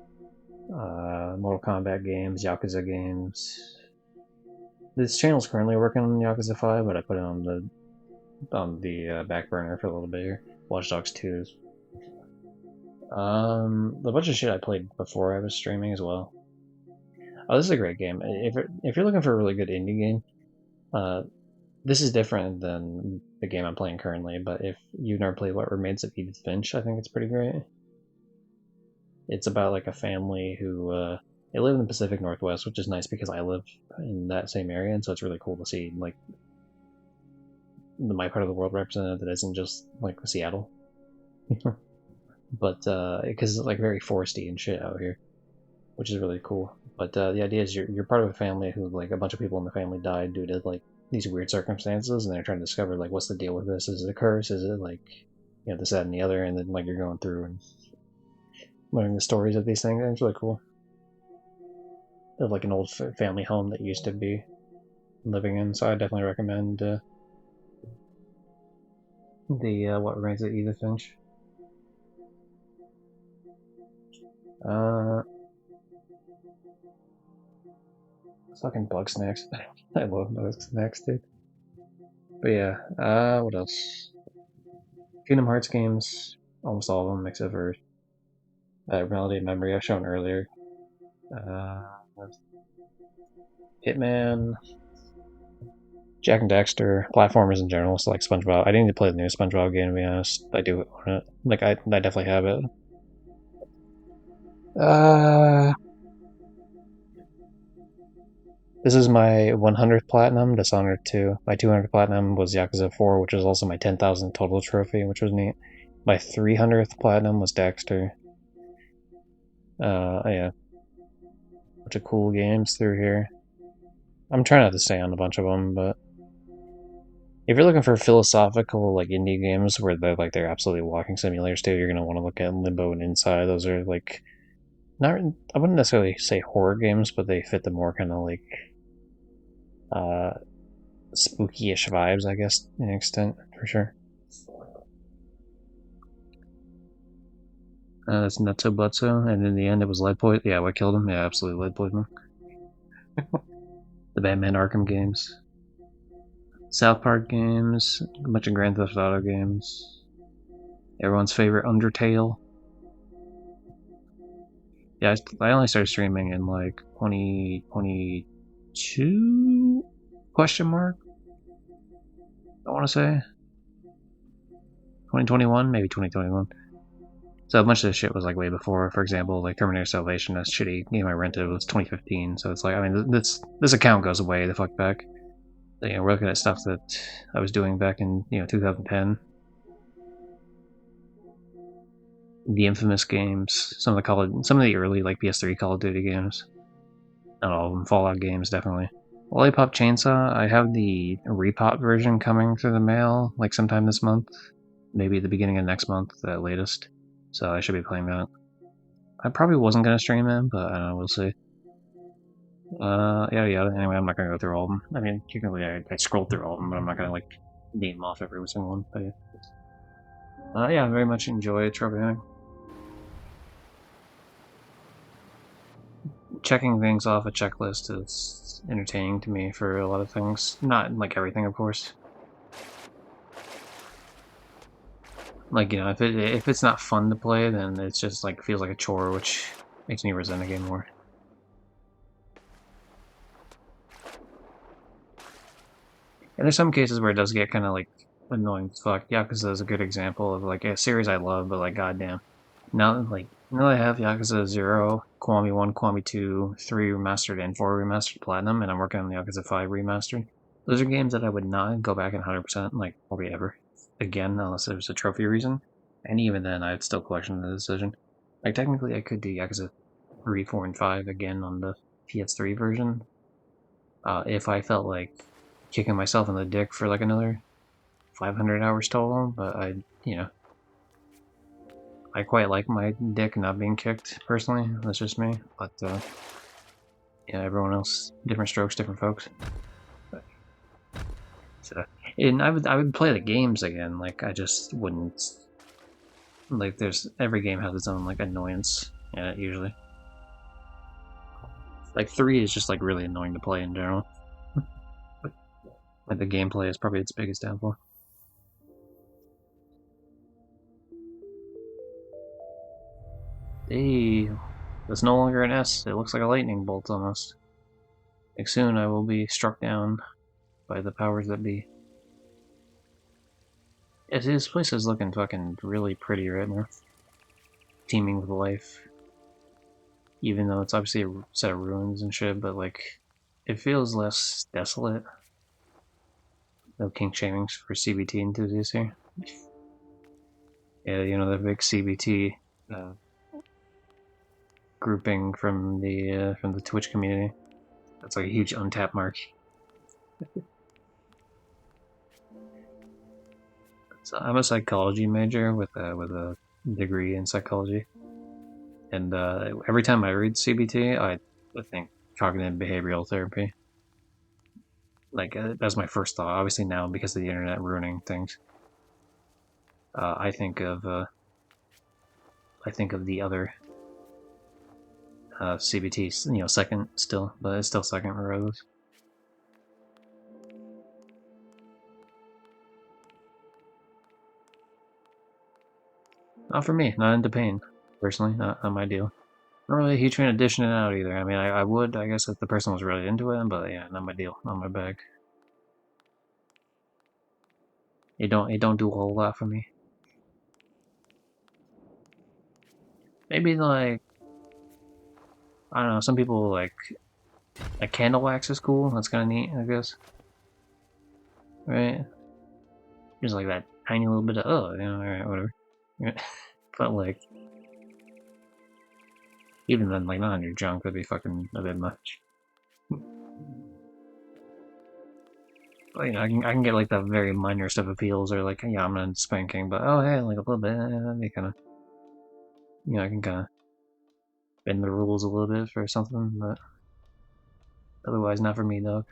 Mortal Kombat games, Yakuza games. This channel's currently working on Yakuza 5, but I put it on the back burner for a little bit here. Watch Dogs 2. A bunch of shit I played before I was streaming as well. Oh, this is a great game. If you're looking for a really good indie game, this is different than the game I'm playing currently. But if you've never played What Remains of Edith Finch, I think it's pretty great. It's about like a family who they live in the Pacific Northwest, which is nice because I live in that same area, and so it's really cool to see like my part of the world represented that isn't just like Seattle. But because it's like very foresty and shit out here, which is really cool. But the idea is you're part of a family who like a bunch of people in the family died due to like these weird circumstances, and they're trying to discover like what's the deal with this? Is it a curse? Is it like this, that, and the other? And then like you're going through and learning the stories of these things, and it's really cool. Of like an old family home that used to be living in, so I definitely recommend the What Remains of Edith Finch. Fucking Bug Snacks. I love Bug Snacks, dude. But yeah, what else? Kingdom Hearts games, almost all of them except for Melody of Memory I've shown earlier. Hitman, Jack and Daxter, platformers in general, so like SpongeBob. I didn't need to play the new SpongeBob game, to be honest. I do own it. Like, I definitely have it. This is my 100th platinum, Dishonored 2. My 200th platinum was Yakuza 4, which was also my 10,000 total trophy, which was neat. My 300th platinum was Daxter. Yeah. Bunch of cool games through here. I'm trying not to stay on a bunch of them, but if you're looking for philosophical like indie games where they're absolutely walking simulators too, you're gonna want to look at Limbo and Inside. Those are like not, I wouldn't necessarily say horror games, but they fit the more kind of like spooky-ish vibes, I guess, to an extent, for sure. That's Nutso Butso, and in the end it was lead poison. Yeah, what killed him? Yeah, absolutely lead poison. The Batman Arkham games. South Park games, a bunch of Grand Theft Auto games. Everyone's favorite Undertale. Yeah, I only started streaming in like 2022? Question mark? I want to say 2021, maybe 2021. So a bunch of this shit was like way before. For example, like Terminator Salvation, that shitty game I rented was 2015. So it's like, I mean, this account goes away the fuck back. So, we're looking at stuff that I was doing back in 2010. The infamous games, some of the early like PS3 Call of Duty games. Not all of them. Fallout games, definitely. Lollipop Chainsaw, I have the repop version coming through the mail like sometime this month. Maybe the beginning of next month at latest. So I should be playing that. I probably wasn't going to stream it, but I don't know, we'll see. Yeah. Anyway, I'm not going to go through all of them. I mean, technically I scrolled through all of them, but I'm not going to like name off every single one. But yeah, I very much enjoy trophy hunting. Checking things off a checklist is entertaining to me for a lot of things. Not like everything, of course. Like, if it's not fun to play, then it's just like feels like a chore, which makes me resent the game more. And there's some cases where it does get kind of like annoying as fuck. Yakuza is a good example of like a series I love, but like goddamn, now I have Yakuza 0, Kiwami 1, Kiwami 2, 3 remastered, and 4 remastered platinum, and I'm working on the Yakuza 5 remastered. Those are games that I would not go back and 100% like probably ever again unless there was a trophy reason. And even then, I'd still question the decision. Like technically, I could do Yakuza 3, 4, and 5 again on the PS3 version, if I felt like kicking myself in the dick for like another 500 hours total. But I quite like my dick not being kicked personally. That's just me. But Yeah, everyone else, different strokes, different folks. So, and I would play the games again. Like I just wouldn't. Like there's every game has its own like annoyance. Yeah, usually. Like 3 is just like really annoying to play in general. Like the gameplay is probably its biggest downfall. Hey, that's no longer an S. It looks like a lightning bolt almost. Like soon I will be struck down by the powers that be. Yeah, see, this place is looking fucking really pretty right now. Teeming with life. Even though it's obviously a set of ruins and shit, but like, it feels less desolate. No kink shamings for CBT enthusiasts here. Yeah, you know, the big CBT uh, grouping from the Twitch community. That's like a huge untapped mark. So I'm a psychology major with a degree in psychology, and every time I read CBT, I think cognitive behavioral therapy. Like that's my first thought. Obviously now because of the internet ruining things, I think of the other CBT, you know, second still, but it's still second regardless. Not for me, not into pain. Personally, not my deal. Not really a huge fan of dishing it out either. I mean, I would, I guess, if the person was really into it, but yeah, not my deal, not my bag. It don't do a whole lot for me. Maybe like I don't know. Some people like candle wax is cool. That's kind of neat, I guess. Right? Just like that tiny little bit of you know, alright, whatever. But like, even then, like not on your junk would be fucking a bit much. But, you know, I can get like the very minor stuff appeals or like yeah, I'm not spanking, but oh hey, like a little bit, that'd be kind of you know I can kind of bend the rules a little bit for something, but otherwise not for me, dog.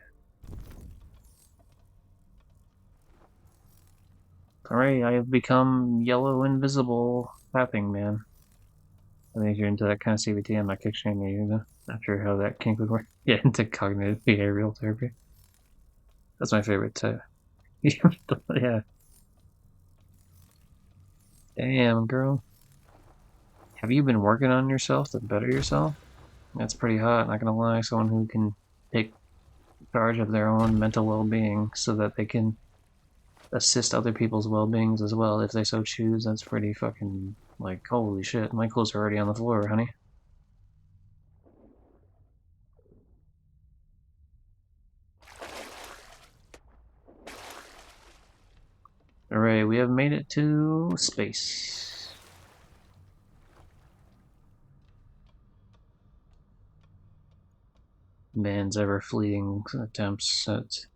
Alright, I have become yellow invisible tapping man. I think you're into that kind of CBT. I'm not kick shaming you, though. Not sure how that kink would work. Yeah, into cognitive behavioral therapy. That's my favorite type. Yeah. Damn, girl. Have you been working on yourself to better yourself? That's pretty hot, not gonna lie. Someone who can take charge of their own mental well-being so that they can assist other people's well-beings as well if they so choose. That's pretty fucking, like, holy shit. My clothes are already on the floor, honey. Alright, we have made it to space. Man's ever fleeting attempts at.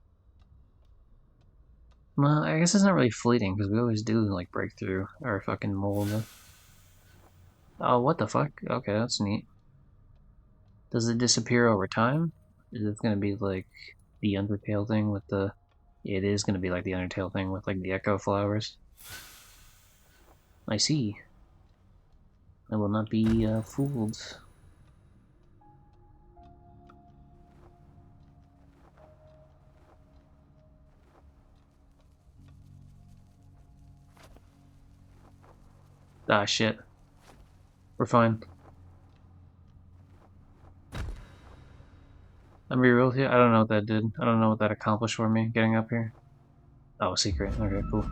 Well, I guess it's not really fleeting because we always do like break through our fucking mold. Oh, what the fuck? Okay, that's neat. Does it disappear over time? Is it gonna be like the Undertale thing with the? It is gonna be like the Undertale thing with like the echo flowers. I see. I will not be fooled. Ah, shit. We're fine. I'm be real with you. I don't know what that did. I don't know what that accomplished for me getting up here. Oh, a secret. Okay, cool.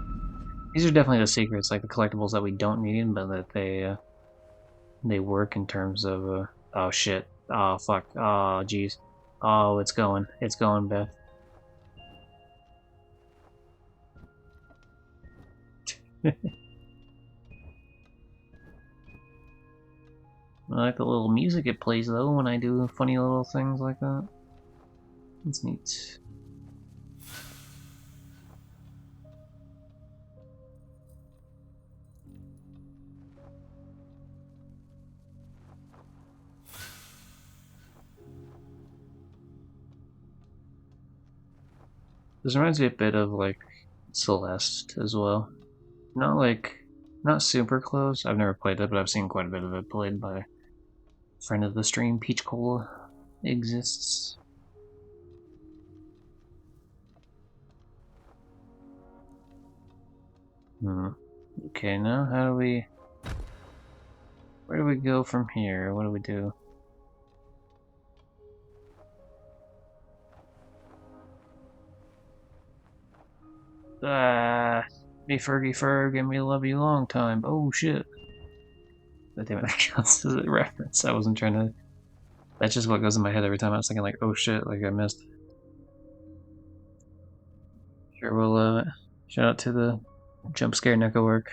These are definitely the secrets, like the collectibles that we don't need, but that they work in terms of oh shit. Oh fuck. Oh jeez. Oh, it's going. It's going, Beth. I like the little music it plays though when I do funny little things like that. It's neat. This reminds me a bit of like Celeste as well. Not like, not super close. I've never played it, but I've seen quite a bit of it played by a friend of the stream, Peach Cola exists. Okay, now how do we... Where do we go from here? What do we do? Me Fergie Ferg and me love you long time. Oh shit. Damn it, that counts as a reference. I wasn't trying to... That's just what goes in my head every time. I was thinking like, oh shit, like I missed. Sure, we'll shout out to the jump scare Neko work.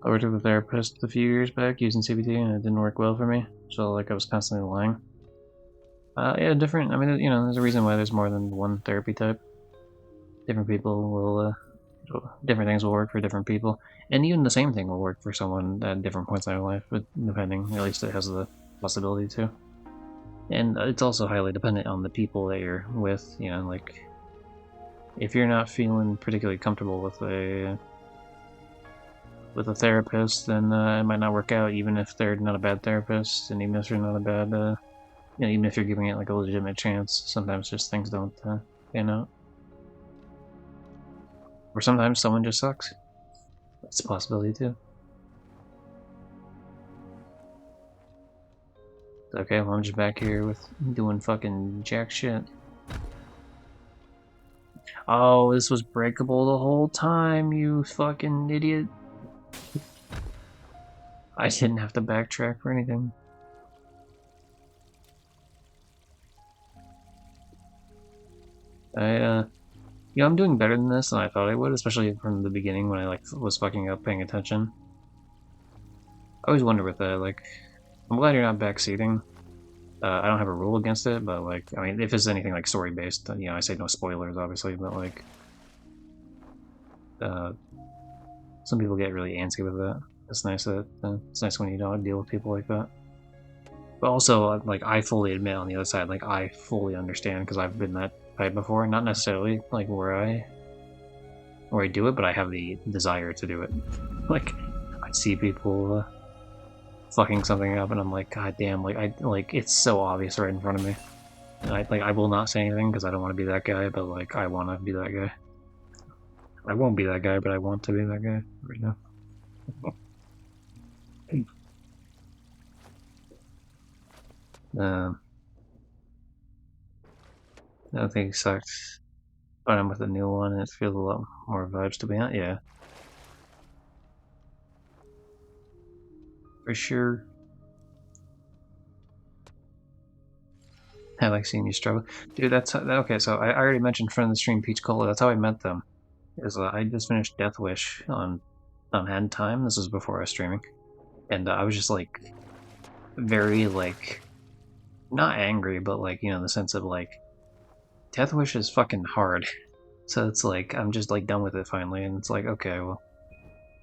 I worked with a therapist a few years back using CBT and it didn't work well for me. So like I was constantly lying. Yeah, different. I mean, you know, there's a reason why there's more than one therapy type. Different people will, different things will work for different people, and even the same thing will work for someone at different points in their life. But depending, at least it has the possibility to. And it's also highly dependent on the people that you're with. You know, like if you're not feeling particularly comfortable with a therapist, then it might not work out, even if they're not a bad therapist, and even if they're not a bad, you know, even if you're giving it like a legitimate chance. Sometimes just things don't pan out, or sometimes someone just sucks. That's a possibility too. Okay, well I'm just back here with doing fucking jack shit. Oh, this was breakable the whole time, you fucking idiot. I didn't have to backtrack or anything. You know, I'm doing better than this than I thought I would, especially from the beginning when I like was fucking up paying attention. I always wonder with that, like, I'm glad you're not backseating. I don't have a rule against it, but like, I mean, if it's anything like story based, you know, I say no spoilers, obviously, but like, some people get really antsy with that. It's nice that it's nice when you don't deal with people like that. But also, like, I fully admit on the other side, like, I fully understand because I've been that type before. Not necessarily like where I do it, but I have the desire to do it. Like, I see people fucking something up, and I'm like, God damn! Like it's so obvious right in front of me. And I will not say anything because I don't want to be that guy, but like I want to be that guy. I won't be that guy, but I want to be that guy right now. That thing sucks. But I'm with a new one, and it feels a lot more vibes to be on. Yeah, for sure. I like seeing you struggle, dude. That's okay. So I already mentioned friend of the stream, Peach Cola. That's how I met them. Is I just finished Death Wish on Hand Time. This was before I was streaming, and I was just like very like not angry, but like, you know, the sense of like Death Wish is fucking hard. So it's like I'm just like done with it finally, and it's like, okay, well,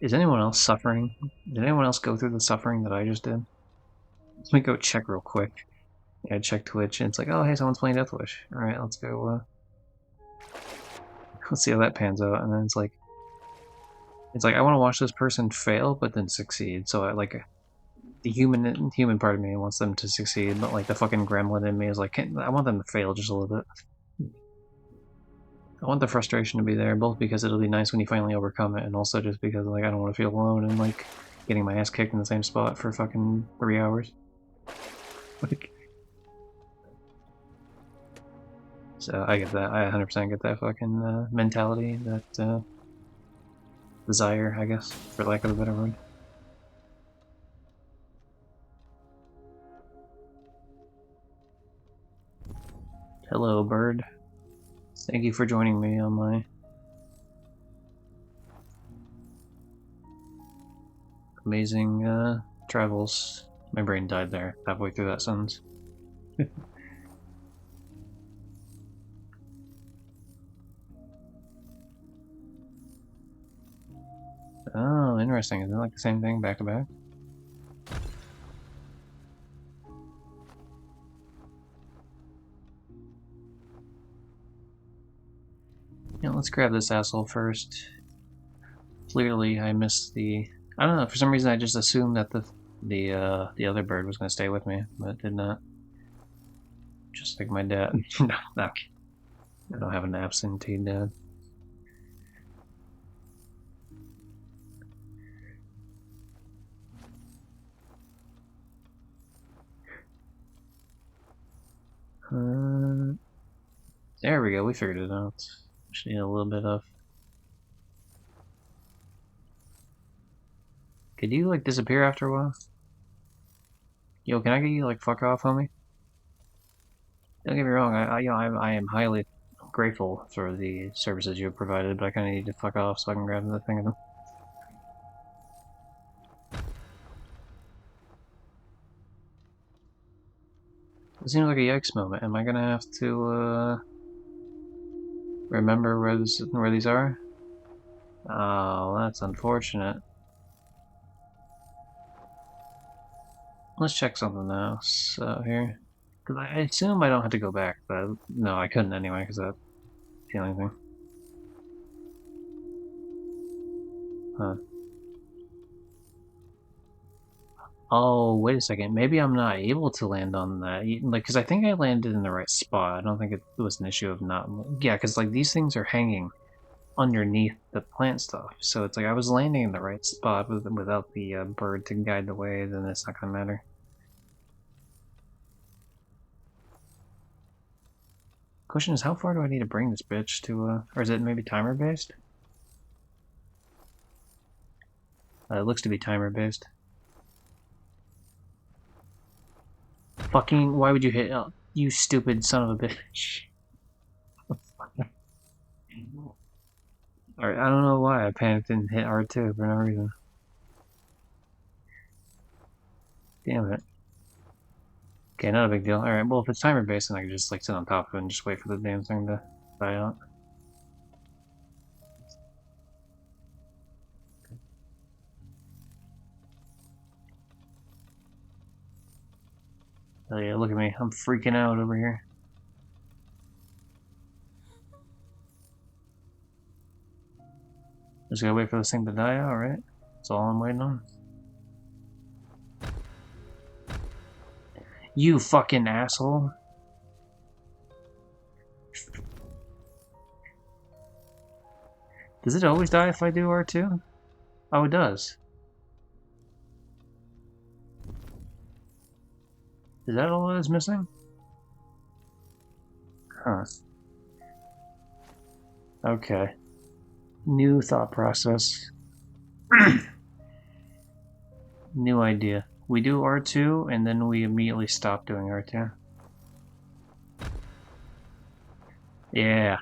is anyone else suffering? Did anyone else go through the suffering that I just did? Let me go check real quick. Yeah, check Twitch, and it's like, oh hey, someone's playing Death Wish. All right, let's go. Let's see how that pans out. And then it's like I want to watch this person fail, but then succeed. So I like the human part of me wants them to succeed, but like the fucking gremlin in me is like, I want them to fail just a little bit. I want the frustration to be there, both because it'll be nice when you finally overcome it, and also just because like I don't want to feel alone and like getting my ass kicked in the same spot for fucking 3 hours. Like, so I get that. I 100% get that fucking mentality, that desire, I guess, for lack of a better word. Hello, bird. Thank you for joining me on my amazing travels. My brain died there halfway through that sentence. Oh, interesting. Is it like the same thing back to back? Yeah, let's grab this asshole first. Clearly, I missed the... I don't know, for some reason I just assumed that the other bird was going to stay with me, but it did not. Just like my dad. No, I don't have an absentee dad. There we go, we figured it out. Just need a little bit of... Could you, like, disappear after a while? Yo, can I get you, like, fuck off, homie? Don't get me wrong, I am highly grateful for the services you have provided, but I kinda need to fuck off so I can grab the thing of them. It seems like a yikes moment. Am I gonna have to, remember where these are? Oh, that's unfortunate. Let's check something else out here. Because I assume I don't have to go back, but no, I couldn't anyway, because I don't feel anything. Huh. Oh, wait a second. Maybe I'm not able to land on that. Like, because I think I landed in the right spot. I don't think it was an issue of not... Yeah, because, like, these things are hanging underneath the plant stuff. So it's like I was landing in the right spot without the bird to guide the way, then it's not going to matter. Question is, how far do I need to bring this bitch to, or is it maybe timer based? It looks to be timer based. Fucking, why would you hit, oh, you stupid son of a bitch. Alright, I don't know why I panicked and hit R2 for no reason. Damn it. Okay, not a big deal. Alright, well if it's timer based then I can just like sit on top of it and just wait for the damn thing to die out. Oh yeah, look at me. I'm freaking out over here. Just gotta wait for this thing to die out, right? That's all I'm waiting on. You fucking asshole. Does it always die if I do R2? Oh, it does. Is that all that is missing? Huh. Okay. New thought process. New idea. We do R2, and then we immediately stop doing R2. Yeah.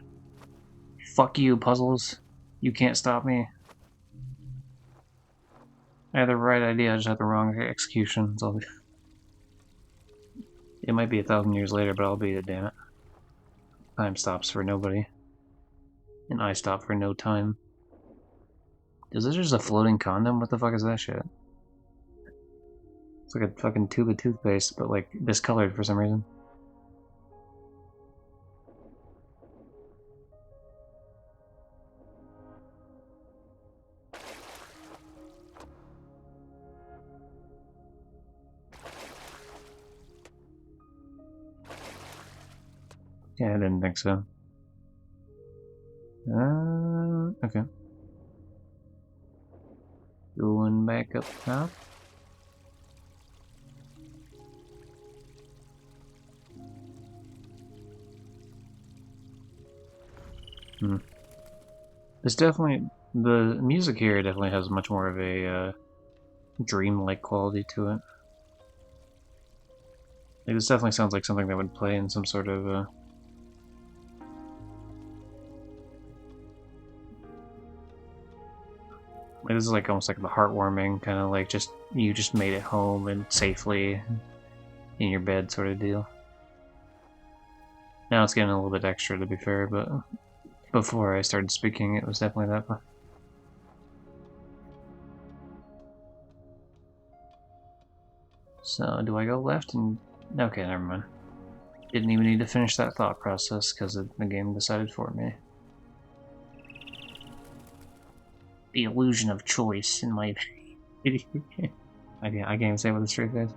Fuck you, puzzles. You can't stop me. I had the right idea, I just had the wrong execution. So it might be 1,000 years later, but I'll beat it, damn it. Time stops for nobody. And I stop for no time. Is this just a floating condom? What the fuck is that shit? It's like a fucking tube of toothpaste, but like discolored for some reason. Yeah, I didn't think so. Okay. Going back up top. It's definitely, the music here definitely has much more of a dreamlike quality to it. Like, this definitely sounds like something that would play in some sort of like, this is like almost like the heartwarming kind of like just you just made it home and safely in your bed sort of deal. Now it's getting a little bit extra to be fair, but before I started speaking it was definitely that fun. So do I go left and okay, never mind. Didn't even need to finish that thought process because the game decided for me. the illusion of choice in my video game. I can't even say it with a straight face.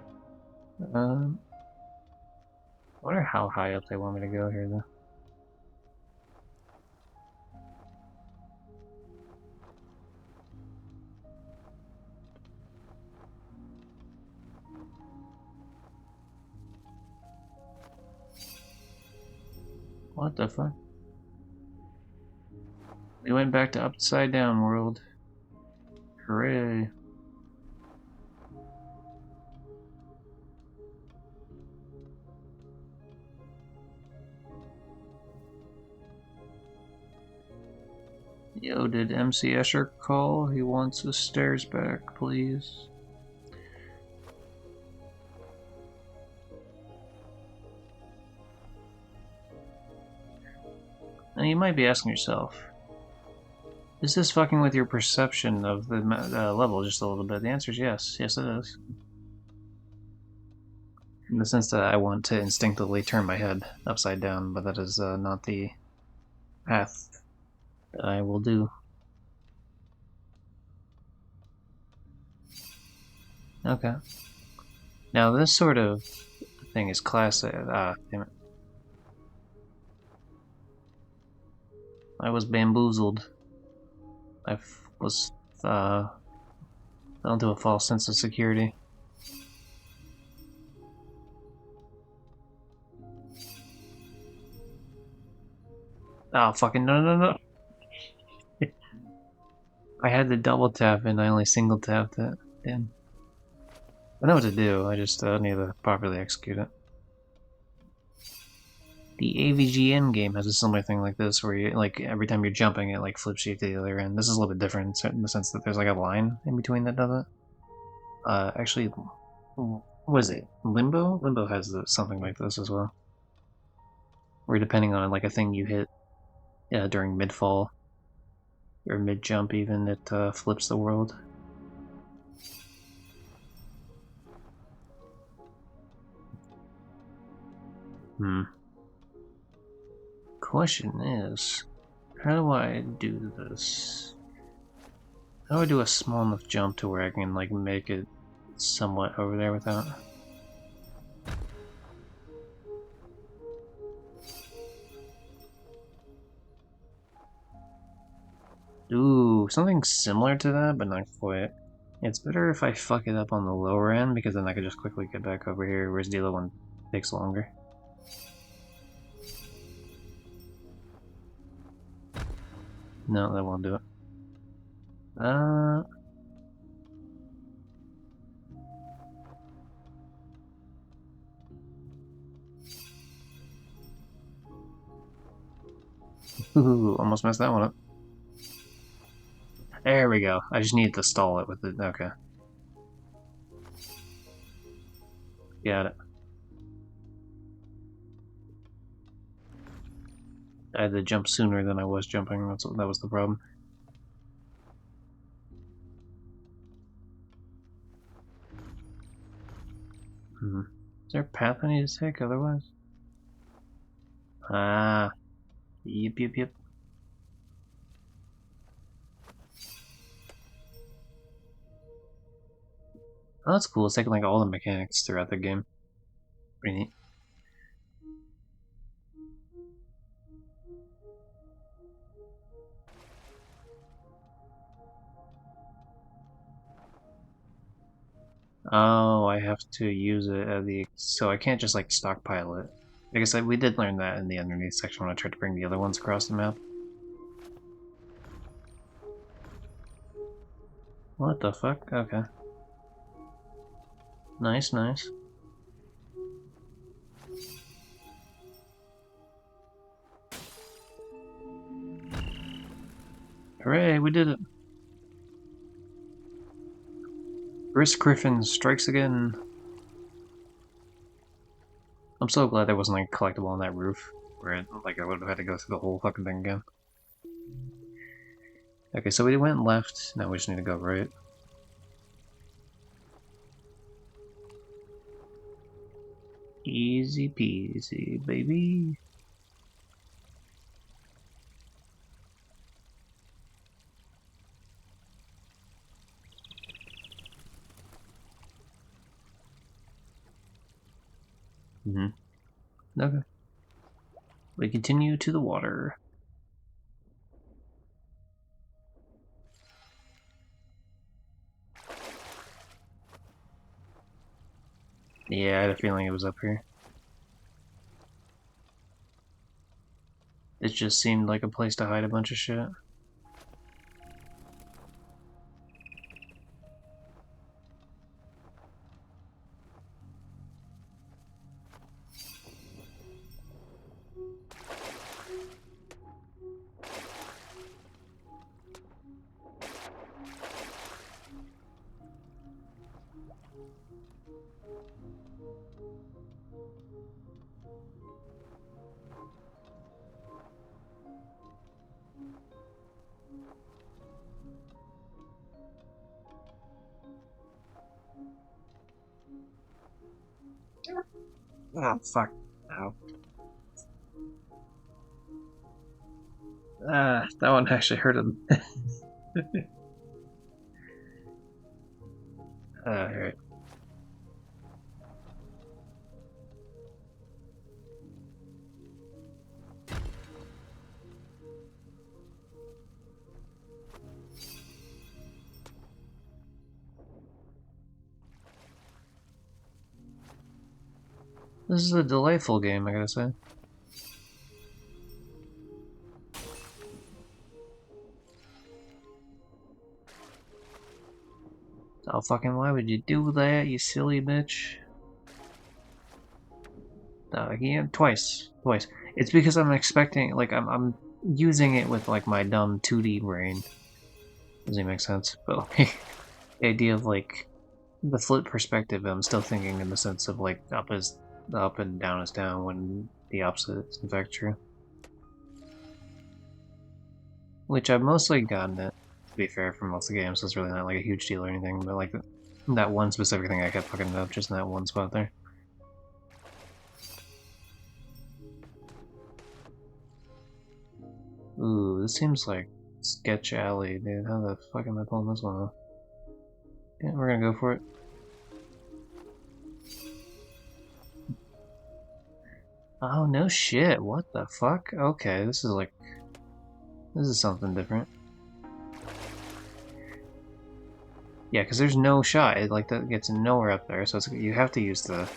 I wonder how high up they want me to go here, though. What the fuck? We went back to Upside Down World. Hooray. Yo, did MC Escher call? He wants his stairs back, please. Now you might be asking yourself, is this fucking with your perception of the level just a little bit? The answer is yes. Yes, it is. In the sense that I want to instinctively turn my head upside down, but that is not the path that I will do. Okay. Now this sort of thing is classic. Damn it. I was bamboozled. I was fell into a false sense of security. Oh, fucking no. I had to double tap and I only single tapped it. Damn. I know what to do, I just need to properly execute it. The AVGN game has a similar thing like this, where you, like, every time you're jumping, it like flips you to the other end. This is a little bit different in the sense that there's like a line in between that does it. Actually, what is it? Limbo? Limbo has something like this as well. Where depending on like a thing you hit during mid-fall, or mid-jump even, it flips the world. Question is, how do I do this? How do I do a small enough jump to where I can like make it somewhat over there without? Ooh, something similar to that, but not quite. It's better if I fuck it up on the lower end, because then I can just quickly get back over here, whereas the other one takes longer. No, that won't do it. Ooh, almost messed that one up. There we go. I just need to stall it with it. Okay. Got it. I had to jump sooner than I was jumping. That was the problem. Is there a path I need to take otherwise? Ah. Yep. Oh, that's cool. It's taking like all the mechanics throughout the game. Pretty neat. Oh, I have to use it at so I can't just like stockpile it. I guess we did learn that in the underneath section when I tried to bring the other ones across the map. What the fuck? Okay. Nice. Hooray, we did it! Gris Griffin strikes again. I'm so glad there wasn't like a collectible on that roof, where I would have had to go through the whole fucking thing again. Okay, so we went left, now we just need to go right. Easy peasy, baby. Mm-hmm. Okay. We continue to the water. Yeah, I had a feeling it was up here. It just seemed like a place to hide a bunch of shit. Oh, fuck. Ow. That one actually hurt him. Alright. This is a delightful game, I gotta say. Oh, fucking why would you do that, you silly bitch? Again, twice. It's because I'm expecting, like, I'm using it with, like, my dumb 2D brain. Doesn't make sense, but, like, the idea of, like, the flip perspective, I'm still thinking in the sense of, like, up is up and down is down when the opposite is in fact true. Which I've mostly gotten it, to be fair, for most of the games, so it's really not, like, a huge deal or anything, but, like, that one specific thing I kept fucking up just in that one spot there. Ooh, this seems like Sketch Alley, dude. How the fuck am I pulling this one off? Yeah, we're gonna go for it. Oh, no shit. What the fuck? Okay, this is like... This is something different. Yeah, because there's no shot. It, like, that gets nowhere up there, so you have to use the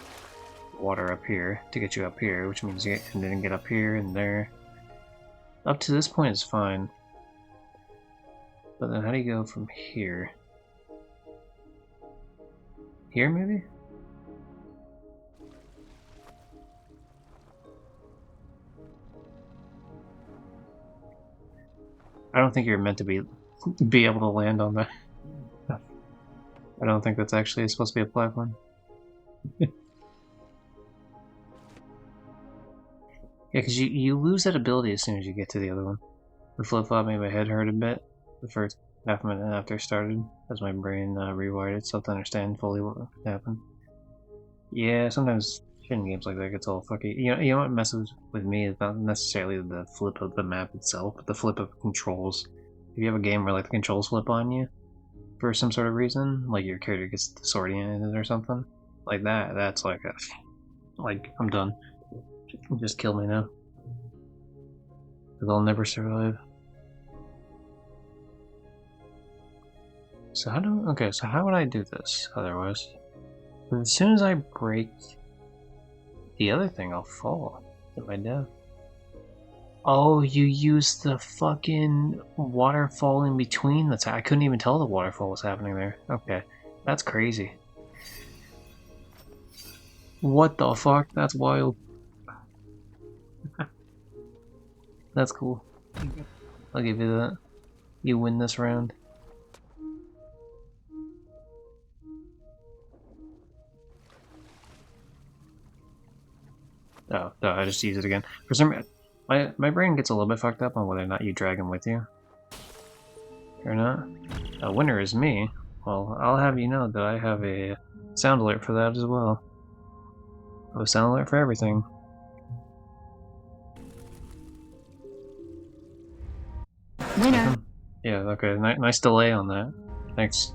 water up here to get you up here, which means you can get up here and there. Up to this point is fine. But then how do you go from here? Here, maybe? I don't think you're meant to be able to land on that. I don't think that's actually supposed to be a platform. Yeah, because you lose that ability as soon as you get to the other one. The flip-flop made my head hurt a bit the first half a minute after it started, as my brain rewired itself to understand fully what happened. Yeah, sometimes shit in games like that gets all fucky. You know what messes with me is not necessarily the flip of the map itself, but the flip of controls. If you have a game where like the controls flip on you for some sort of reason, like your character gets disoriented or something, like that's like I'm done. Just kill me now. Because I'll never survive. So how would I do this otherwise? But as soon as I break the other thing, I'll fall to my death. Oh, you used the fucking waterfall in between the I couldn't even tell the waterfall was happening there. Okay, that's crazy. What the fuck? That's wild. That's cool. I'll give you that. You win this round. Oh, no, I just used it again. For some reason, my brain gets a little bit fucked up on whether or not you drag him with you. Or not. A winner is me. Well, I'll have you know that I have a sound alert for that as well. Oh, sound alert for everything. Winner. Yeah, okay. Nice delay on that. Thanks.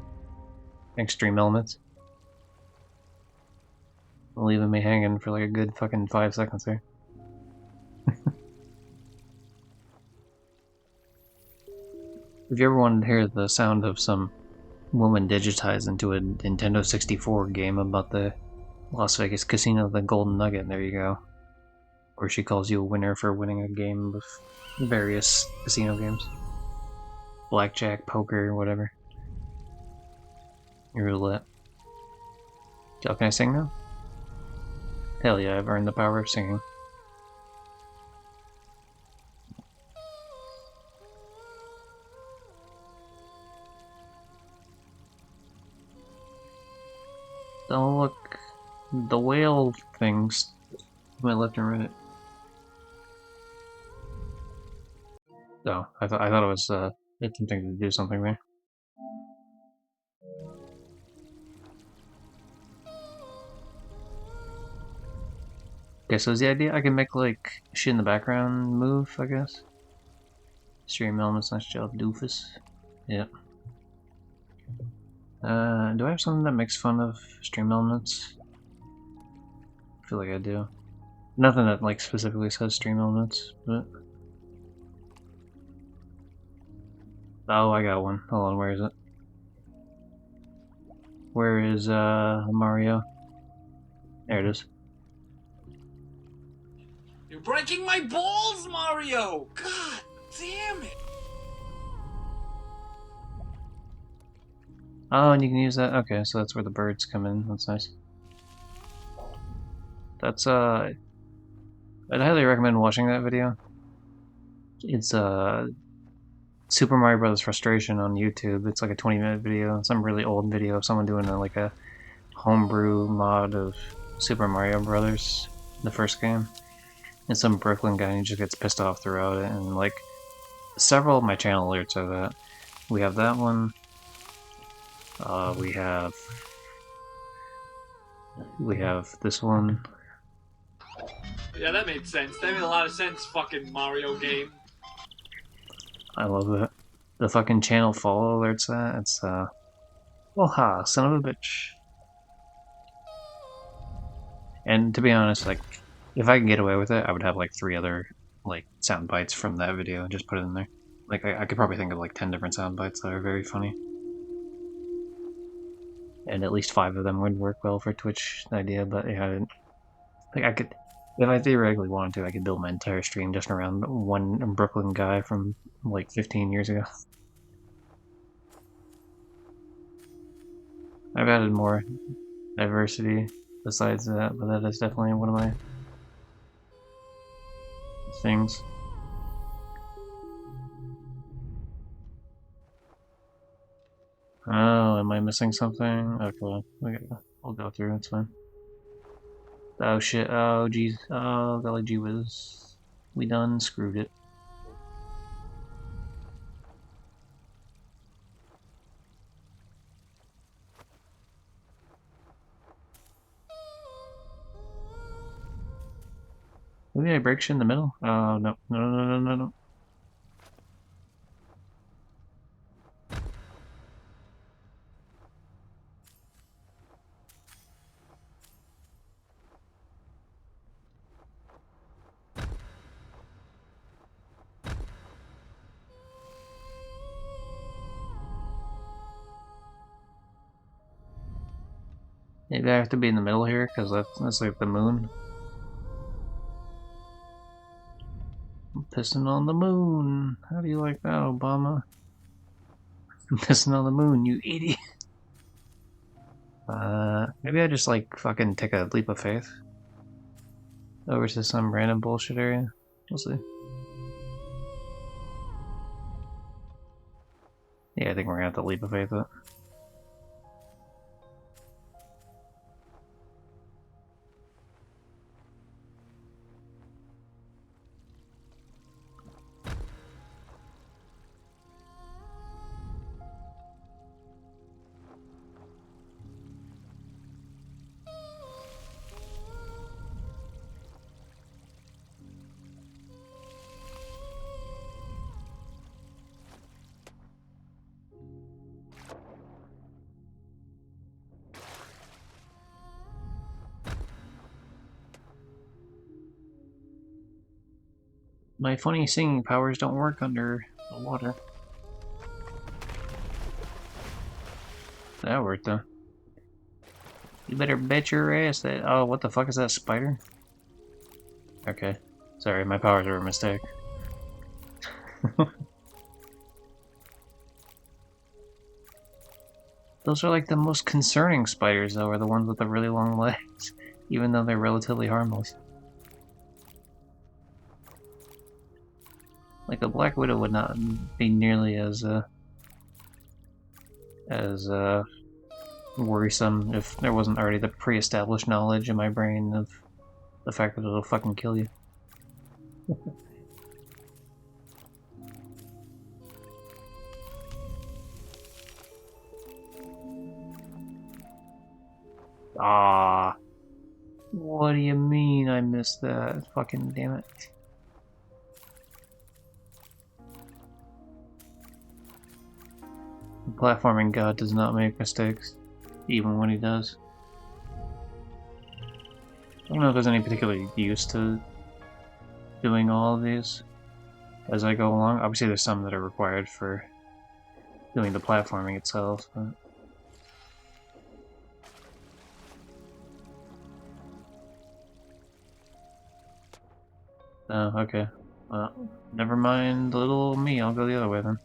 Thanks, Stream Elements. Leaving me hanging for like a good fucking 5 seconds there. If you ever wanted to hear the sound of some woman digitized into a Nintendo 64 game about the Las Vegas casino, the Golden Nugget, there you go. Where she calls you a winner for winning a game of various casino games. Blackjack, poker, whatever. Roulette. So can I sing now? Hell yeah, I've earned the power of singing. Oh look, the whale things to my left and right. Oh, I thought it was attempting to do something there. Okay, so is the idea I can make like shit in the background move, I guess? Stream elements, nice job, doofus. Yep. Do I have something that makes fun of stream elements? I feel like I do. Nothing that like specifically says stream elements, but oh, I got one. Hold on, where is it? Where is Mario? There it is. You're breaking my balls, Mario! God damn it! Oh, and you can use that. Okay, so that's where the birds come in. That's nice. That's I'd highly recommend watching that video. It's Super Mario Brothers Frustration on YouTube. It's like a 20-minute video, some really old video of someone doing like a homebrew mod of Super Mario Brothers, the first game. And some Brooklyn guy who just gets pissed off throughout it, and like several of my channel alerts are that. We have that one. We have this one. Yeah, that made sense. That made a lot of sense, fucking Mario game. I love it. The fucking channel follow alerts that. It's well ha, son of a bitch. And to be honest, like if I can get away with it, I would have like 3 other like sound bites from that video and just put it in there. Like I could probably think of like 10 different sound bites that are very funny. And at least 5 of them would work well for Twitch idea, but yeah, like I could, if I theoretically wanted to, I could build my entire stream just around one Brooklyn guy from like 15 years ago. I've added more diversity besides that, but that is definitely one of my things. Oh, am I missing something? Okay, I'll go through, it's fine. Oh shit, oh jeez, oh golly gee whiz. We done screwed it. Maybe I break shit in the middle? Oh no, no. Maybe I have to be in the middle here, because that's like the moon. I'm pissing on the moon. How do you like that, Obama? I'm pissing on the moon, you idiot. Maybe I just like fucking take a leap of faith over to some random bullshit area. We'll see. Yeah, I think we're gonna have to leap of faith it. My funny singing powers don't work under the water. That worked though. You better bet your ass that. Oh, what the fuck is that spider? Okay. Sorry, my powers were a mistake. Those are like the most concerning spiders, though, are the ones with the really long legs, even though they're relatively harmless. Like a black widow would not be nearly as worrisome if there wasn't already the pre-established knowledge in my brain of the fact that it'll fucking kill you. Ah, what do you mean I missed that? Fucking damn it. The platforming god does not make mistakes, even when he does. I don't know if there's any particular use to doing all of these as I go along. Obviously there's some that are required for doing the platforming itself, but... Oh, okay. Well, never mind little me, I'll go the other way then.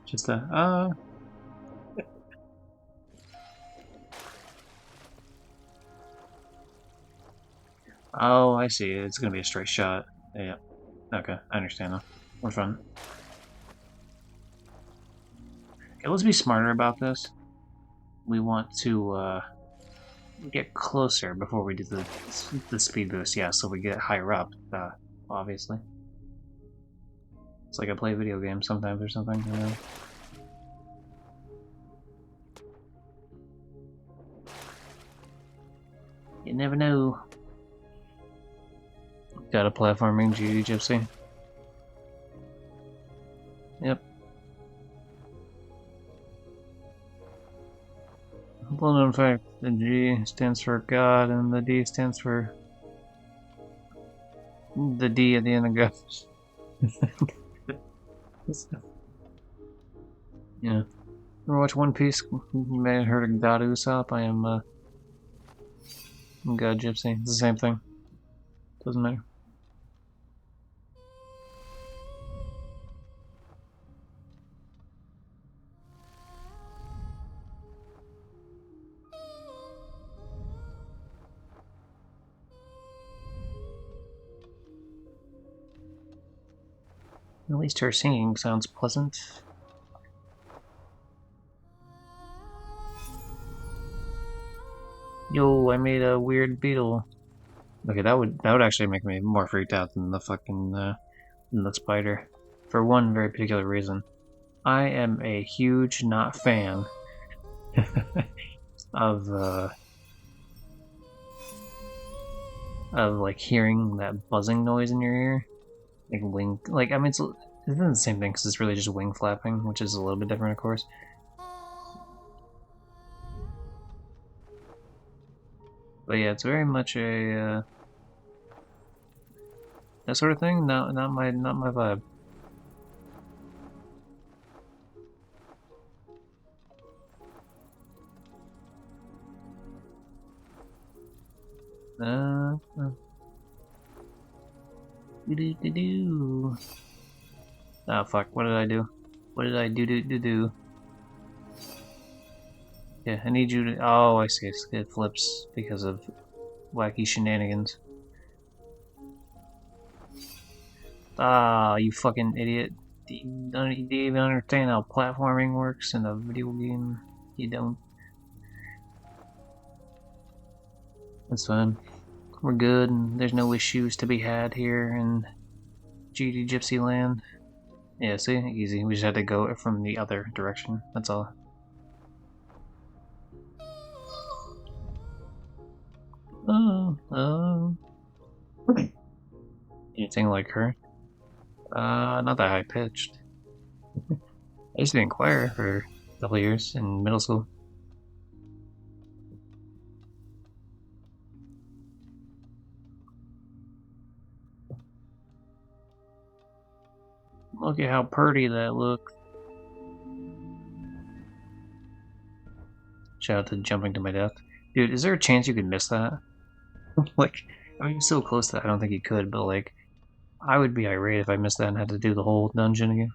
Just that, Oh, I see. It's gonna be a straight shot. Yeah. Okay, I understand now. We're fine. Okay, let's be smarter about this. We want to get closer before we do the speed boost. Yeah, so we get higher up. Obviously. It's like I play video games sometimes or something. You know? You never know. Got a platforming GD Gypsy. Yep. Well known fact, the G stands for God and the D stands for the D at the end of God. Yeah. Ever watch One Piece? You may have heard of God Usopp. I am I'm God Gypsy. It's the same thing. Doesn't matter. At least her singing sounds pleasant. Yo, I made a weird beetle. Okay, that would actually make me more freaked out than the fucking than the spider. For one very particular reason. I am a huge not fan of like hearing that buzzing noise in your ear. Like wing, like I mean, it's the same thing because it's really just wing flapping, which is a little bit different, of course. But yeah, it's very much a that sort of thing. Not my vibe. Do. Oh fuck! What did I do? What did I do? Yeah, I need you to. Oh, I see. It flips because of wacky shenanigans. Ah, you fucking idiot! Do you even understand how platforming works in a video game? You don't. That's fine. We're good, and there's no issues to be had here in GD Gypsy Land. Yeah, see? Easy. We just had to go from the other direction. That's all. Oh. Anything like her? Not that high pitched. I used to be in choir for a couple years in middle school. Look at how pretty that looks. Shout out to jumping to my death. Dude, is there a chance you could miss that? Like, I mean, you're so close to that, I don't think you could, but like, I would be irate if I missed that and had to do the whole dungeon again.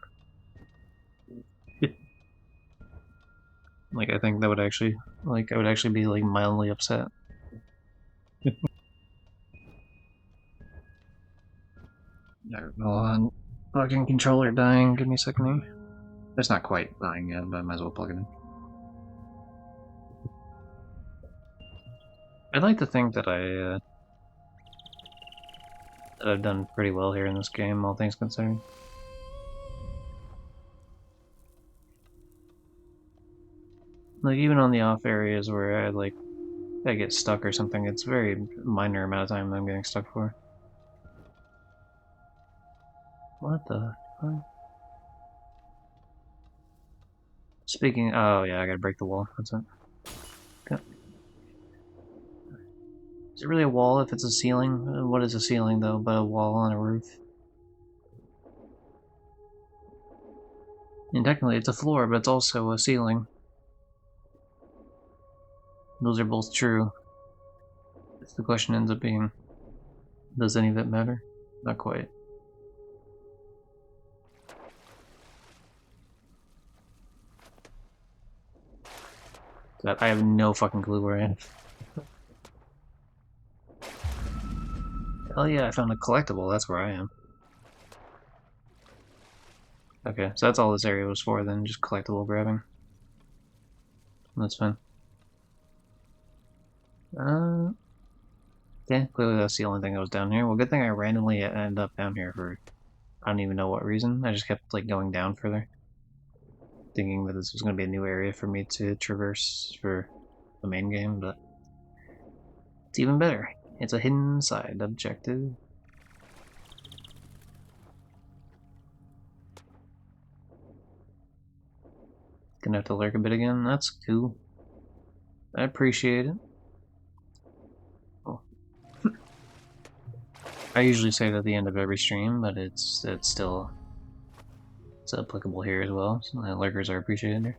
Like, I think that would actually, like, I would actually be, like, mildly upset. Hold on. Fucking controller dying, give me a second here. It's not quite dying yet, but I might as well plug it in. I'd like to think that that I've done pretty well here in this game, all things considered. Like, even on the off areas where I get stuck or something, it's very minor amount of time that I'm getting stuck for. What the fuck? Speaking, oh yeah, I gotta break the wall, that's it. Okay. Is it really a wall if it's a ceiling? What is a ceiling though, but a wall on a roof? And technically it's a floor, but it's also a ceiling. Those are both true. The question ends up being, does any of it matter? Not quite. God, I have no fucking clue where I am. Hell yeah, I found a collectible, that's where I am. Okay, so that's all this area was for then, just collectible grabbing. That's fine. Okay, clearly that's the only thing that was down here. Well, good thing I randomly ended up down here for I don't even know what reason. I just kept like going down further, thinking that this was going to be a new area for me to traverse for the main game, but it's even better. It's a hidden side objective. Gonna have to lurk a bit again. That's cool. I appreciate it. Oh. I usually say it at the end of every stream, but it's still applicable here as well. So lurkers are appreciated here.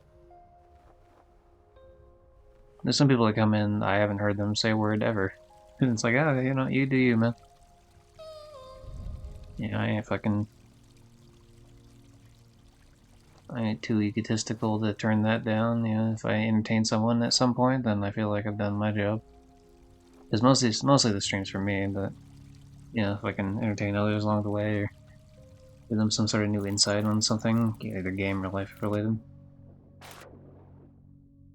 There's some people that come in, I haven't heard them say a word ever. And it's like, oh, you know, you do you, man. Yeah, I ain't too egotistical to turn that down. You know, if I entertain someone at some point, then I feel like I've done my job. Because mostly the stream's for me, but you know, if I can entertain others along the way or give them some sort of new insight on something, either game or life related.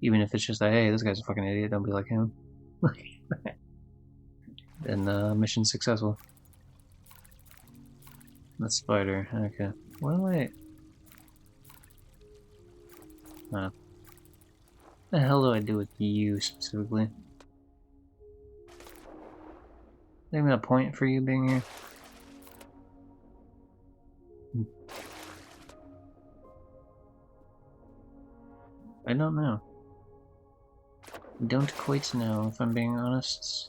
Even if it's just that, hey, this guy's a fucking idiot, don't be like him. Then mission successful. That spider, okay. What do I... What the hell do I do with you specifically? Maybe a point for you being here? I don't know. I don't quite know, if I'm being honest.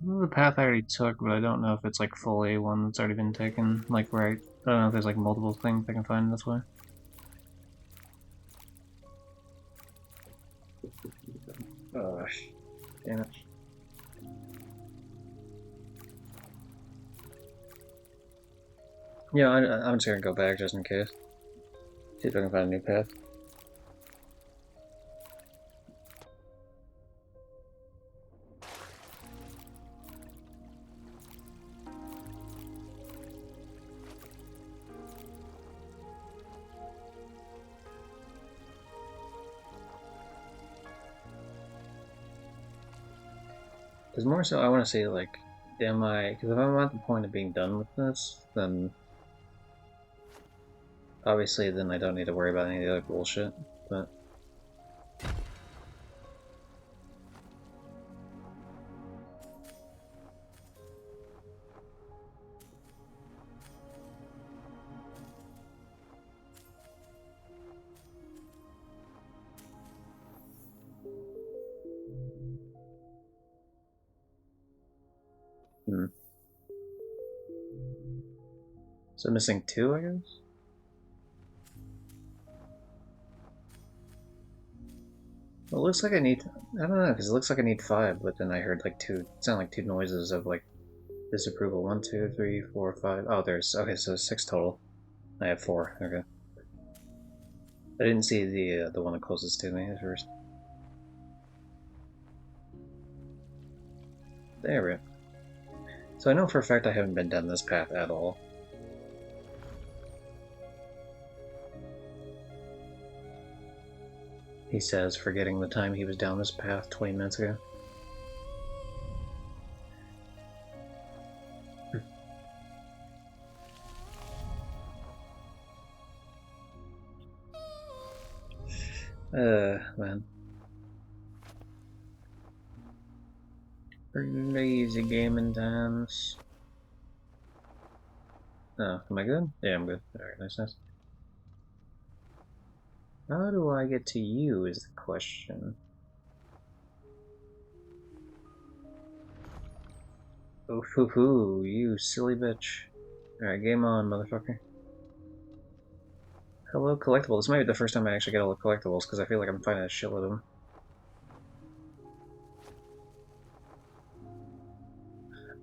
The path I already took, but I don't know if it's like fully one that's already been taken. Like where I don't know if there's like multiple things I can find this way. Gosh, damn it. Yeah, I'm just gonna go back just in case. See if I can find a new path. Because more so, I want to say, like, am I... Because if I'm at the point of being done with this, then... Obviously, then I don't need to worry about any of the other bullshit, but... So missing 2, I guess? Well, it looks like I need... I don't know, because it looks like I need 5, but then I heard like 2... It sounded like 2 noises of like disapproval. 1, 2, 3, 4, 5... Oh, there's... Okay, so 6 total. I have 4. Okay. I didn't see the one closest to me at first. There we go. So I know for a fact I haven't been down this path at all. He says, forgetting the time he was down this path 20 minutes ago. Man. Lazy gaming times. Oh, am I good? Yeah, I'm good. Alright, nice. How do I get to you is the question. Oh, hoo hoo, you silly bitch. Alright, game on, motherfucker. Hello, collectible. This might be the first time I actually get all the collectibles, because I feel like I'm finding a shitload of them.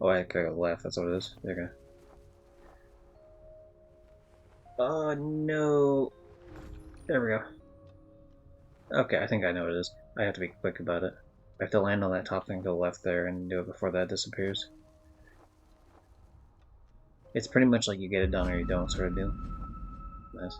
Oh, I gotta go left, that's what it is. Okay. Oh, no. There we go. Okay, I think I know what it is. I have to be quick about it. I have to land on that top thing to the left there and do it before that disappears. It's pretty much like you get it done or you don't sort of deal. Nice.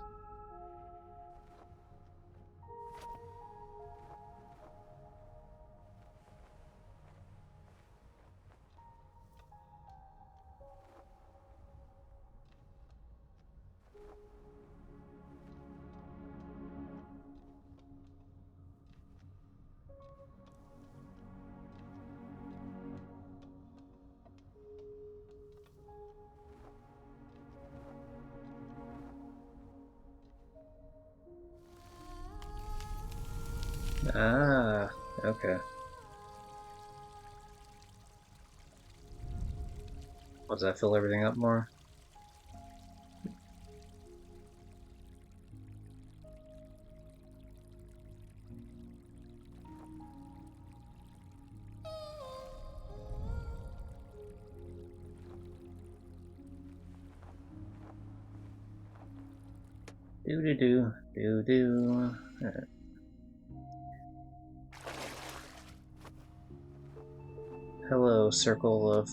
Ah, okay. Does that fill everything up more? Do-do-do. Alright. Hello, circle of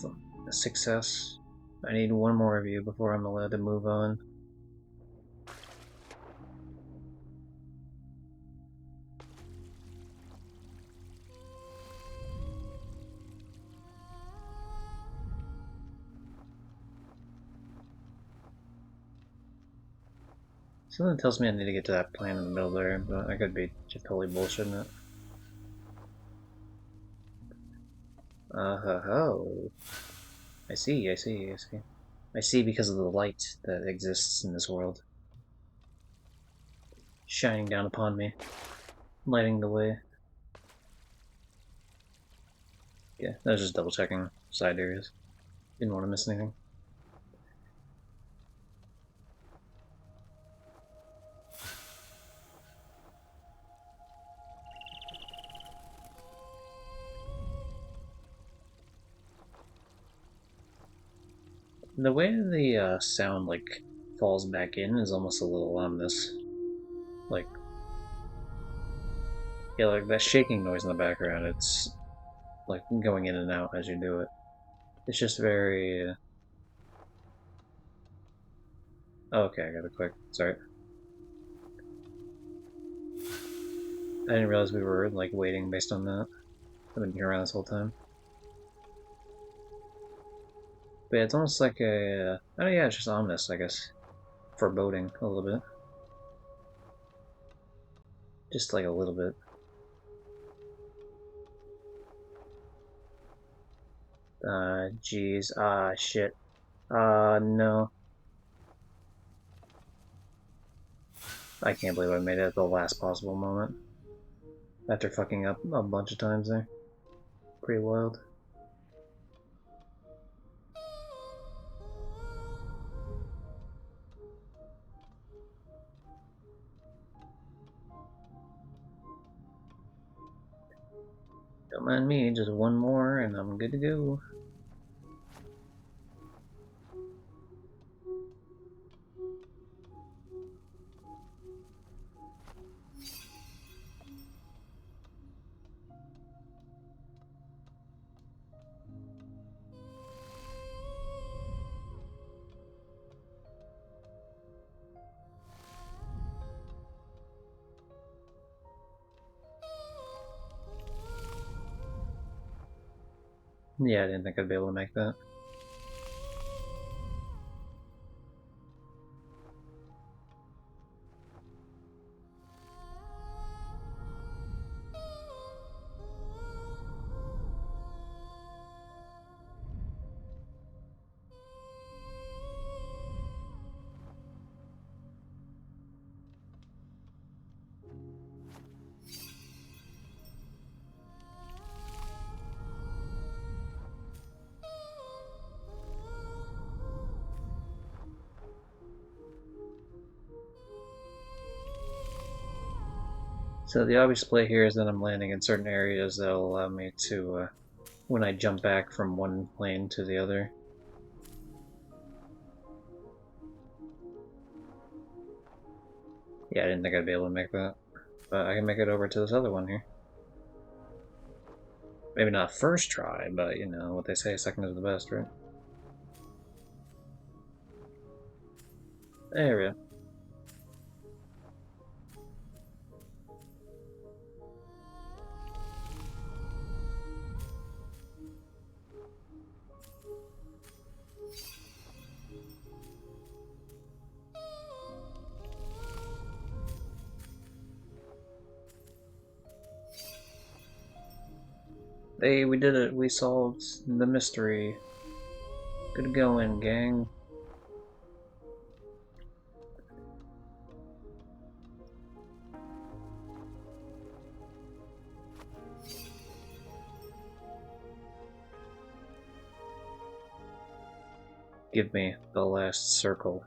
success. I need one more of you before I'm allowed to move on. Something tells me I need to get to that plan in the middle there, but I could be just totally bullshitting it. Oh. I see. I see because of the light that exists in this world. Shining down upon me. Lighting the way. Yeah, I was just double checking side areas. Didn't want to miss anything. The way the sound like falls back in is almost a little ominous. Like, yeah, like that shaking noise in the background. It's like going in and out as you do it. It's just very. Oh, okay, I got it quick. Sorry. I didn't realize we were like waiting based on that. I've been here around this whole time. But yeah, it's almost like a. Oh yeah, it's just ominous, I guess. Foreboding a little bit. Just like a little bit. Jeez. Ah, shit. No. I can't believe I made it at the last possible moment. After fucking up a bunch of times there. Pretty wild. Don't mind me, just one more and I'm good to go. Yeah, I didn't think I'd be able to make that. So the obvious play here is that I'm landing in certain areas that'll allow me to, when I jump back from one plane to the other. Yeah, I didn't think I'd be able to make that. But I can make it over to this other one here. Maybe not first try, but you know what they say, second is the best, right? There we go. Hey, we did it. We solved the mystery. Good going, gang. Give me the last circle.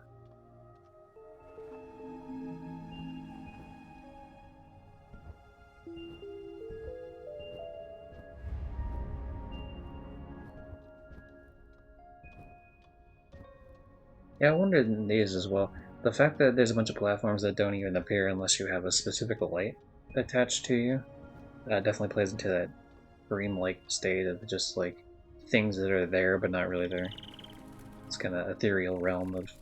Yeah, I wondered in these as well. The fact that there's a bunch of platforms that don't even appear unless you have a specific light attached to you, definitely plays into that dream-like state of just like things that are there but not really there. It's kind of ethereal realm of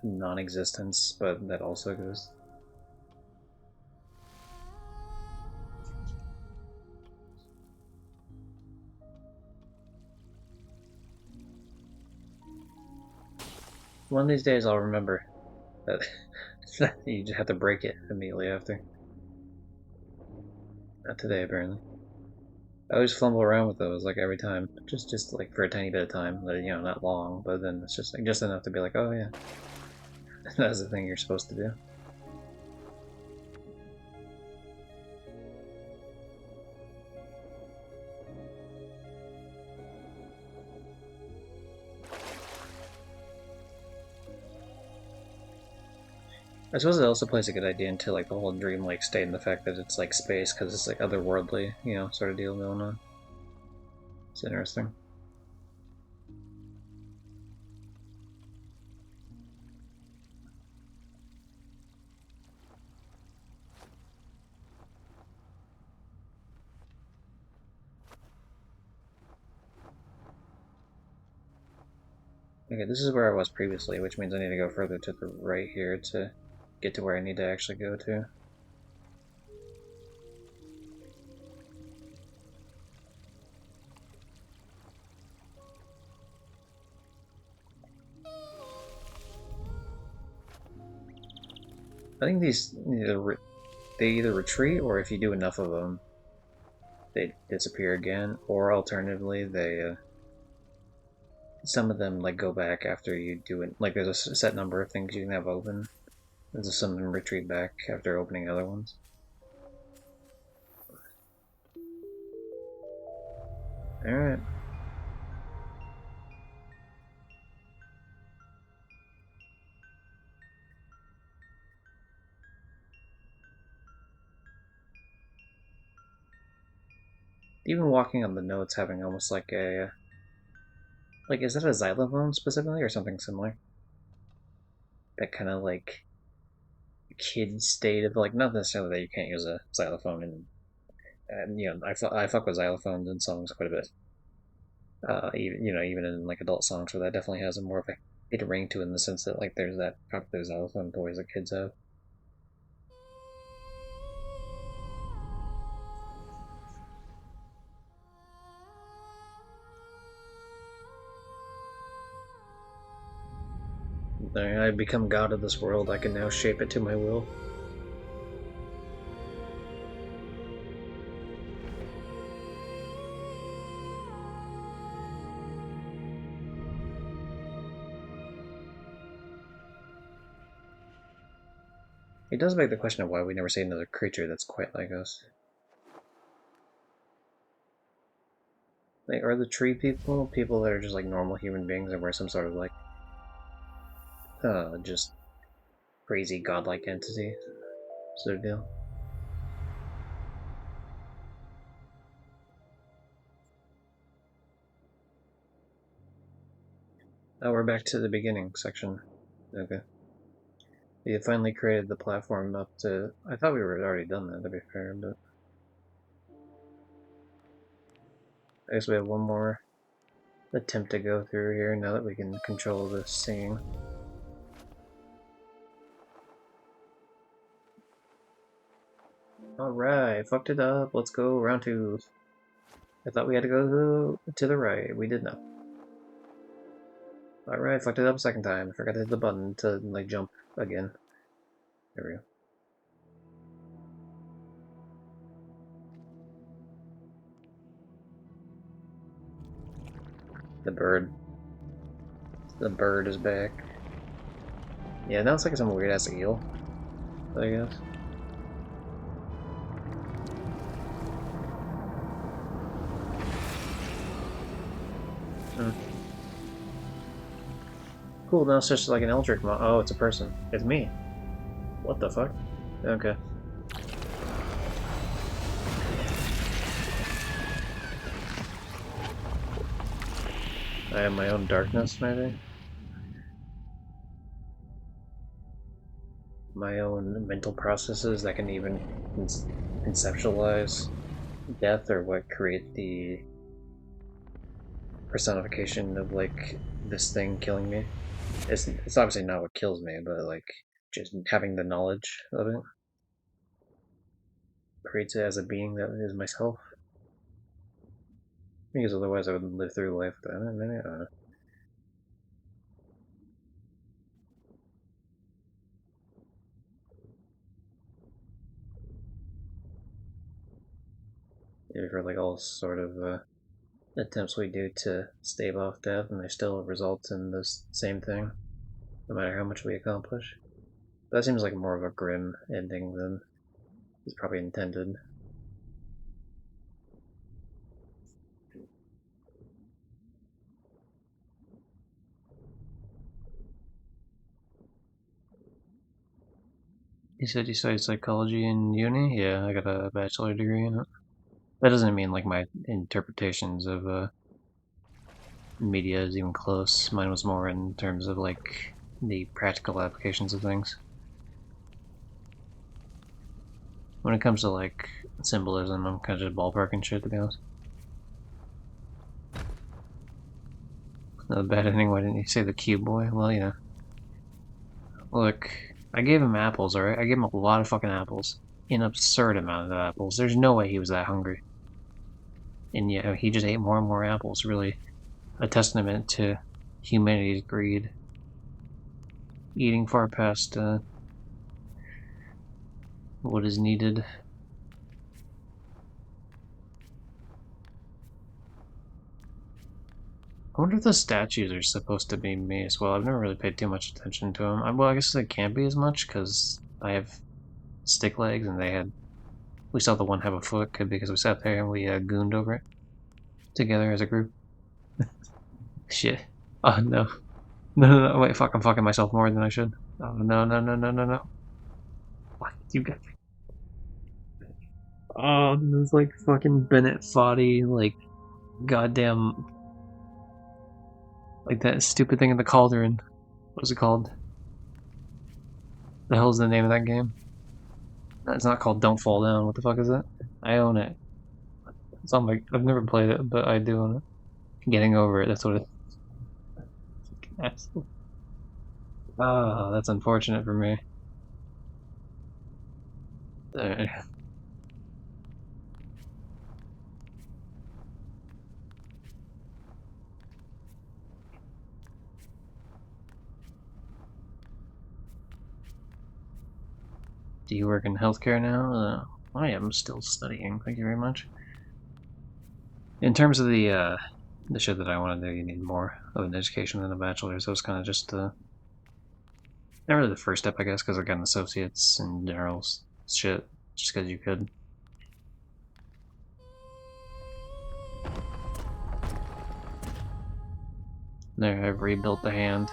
non-existence, but that also exists. One of these days I'll remember that you just have to break it immediately after. Not today, apparently. I always fumble around with those, like every time, just like for a tiny bit of time, you know, not long, but then it's just like just enough to be like, oh yeah, that's the thing you're supposed to do. I suppose it also plays a good idea into like the whole dreamlike state and the fact that it's like space because it's like otherworldly, you know, sort of deal going on. It's interesting. Okay, this is where I was previously, which means I need to go further to the right here to get to where I need to actually go to. I think these they either retreat, or if you do enough of them, they disappear again, or alternatively, they some of them like go back after you do it. Like there's a set number of things you can have open. There's some of them retreat back after opening other ones. All right. Even walking on the notes having almost like a... Like, is that a xylophone specifically or something similar? That kind of like kid state of like, not necessarily that you can't use a xylophone and you know, I fuck with xylophones in songs quite a bit. Even you know, even in like adult songs, where that definitely has a more of a hit ring to it in the sense that like there's that popular xylophone toys that kids have. I become god of this world. I can now shape it to my will. It does beg the question of why we never see another creature that's quite like us. Like, are the tree people people that are just like normal human beings and we're some sort of like, just crazy godlike entity sort of deal? Oh, we're back to the beginning section. Okay. You finally created the platform up to... I thought we were already done that, to be fair, but... I guess we have one more attempt to go through here now that we can control the singing. Alright, fucked it up. Let's go round two. I thought we had to go to the right. We did not. Alright, fucked it up a second time. I forgot to hit the button to, like, jump again. There we go. The bird. The bird is back. Yeah, now it's like some weird-ass eel, I guess. Cool, now it's just like an Eldritch Mo- oh, it's a person. It's me. What the fuck? Okay. I have my own darkness, maybe? My own mental processes that can even conceptualize death, or what create the personification of, like, this thing killing me. It's obviously not what kills me, but, like, just having the knowledge of it creates it as a being that is myself. Because otherwise I wouldn't live through life without it. Maybe, I don't know. Maybe for, like, all sort of, attempts we do to stave off death, and they still result in this same thing, no matter how much we accomplish. That seems like more of a grim ending than is probably intended. You said you studied psychology in uni? Yeah, I got a bachelor degree in it. That doesn't mean like my interpretations of media is even close. Mine was more in terms of like the practical applications of things. When it comes to like symbolism, I'm kind of just ballparking shit, to be honest. Not a bad ending. Why didn't you say the cube boy? Well, you know. Look, I gave him apples, alright? I gave him a lot of fucking apples. An absurd amount of apples. There's no way he was that hungry. And yet, he just ate more and more apples. Really a testament to humanity's greed. Eating far past what is needed. I wonder if the statues are supposed to be me as well. I've never really paid too much attention to them. Well, I guess they can't be as much because I have stick legs and they had... We saw the one have a foot because we sat there and we gooned over it together as a group. Shit. Oh, no. No, wait, fuck, I'm fucking myself more than I should. Oh, no. What? You got... Oh, this is like fucking Bennett Foddy, like goddamn, like that stupid thing in the cauldron. What's it called? The hell's the name of that game? It's not called Don't Fall Down. What the fuck is it? I own it. It's on my. I've never played it, but I do own it. Getting over it. That's what it. That's, that's unfortunate for me. Alright. Do you work in healthcare now? I am still studying. Thank you very much. In terms of the shit that I want to do, you need more of an education than a bachelor's. So it's kind of just not really the first step, I guess, because I got an associate's in general shit, just because you could. There, I've rebuilt the hand.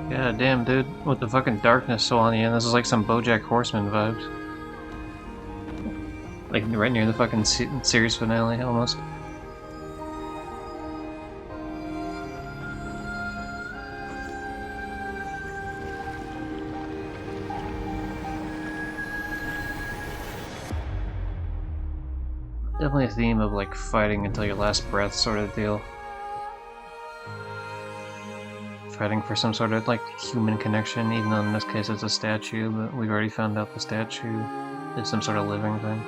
Yeah, damn, dude. With the fucking darkness so on the end, this is like some BoJack Horseman vibes. Like, right near the fucking series finale, almost. Definitely a theme of, like, fighting until your last breath sort of deal. Fighting for some sort of, like, human connection, even though in this case it's a statue, but we've already found out the statue is some sort of living thing.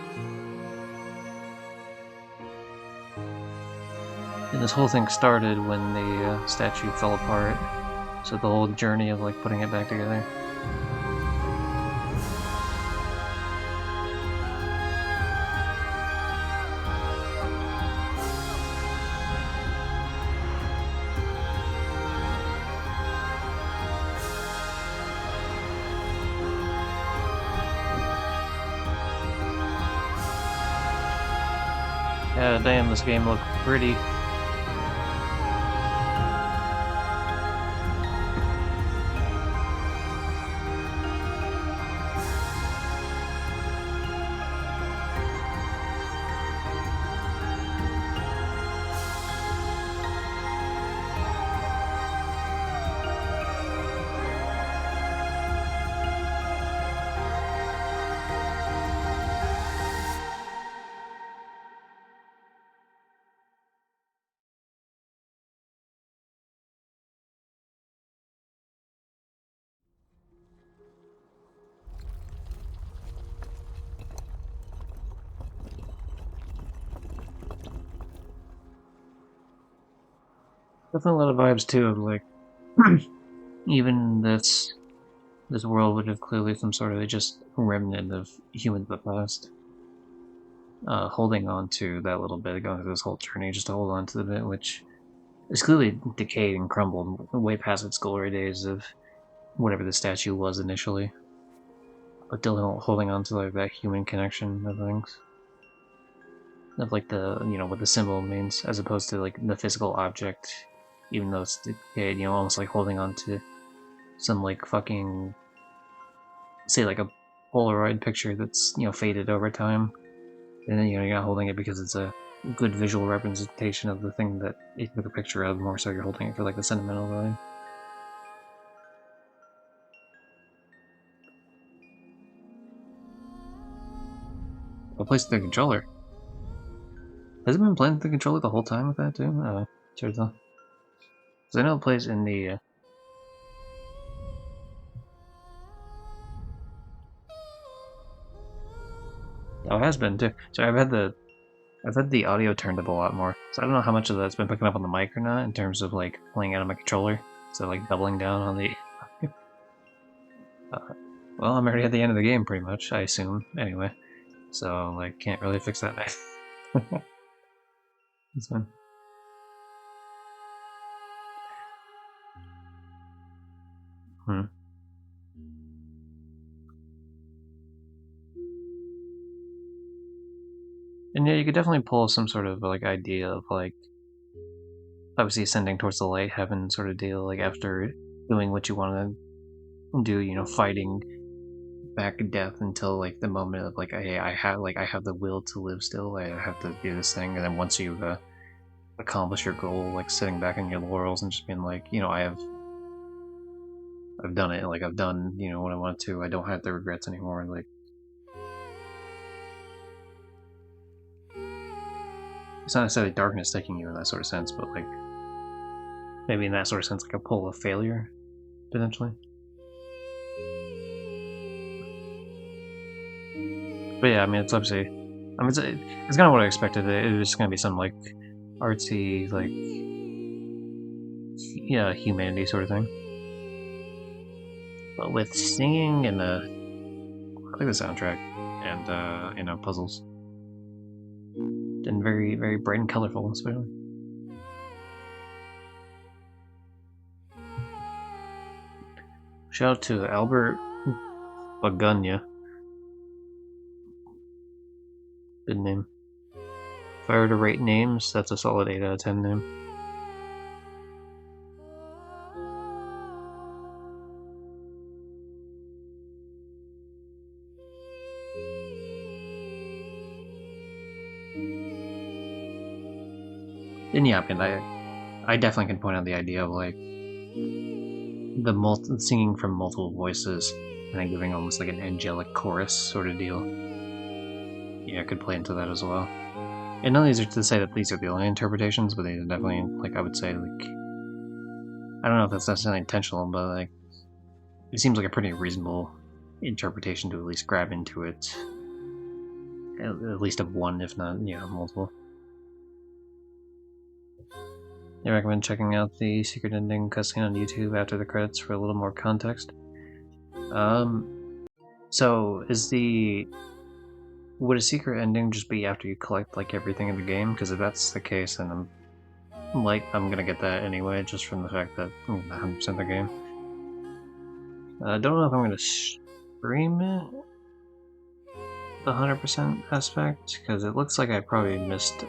And this whole thing started when the statue fell apart, so the whole journey of, like, putting it back together. God damn, this game looked pretty. Definitely a lot of vibes too of like even this world would have clearly some sort of just remnant of humans of the past. Holding on to that little bit, going through this whole journey just to hold on to the bit which is clearly decayed and crumbled way past its glory days of whatever the statue was initially. But still holding on to like that human connection of things. Of like the what the symbol means as opposed to like the physical object, even though it's decayed, almost like holding on to some like fucking say like a Polaroid picture that's faded over time, and then you're not holding it because it's a good visual representation of the thing that you took a picture of, more so you're holding it for like the sentimental value. I'll place the controller. Has it been playing with the controller the whole time with that too? Sure though. Because I know it plays in the Oh, it has been too. So I've had the audio turned up a lot more. So I don't know how much of that's been picking up on the mic or not in terms of like playing out of my controller. So like doubling down on the. Well, I'm already at the end of the game, pretty much. I assume anyway. So like, can't really fix that. It's fine. Hmm. And yeah, you could definitely pull some sort of like idea of like obviously ascending towards the light heaven sort of deal, like after doing what you want to do, you know, fighting back death until like the moment of like, hey, I have the will to live still. I have to do this thing, and then once you've accomplished your goal, like sitting back in your laurels and just being like, you know, I've done it. Like I've done, you know, what I wanted to. I don't have the regrets anymore. Like it's not necessarily darkness taking you in that sort of sense, but like maybe in that sort of sense, like a pull of failure potentially. But yeah, I mean, it's obviously, I mean, it's kind of what I expected. It was going to be some like artsy, like, yeah, humanity sort of thing. But with singing and I like the soundtrack and you know, puzzles, and very very bright and colorful, especially. Shout out to Albert Bagunya. Good name. If I were to rate names, that's a solid 8 out of 10 name. And yeah, I mean, I definitely can point out the idea of like the singing from multiple voices and then giving almost like an angelic chorus sort of deal. Yeah, I could play into that as well. And none of these are to say that these are the only interpretations, but these are definitely, like, I would say, like, I don't know if that's necessarily intentional, but like, it seems like a pretty reasonable interpretation to at least grab into it. At least of one, if not, you know, multiple. I recommend checking out the secret ending cutscene on YouTube after the credits for a little more context. So would a secret ending just be after you collect like everything in the game? Because if that's the case, then I'm gonna get that anyway, just from the fact that I'm 100% the game. I don't know if I'm gonna stream it, the 100% aspect, because it looks like I probably missed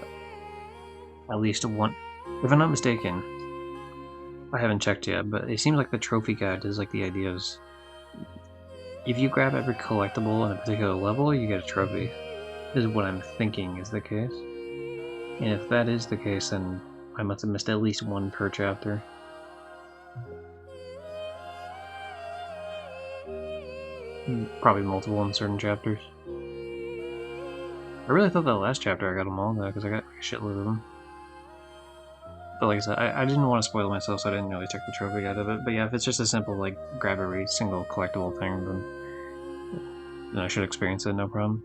at least one. If I'm not mistaken, I haven't checked yet, but it seems like the trophy guide is like the idea is if you grab every collectible in a particular level, you get a trophy. Is what I'm thinking is the case. And if that is the case, then I must have missed at least one per chapter. Probably multiple in certain chapters. I really thought that last chapter I got them all though, because I got a shitload of them. But like I said, I didn't want to spoil myself, so I didn't really check the trophy out of it. But yeah, if it's just a simple, like, grab every single collectible thing, then I should experience it, no problem.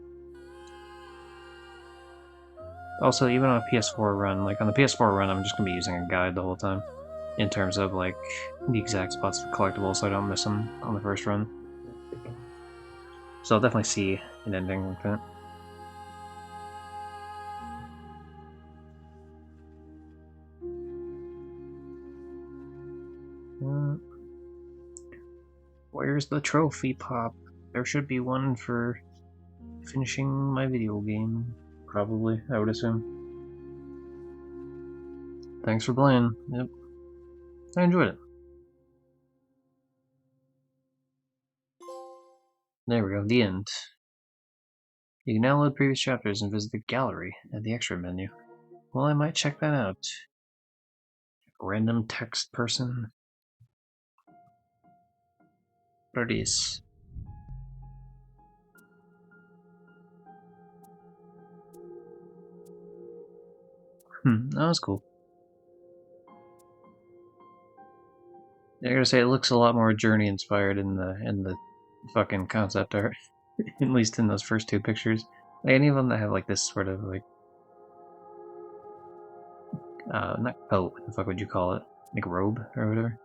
Also, even on a PS4 run, like on the PS4 run, I'm just going to be using a guide the whole time. In terms of, like, the exact spots for collectibles, so I don't miss them on the first run. So I'll definitely see an ending like that. Where's the trophy pop? There should be one for finishing my video game. Probably, I would assume. Thanks for playing. Yep. I enjoyed it. There we go, the end. You can download previous chapters and visit the gallery at the extra menu. Well, I might check that out. Random text person. Gris. That was cool. I gotta say, it looks a lot more Journey inspired in the fucking concept art, at least in those first two pictures. Like any of them that have like this sort of like not coat, what the fuck would you call it? Like robe or whatever.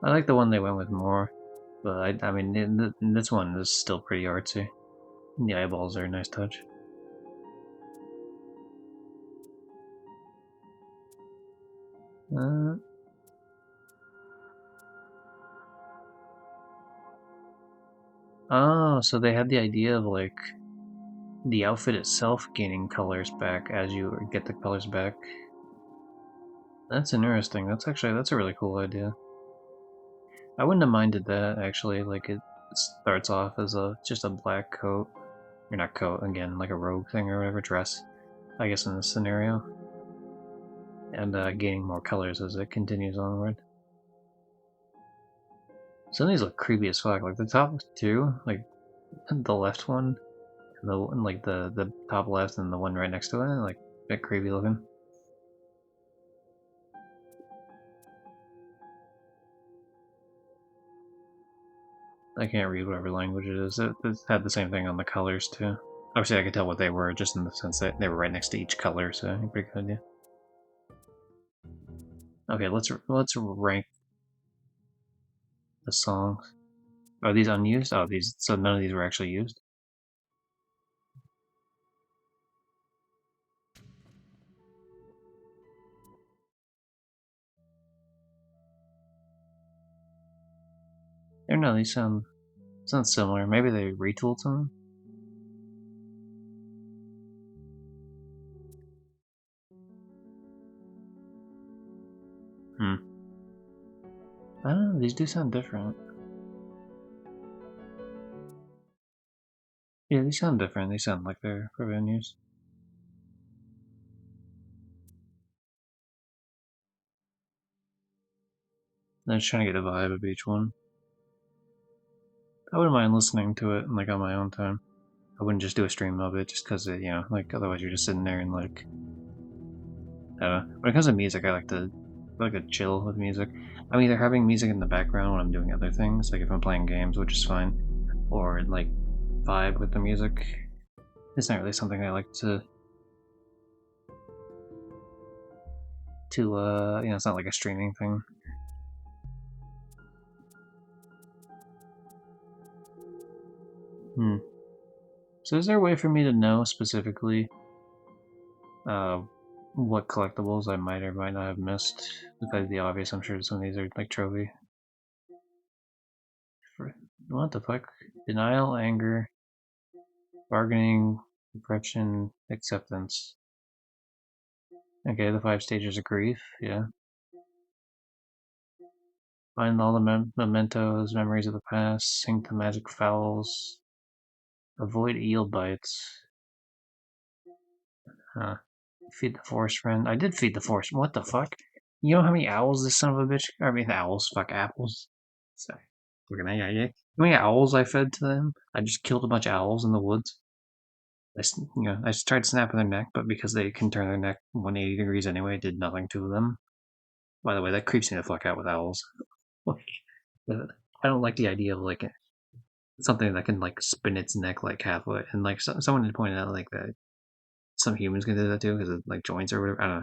I like the one they went with more, but I mean this one is still pretty artsy. The eyeballs are a nice touch. Oh, so they had the idea of like the outfit itself gaining colors back as you get the colors back. That's interesting. That's a really cool idea. I wouldn't have minded that actually. Like it starts off as just a black coat, or not coat again, like a robe thing or whatever dress. I guess in this scenario, and gaining more colors as it continues onward. Some of these look creepy as fuck. Like the top two, like the left one, and the top left and the one right next to it, like a bit creepy looking. I can't read whatever language it is. It had the same thing on the colors too. Obviously, I could tell what they were just in the sense that they were right next to each color, so pretty good idea. Okay, let's rank the songs. Are these unused? Oh, these. So none of these were actually used. Or no, these sound similar. Maybe they retooled some. I don't know. These do sound different. Yeah, these sound different. They sound like they're for venues. I'm just trying to get a vibe of each one. I wouldn't mind listening to it like on my own time. I wouldn't just do a stream of it just because you know, like otherwise you're just sitting there and like. When it comes to music, I like to chill with music. I'm either having music in the background when I'm doing other things, like if I'm playing games, which is fine, or like vibe with the music. It's not really something I like to you know, it's not like a streaming thing. So is there a way for me to know specifically what collectibles I might or might not have missed? Besides the obvious, I'm sure some of these are like trophy. What the fuck? Denial, anger, bargaining, depression, acceptance. Okay, the 5 stages of grief, yeah. Find all the mementos, memories of the past, sing to magic fowls, avoid eel bites. Huh. Feed the forest friend. I did feed the forest. What the fuck? You know how many owls this son of a bitch? I mean, owls. Fuck apples. Sorry. We're gonna yeah. How many owls I fed to them? I just killed a bunch of owls in the woods. I just tried snapping their neck, but because they can turn their neck 180 degrees anyway, it did nothing to them. By the way, that creeps me the fuck out with owls. Like, I don't like the idea of like something that can like spin its neck like halfway, and like someone had pointed out like that some humans can do that too because of like joints or whatever. I don't know.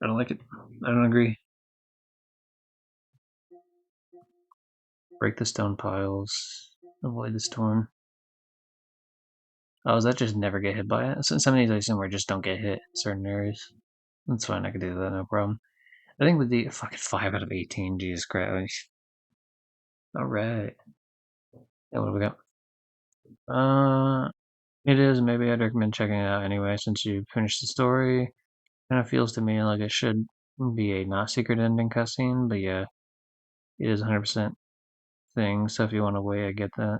I don't like it. I don't agree. Break the stone piles. Avoid the storm. Oh, is that just never get hit by it? So some of these I assume are just don't get hit in certain areas. That's fine, I can do that, no problem. I think with the fucking 5 out of 18, Jesus Christ. Alright. Yeah, what do we got? It is, maybe I'd recommend checking it out anyway, since you finished the story. Kinda feels to me like it should be a not secret ending cutscene, but yeah, it is 100% thing, so if you want to wait, I get that.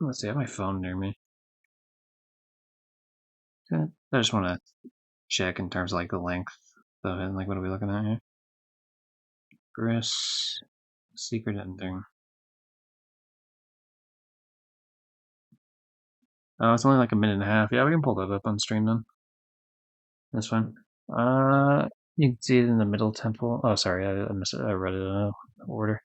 Let's see, I have my phone near me. Okay. I just want to check in terms of like the length of it, like what are we looking at here? Gris, secret ending. Oh, it's only like a minute and a half. Yeah, we can pull that up on stream then. That's fine. You can see it in the middle temple. Oh, sorry, I read it in order.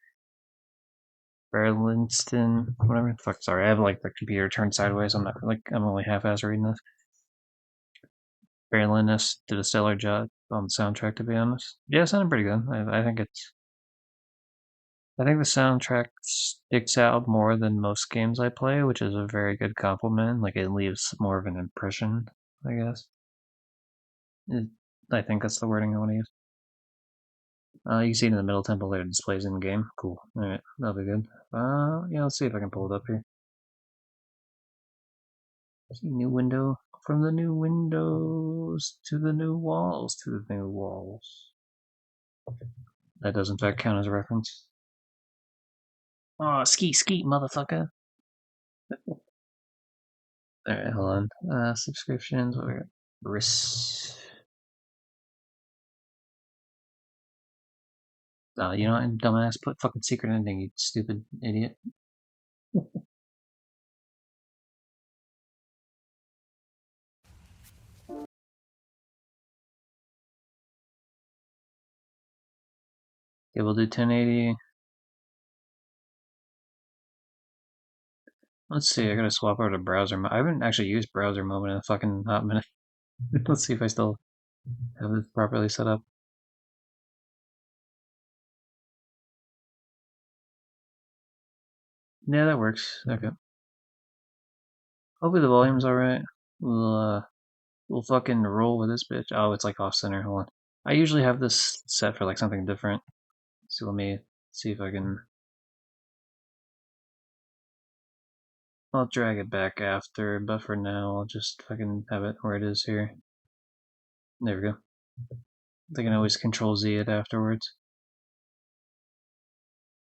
Berlinston, whatever the fuck. Sorry, I have like the computer turned sideways. I'm not like I'm only half-ass reading this. Berlinus did a stellar job on the soundtrack, to be honest. Yeah, it sounded pretty good. I think it's. I think the soundtrack sticks out more than most games I play, which is a very good compliment. Like it leaves more of an impression, I guess. I think that's the wording I want to use. You can see it in the middle temple there, displays in the game. Cool. Alright, that'll be good. Yeah, let's see if I can pull it up here. See, new window. From the new windows to the new walls to the new walls. That does in fact count as a reference. Oh, skeet, motherfucker. Alright, hold on. Subscriptions, what we got? Gris. You know what, dumbass, put fucking secret ending, you stupid idiot. Okay, we'll do 1080. Let's see, I gotta swap over to browser mode. I haven't actually used browser mode in a fucking hot minute. Let's see if I still have it properly set up. Yeah, that works. Okay. Hopefully the volume's alright. We'll fucking roll with this bitch. Oh, it's like off center. Hold on. I usually have this set for like something different. So let me see if I can. I'll drag it back after, but for now I'll just fucking have it where it is here. There we go. I can always control Z it afterwards.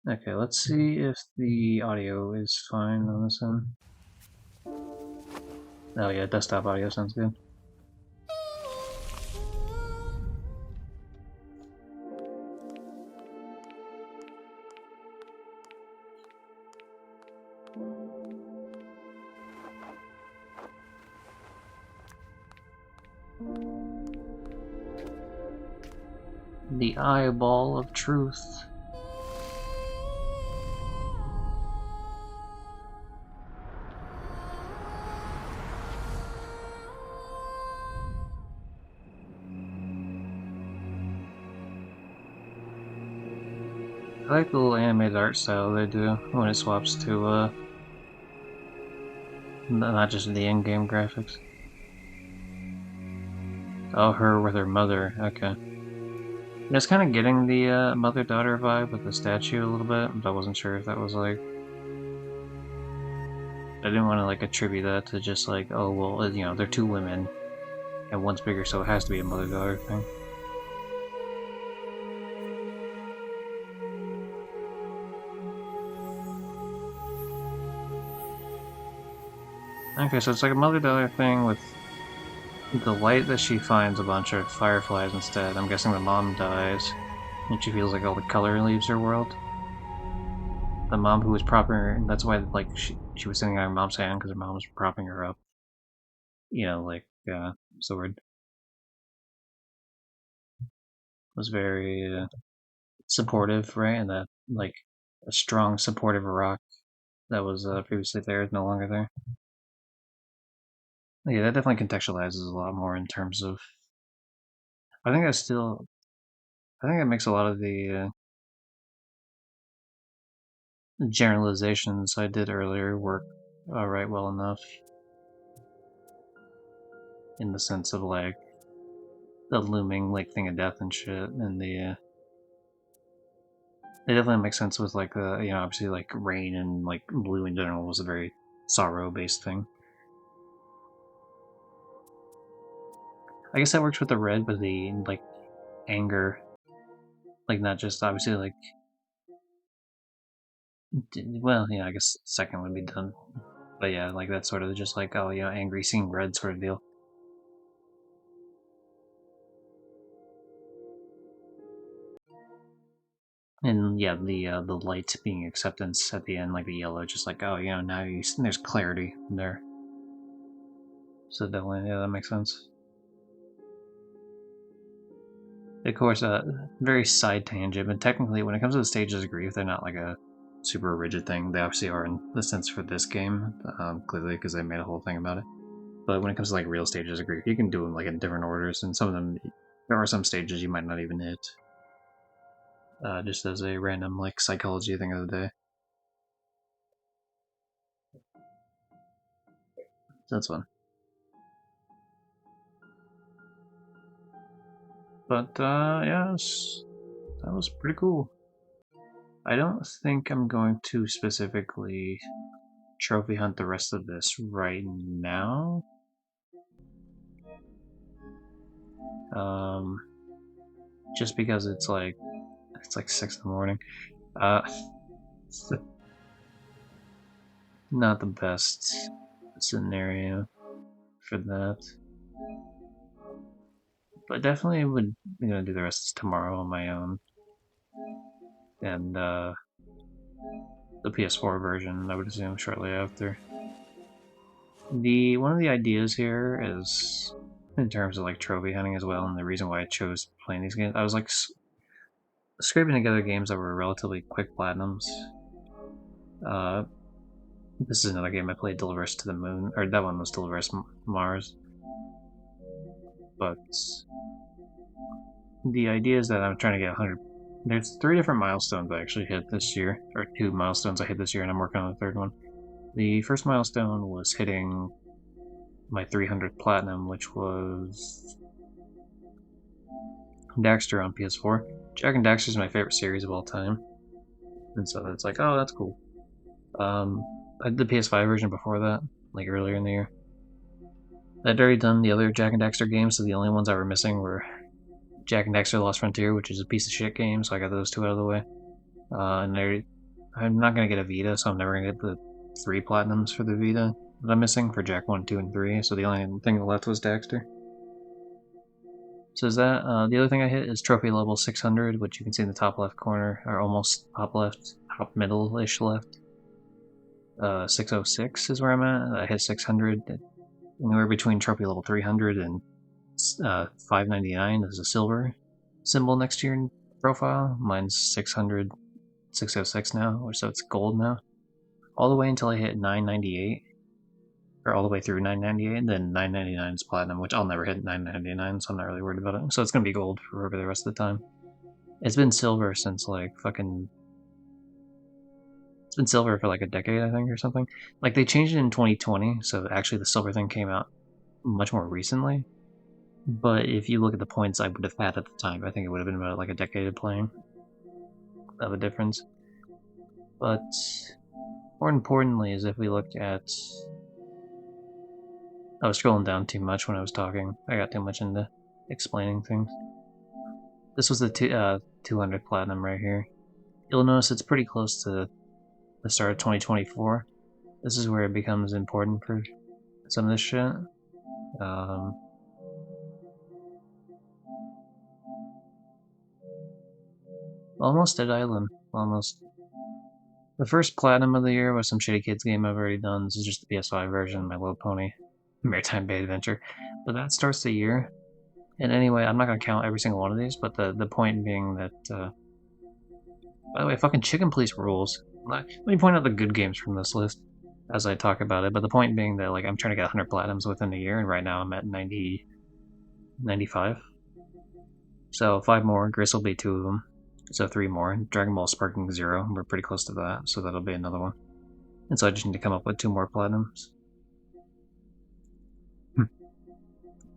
Okay, let's see if the audio is fine on this one. Oh yeah, desktop audio sounds good. The eyeball of truth. I like the little animated art style they do when it swaps to not just the in-game graphics. Oh, her with her mother. Okay. I was kind of getting the mother-daughter vibe with the statue a little bit, but I wasn't sure if that was like. I didn't want to like attribute that to just like, oh well, you know, they're two women, and one's bigger, so it has to be a mother-daughter thing. Okay, so it's like a mother-daughter thing with the light that she finds a bunch of fireflies instead. I'm guessing the mom dies, and she feels like all the color leaves her world. The mom who was propping her, and that's why like she was sitting on her mom's hand because her mom was propping her up. You know, like sword. Was very supportive, right? And that like a strong supportive rock that was previously there is no longer there. Yeah, that definitely contextualizes a lot more in terms of. I think that's still. I think that makes a lot of the generalizations I did earlier work alright well enough. In the sense of like the looming like thing of death and shit, and the. It definitely makes sense with like the you know obviously like rain and like blue in general was a very sorrow based thing. I guess that works with the red, but the like anger, like not just obviously like. Well, yeah, I guess second would be done, but yeah, like that's sort of just like oh you know angry seeing red sort of deal. And yeah, the light being acceptance at the end, like the yellow, just like oh you know now there's clarity there. So definitely yeah that makes sense. Of course, very side tangent, but technically when it comes to the stages of grief, they're not like a super rigid thing. They obviously are in the sense for this game, clearly, because they made a whole thing about it. But when it comes to like real stages of grief, you can do them like in different orders, and some of them, there are some stages you might not even hit. Just as a random like psychology thing of the day. So that's fun. But yeah, that was pretty cool. I don't think I'm going to specifically trophy hunt the rest of this right now. Just because it's like 6 in the morning. Not the best scenario for that. But definitely would be gonna do the rest tomorrow on my own. And the PS4 version, I would assume, shortly after. One of the ideas here is, in terms of like trophy hunting as well, and the reason why I chose playing these games, I was like scraping together games that were relatively quick platinums. This is another game I played, Deliver Us to the Moon, or that one was Deliver Us Mars. But the idea is that I'm trying to get 100. There's 3 different milestones I actually hit this year, or 2 milestones I hit this year, and I'm working on the 3rd one. The first milestone was hitting my 300th platinum, which was Daxter on PS4. Jak and Daxter is my favorite series of all time, and so it's like, oh, that's cool. I did the PS5 version before that, like earlier in the year. I'd already done the other Jak and Daxter games, so the only ones I were missing were Jak and Daxter Lost Frontier, which is a piece of shit game, so I got those 2 out of the way. And I'm not going to get a Vita, so I'm never going to get the 3 platinums for the Vita that I'm missing for Jak 1, 2, and 3, so the only thing left was Daxter. So is that, the other thing I hit is trophy level 600, which you can see in the top left corner, or almost top left, top middle-ish left. 606 is where I'm at. I hit 600, anywhere between trophy level 300 and 599 is a silver symbol next to your profile. Mine's 600, 606 now, so it's gold now. All the way until I hit 998, or all the way through 998, and then 999 is platinum, which I'll never hit 999, so I'm not really worried about it. So it's gonna be gold for the rest of the time. It's been silver since like fucking. It's been silver for like a decade, I think, or something. Like they changed it in 2020, so actually the silver thing came out much more recently. But if you look at the points I would have had at the time, I think it would have been about like a decade of playing of a difference. But more importantly is if we look at... I was scrolling down too much when I was talking. I got too much into explaining things. This was the 200 platinum right here. You'll notice it's pretty close to the start of 2024. This is where it becomes important for some of this shit. Almost Dead Island. Almost. The first platinum of the year was some shitty kids game I've already done. This is just the PS5 version, My Little Pony Maritime Bay Adventure. But that starts the year. And anyway, I'm not going to count every single one of these, but the point being that... by the way, fucking Chicken Police rules. Let me point out the good games from this list as I talk about it, but the point being that like I'm trying to get 100 platinums within a year, and right now I'm at 95. So 5 more, Gris will be 2 of them. So 3 more. Dragon Ball Sparking 0, we're pretty close to that, so that'll be another one. And so I just need to come up with 2 more platinums.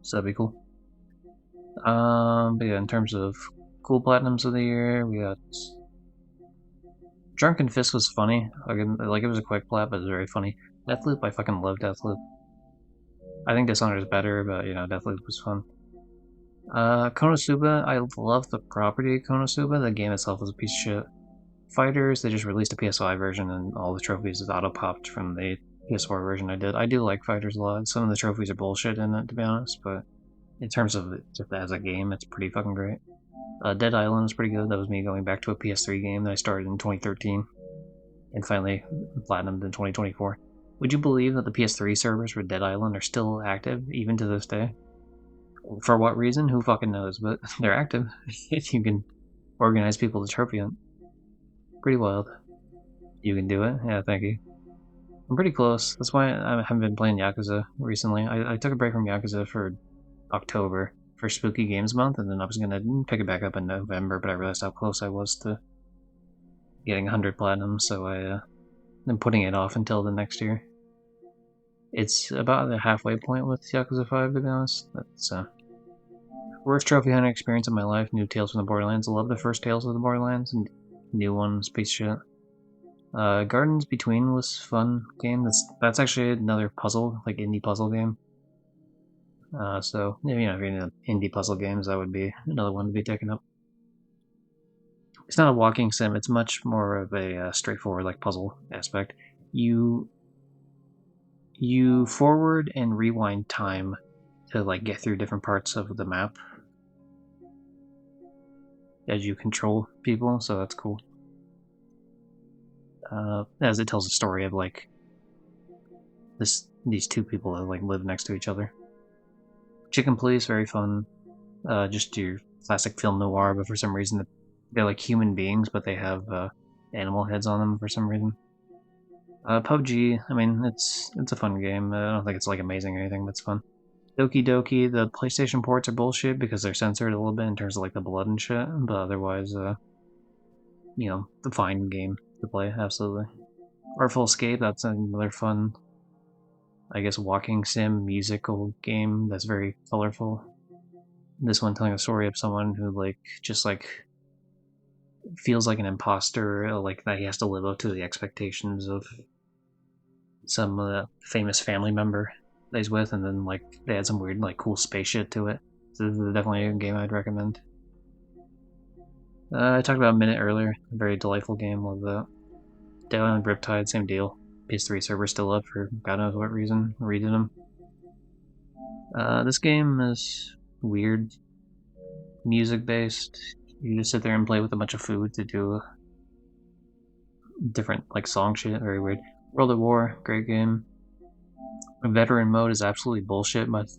So that'd be cool. But yeah, in terms of cool platinums of the year, we got... Drunken Fist was funny. Like, it was a quick plat, but it was very funny. Deathloop, I fucking love Deathloop. I think Dishonored is better, but, you know, Deathloop was fun. Konosuba, I love the property Konosuba. The game itself was a piece of shit. Fighters, they just released a PS5 version, and all the trophies is auto-popped from the PS4 version I did. I do like Fighters a lot. Some of the trophies are bullshit in it, to be honest, but in terms of it, just as a game, it's pretty fucking great. Dead Island is pretty good. That was me going back to a PS3 game that I started in 2013 and finally platinumed in 2024. Would you believe that the PS3 servers for Dead Island are still active, even to this day? For what reason? Who fucking knows, but they're active. You can organize people to trophy hunt. Pretty wild. You can do it? Yeah, thank you. I'm pretty close. That's why I haven't been playing Yakuza recently. I took a break from Yakuza for October for Spooky Games Month, and then I was gonna pick it back up in November, but I realized how close I was to getting 100 platinum, so I'm putting it off until the next year. It's about the halfway point with Yakuza 5, to be honest. That's worst trophy hunting experience of my life. New Tales from the Borderlands. I love the first Tales of the Borderlands, and new one's piece of shit. Gardens Between was fun game. That's actually another puzzle, like indie puzzle game. So if you're into indie puzzle games, that would be another one to be taken up. It's not a walking sim. It's much more of a straightforward like puzzle aspect. You forward and rewind time to like get through different parts of the map as you control people, so that's cool. As it tells a story of like these two people that like live next to each other. Chicken Police, very fun. Just your classic film noir, but for some reason they're like human beings, but they have animal heads on them for some reason. PUBG, I mean, it's a fun game. I don't think it's like amazing or anything, but it's fun. Doki Doki, the PlayStation ports are bullshit because they're censored a little bit in terms of like the blood and shit, but otherwise, the fine game to play, absolutely. Artful Escape, that's another fun, I guess, walking sim musical game that's very colorful. This one telling a story of someone who just feels like an imposter, like that he has to live up to the expectations of some famous family member that he's with, and then like they add some weird like cool space shit to it. So this is definitely a game I'd recommend. I talked about a minute earlier. A very delightful game. Love that. Dead Island Riptide, same deal. PS3 server still up for God knows what reason. Reading them. This game is weird, music based. You just sit there and play with a bunch of food to do different like song shit. Very weird. World at War, great game. Veteran mode is absolutely bullshit. But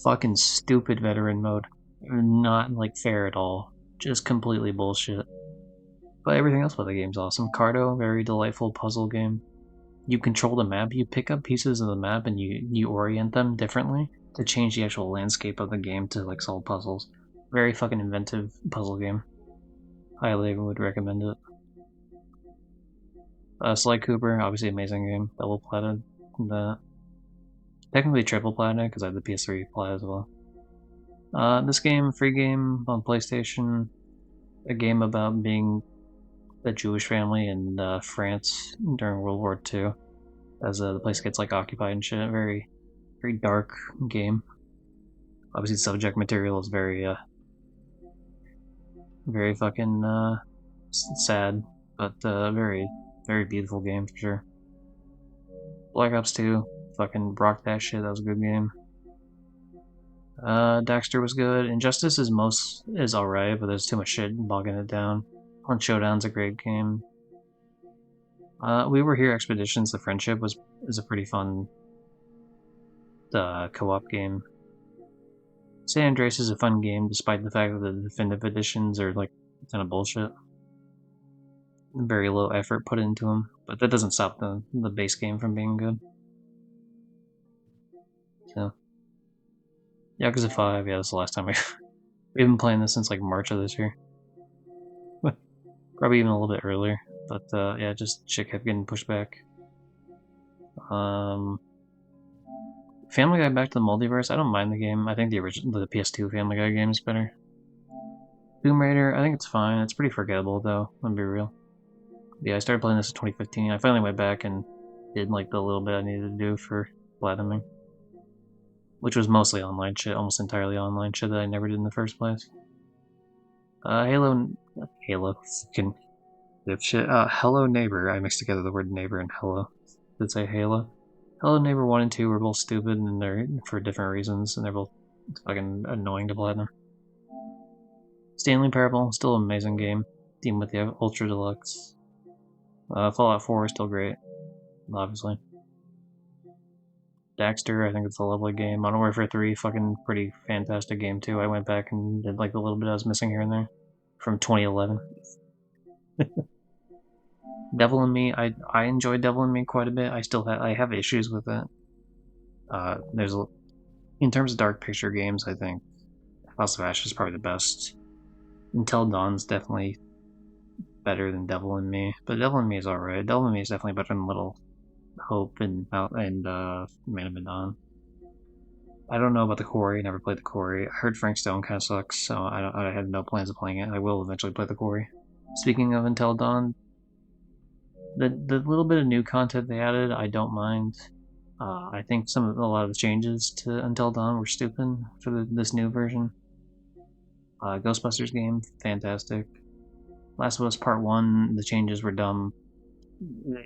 fucking stupid veteran mode. Not like fair at all. Just completely bullshit. But everything else about the game's awesome. Cardo, very delightful puzzle game. You control the map, you pick up pieces of the map and you orient them differently to change the actual landscape of the game to like solve puzzles. Very fucking inventive puzzle game. Highly would recommend it. Sly Cooper, obviously amazing game. Double platinum. Technically triple platinum because I have the PS3 plat as well. This game, free game on PlayStation. A game about being a Jewish family in France during World War II, as the place gets like occupied and shit. Very, very dark game. Obviously, subject material is very, very fucking sad, but very, very beautiful game for sure. Black Ops 2, fucking rock that shit. That was a good game. Daxter was good. Injustice is alright, but there's too much shit bogging it down. Punch Showdown's a great game. We Were Here Expeditions, The Friendship is a pretty fun co-op game. San Andreas is a fun game, despite the fact that the definitive editions are like a ton of bullshit. Very low effort put into them, but that doesn't stop the base game from being good. So, Yakuza 5, yeah, that's the last time we've been playing this since like March of this year. Probably even a little bit earlier, but yeah, just shit kept getting pushed back. Family Guy Back to the Multiverse, I don't mind the game. I think the PS2 Family Guy game is better. Tomb Raider, I think it's fine. It's pretty forgettable though, I'm gonna be real. Yeah, I started playing this in 2015. I finally went back and did like the little bit I needed to do for platinuming. Which was mostly online shit, almost entirely online shit that I never did in the first place. Halo, fucking shit. Hello Neighbor. I mixed together the word neighbor and hello. Did say Halo. Hello Neighbor 1 and 2 were both stupid and they're for different reasons, and they're both fucking annoying to platinum. Stanley Parable, still an amazing game. Team with the Ultra Deluxe. Fallout 4 is still great, obviously. Daxter, I think it's a lovely game. Modern Warfare 3, fucking pretty fantastic game too. I went back and did like the little bit I was missing here and there from 2011. Devil in Me, I enjoyed Devil in Me quite a bit. I have issues with it. In terms of dark picture games, I think House of Ashes is probably the best. Until Dawn's definitely better than Devil in Me, but Devil in Me is alright. Devil in Me is definitely better than Little Hope and Man of Medan. I don't know about the Quarry. Never played the Quarry. I heard Frank Stone kind of sucks, so I have no plans of playing it. I will eventually play the Quarry. Speaking of Until Dawn, the little bit of new content they added, I don't mind. I think a lot of the changes to Until Dawn were stupid for this new version. Ghostbusters game, fantastic. Last of Us Part 1, the changes were dumb.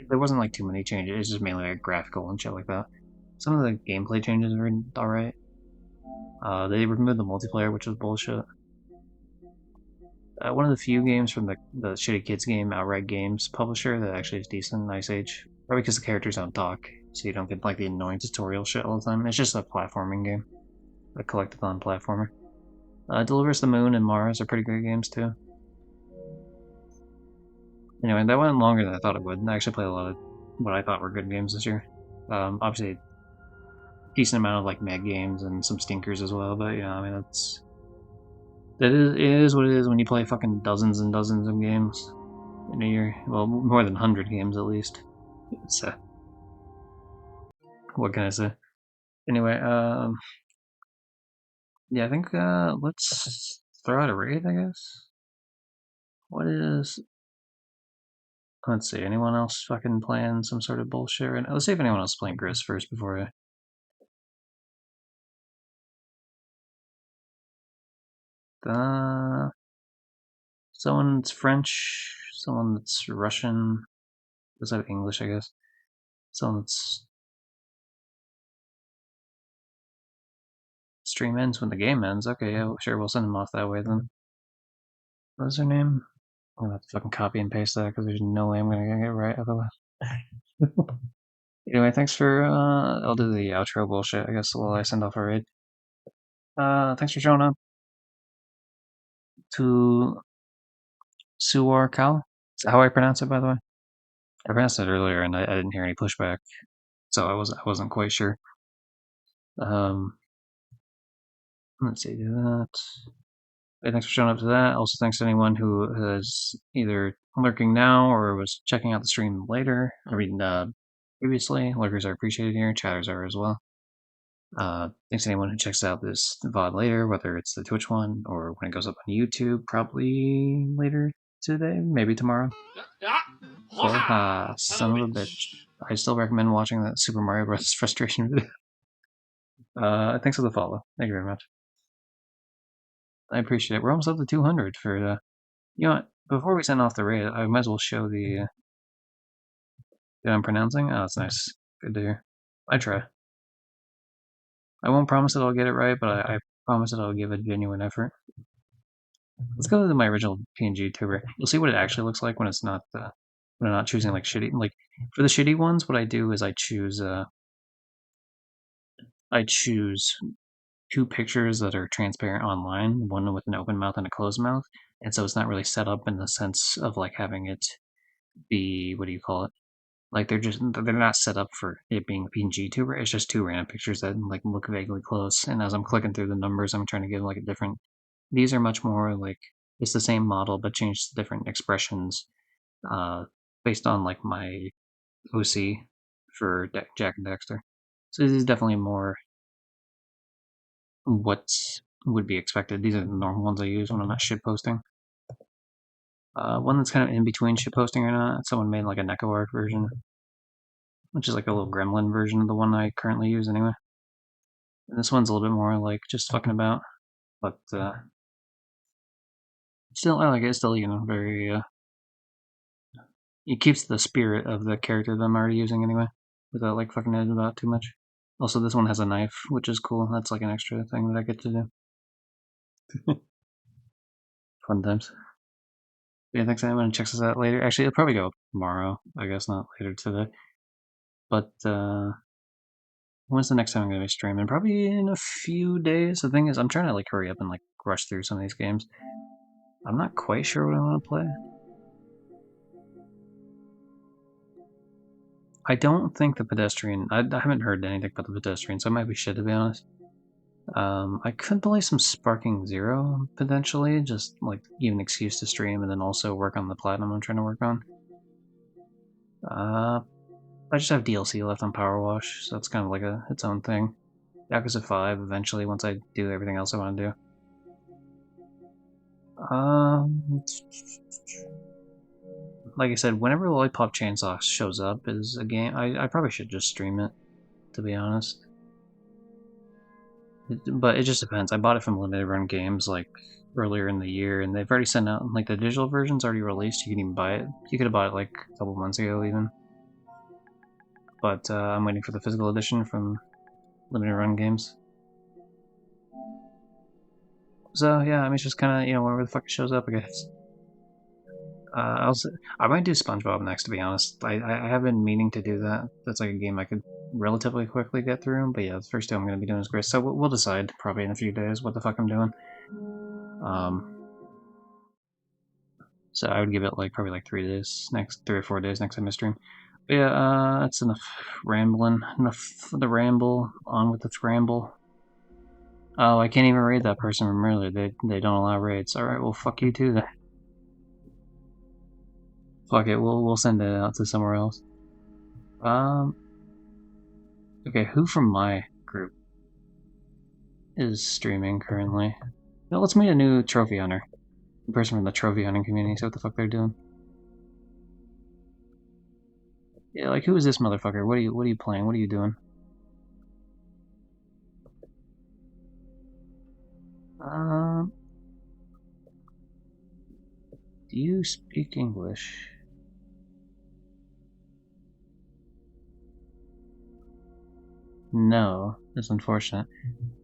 There wasn't like too many changes, it's just mainly like graphical and shit like that. Some of the gameplay changes were alright. They removed the multiplayer, which was bullshit. One of the few games from the Shitty Kids game, Outright Games publisher, that actually is decent, Ice Age. Probably because the characters don't talk, so you don't get like the annoying tutorial shit all the time. It's just a platforming game. A collectathon platformer. Delivers the Moon and Mars are pretty great games too. Anyway, that went longer than I thought it would. I actually played a lot of what I thought were good games this year. Obviously, a decent amount of like mad games and some stinkers as well, but yeah, I mean, it is what it is when you play fucking dozens and dozens of games in a year. Well, more than 100 games at least. So, what can I say? Anyway, yeah, I think let's throw out a raid, I guess. What is? Let's see. Anyone else fucking playing some sort of bullshit right now? Let's see if anyone else is playing Gris first before I. Someone that's French, someone that's Russian. Does have English, I guess. Someone that's stream ends when the game ends. Okay, yeah, sure, we'll send them off that way then. What's her name? I'm gonna have to fucking copy and paste that because there's no way I'm gonna get it right otherwise. Anyway, thanks for I'll do the outro bullshit, I guess, while I send off a raid. Thanks for showing up to Suwar Kal. Is that how I pronounce it, by the way? I pronounced it earlier and I didn't hear any pushback, so I wasn't quite sure. Let's see, do that. Hey, thanks for showing up to that. Also, thanks to anyone who is either lurking now or was checking out the stream later. Previously. Lurkers are appreciated here. Chatters are as well. Thanks to anyone who checks out this VOD later, whether it's the Twitch one or when it goes up on YouTube, probably later today, maybe tomorrow. Son of a bitch. I still recommend watching that Super Mario Bros. Frustration video. Thanks for the follow. Thank you very much. I appreciate it. We're almost up to 200 for you know what? Before we send off the raid, I might as well show the that I'm pronouncing. Oh, that's nice. Good to hear. I try. I won't promise that I'll get it right, but I promise that I'll give a genuine effort. Let's go to my original PNG tuber. You'll see what it actually looks like when it's not when I'm not choosing like shitty. Like for the shitty ones, what I do is I choose two pictures that are transparent online, one with an open mouth and a closed mouth, and so it's not really set up in the sense of like having it be, what do you call it? Like they're not set up for it being a PNG tuber. It's just two random pictures that like look vaguely close. And as I'm clicking through the numbers, I'm trying to give like a different. These are much more like it's the same model but changed to different expressions, based on like my OC for Jack and Dexter. So this is definitely more what would be expected. These are the normal ones I use when I'm not shit posting. One that's kind of in between shit posting or not. Someone made like a Neko art version, which is like a little gremlin version of the one I currently use anyway. And this one's a little bit more like just fucking about, but still, I like it. It's still, very. It keeps the spirit of the character that I'm already using anyway, without like fucking it about too much. Also, this one has a knife, which is cool. That's like an extra thing that I get to do. Fun times. Yeah, thanks anyone who checks us out later. Actually, it'll probably go up tomorrow. I guess not later today. But when's the next time I'm gonna be streaming? Probably in a few days. The thing is, I'm trying to like hurry up and like rush through some of these games. I'm not quite sure what I want to play. I don't think the pedestrian. I haven't heard anything about the pedestrian, so it might be shit to be honest. I could play some Sparking Zero potentially, just like give an excuse to stream, and then also work on the platinum I'm trying to work on. I just have DLC left on Power Wash, so that's kind of like its own thing. Yakuza 5 eventually once I do everything else I want to do. Like I said, whenever Lollipop Chainsaw shows up as a game, I probably should just stream it, to be honest. But it just depends. I bought it from Limited Run Games like earlier in the year, and they've already sent out like the digital version's already released. You can even buy it. You could have bought it like a couple months ago even. But I'm waiting for the physical edition from Limited Run Games. So yeah, I mean, it's just kind of, you know, whenever the fuck it shows up, I guess. I might do SpongeBob next, to be honest. I have been meaning to do that. That's like a game I could relatively quickly get through. But yeah, the first two I'm going to be doing is Gris. So we'll decide probably in a few days what the fuck I'm doing. So I would give it like probably like 3 or 4 days next time I stream. But yeah, that's enough rambling. Enough for the ramble. On with the ramble. Oh, I can't even raid that person from earlier. They don't allow raids. Alright, well fuck you too then. Fuck it, we'll send it out to somewhere else. Okay, who from my group is streaming currently? Now let's meet a new trophy hunter. The person from the trophy hunting community, see what the fuck they're doing. Yeah, like who is this motherfucker? What are you playing? What are you doing? Do you speak English? No, that's unfortunate.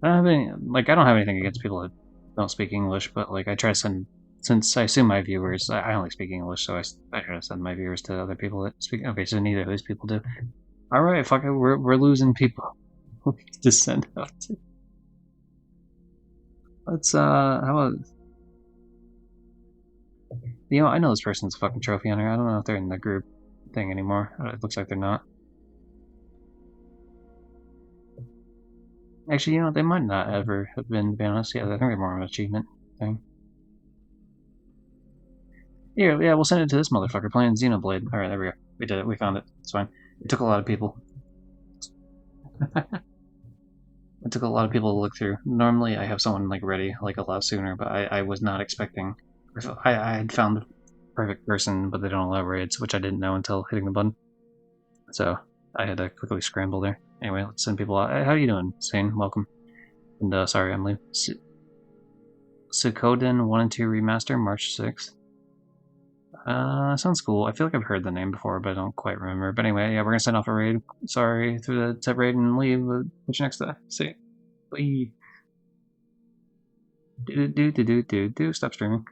I don't have anything against people that don't speak English, but like I try to send, since I assume my viewers, I only speak English, so I try to send my viewers to other people that speak. Okay, so neither of these people do. All right, fuck it, we're losing people. To send out to. Let's how about, you know, I know this person's a fucking trophy hunter. I don't know if they're in the group thing anymore. It looks like they're not. Actually, you know, they might not ever have been, to be honest. Yeah, I think they're more of an achievement thing. Here, yeah, we'll send it to this motherfucker playing Xenoblade. Alright, there we go. We did it. We found it. It's fine. It took a lot of people. It took a lot of people to look through. Normally, I have someone like ready like a lot sooner, but I was not expecting. I had found the perfect person, but they don't allow raids, which I didn't know until hitting the button. So I had to quickly scramble there. Anyway, let's send people out. Hey, how you doing, Sane? Welcome. And sorry, I'm leaving. Suikoden 1 and 2 Remaster, March 6th. Sounds cool. I feel like I've heard the name before, but I don't quite remember. But anyway, yeah, we're gonna send off a raid. Sorry through the tip raid and leave. What's next to see? Bye. Do. Stop streaming.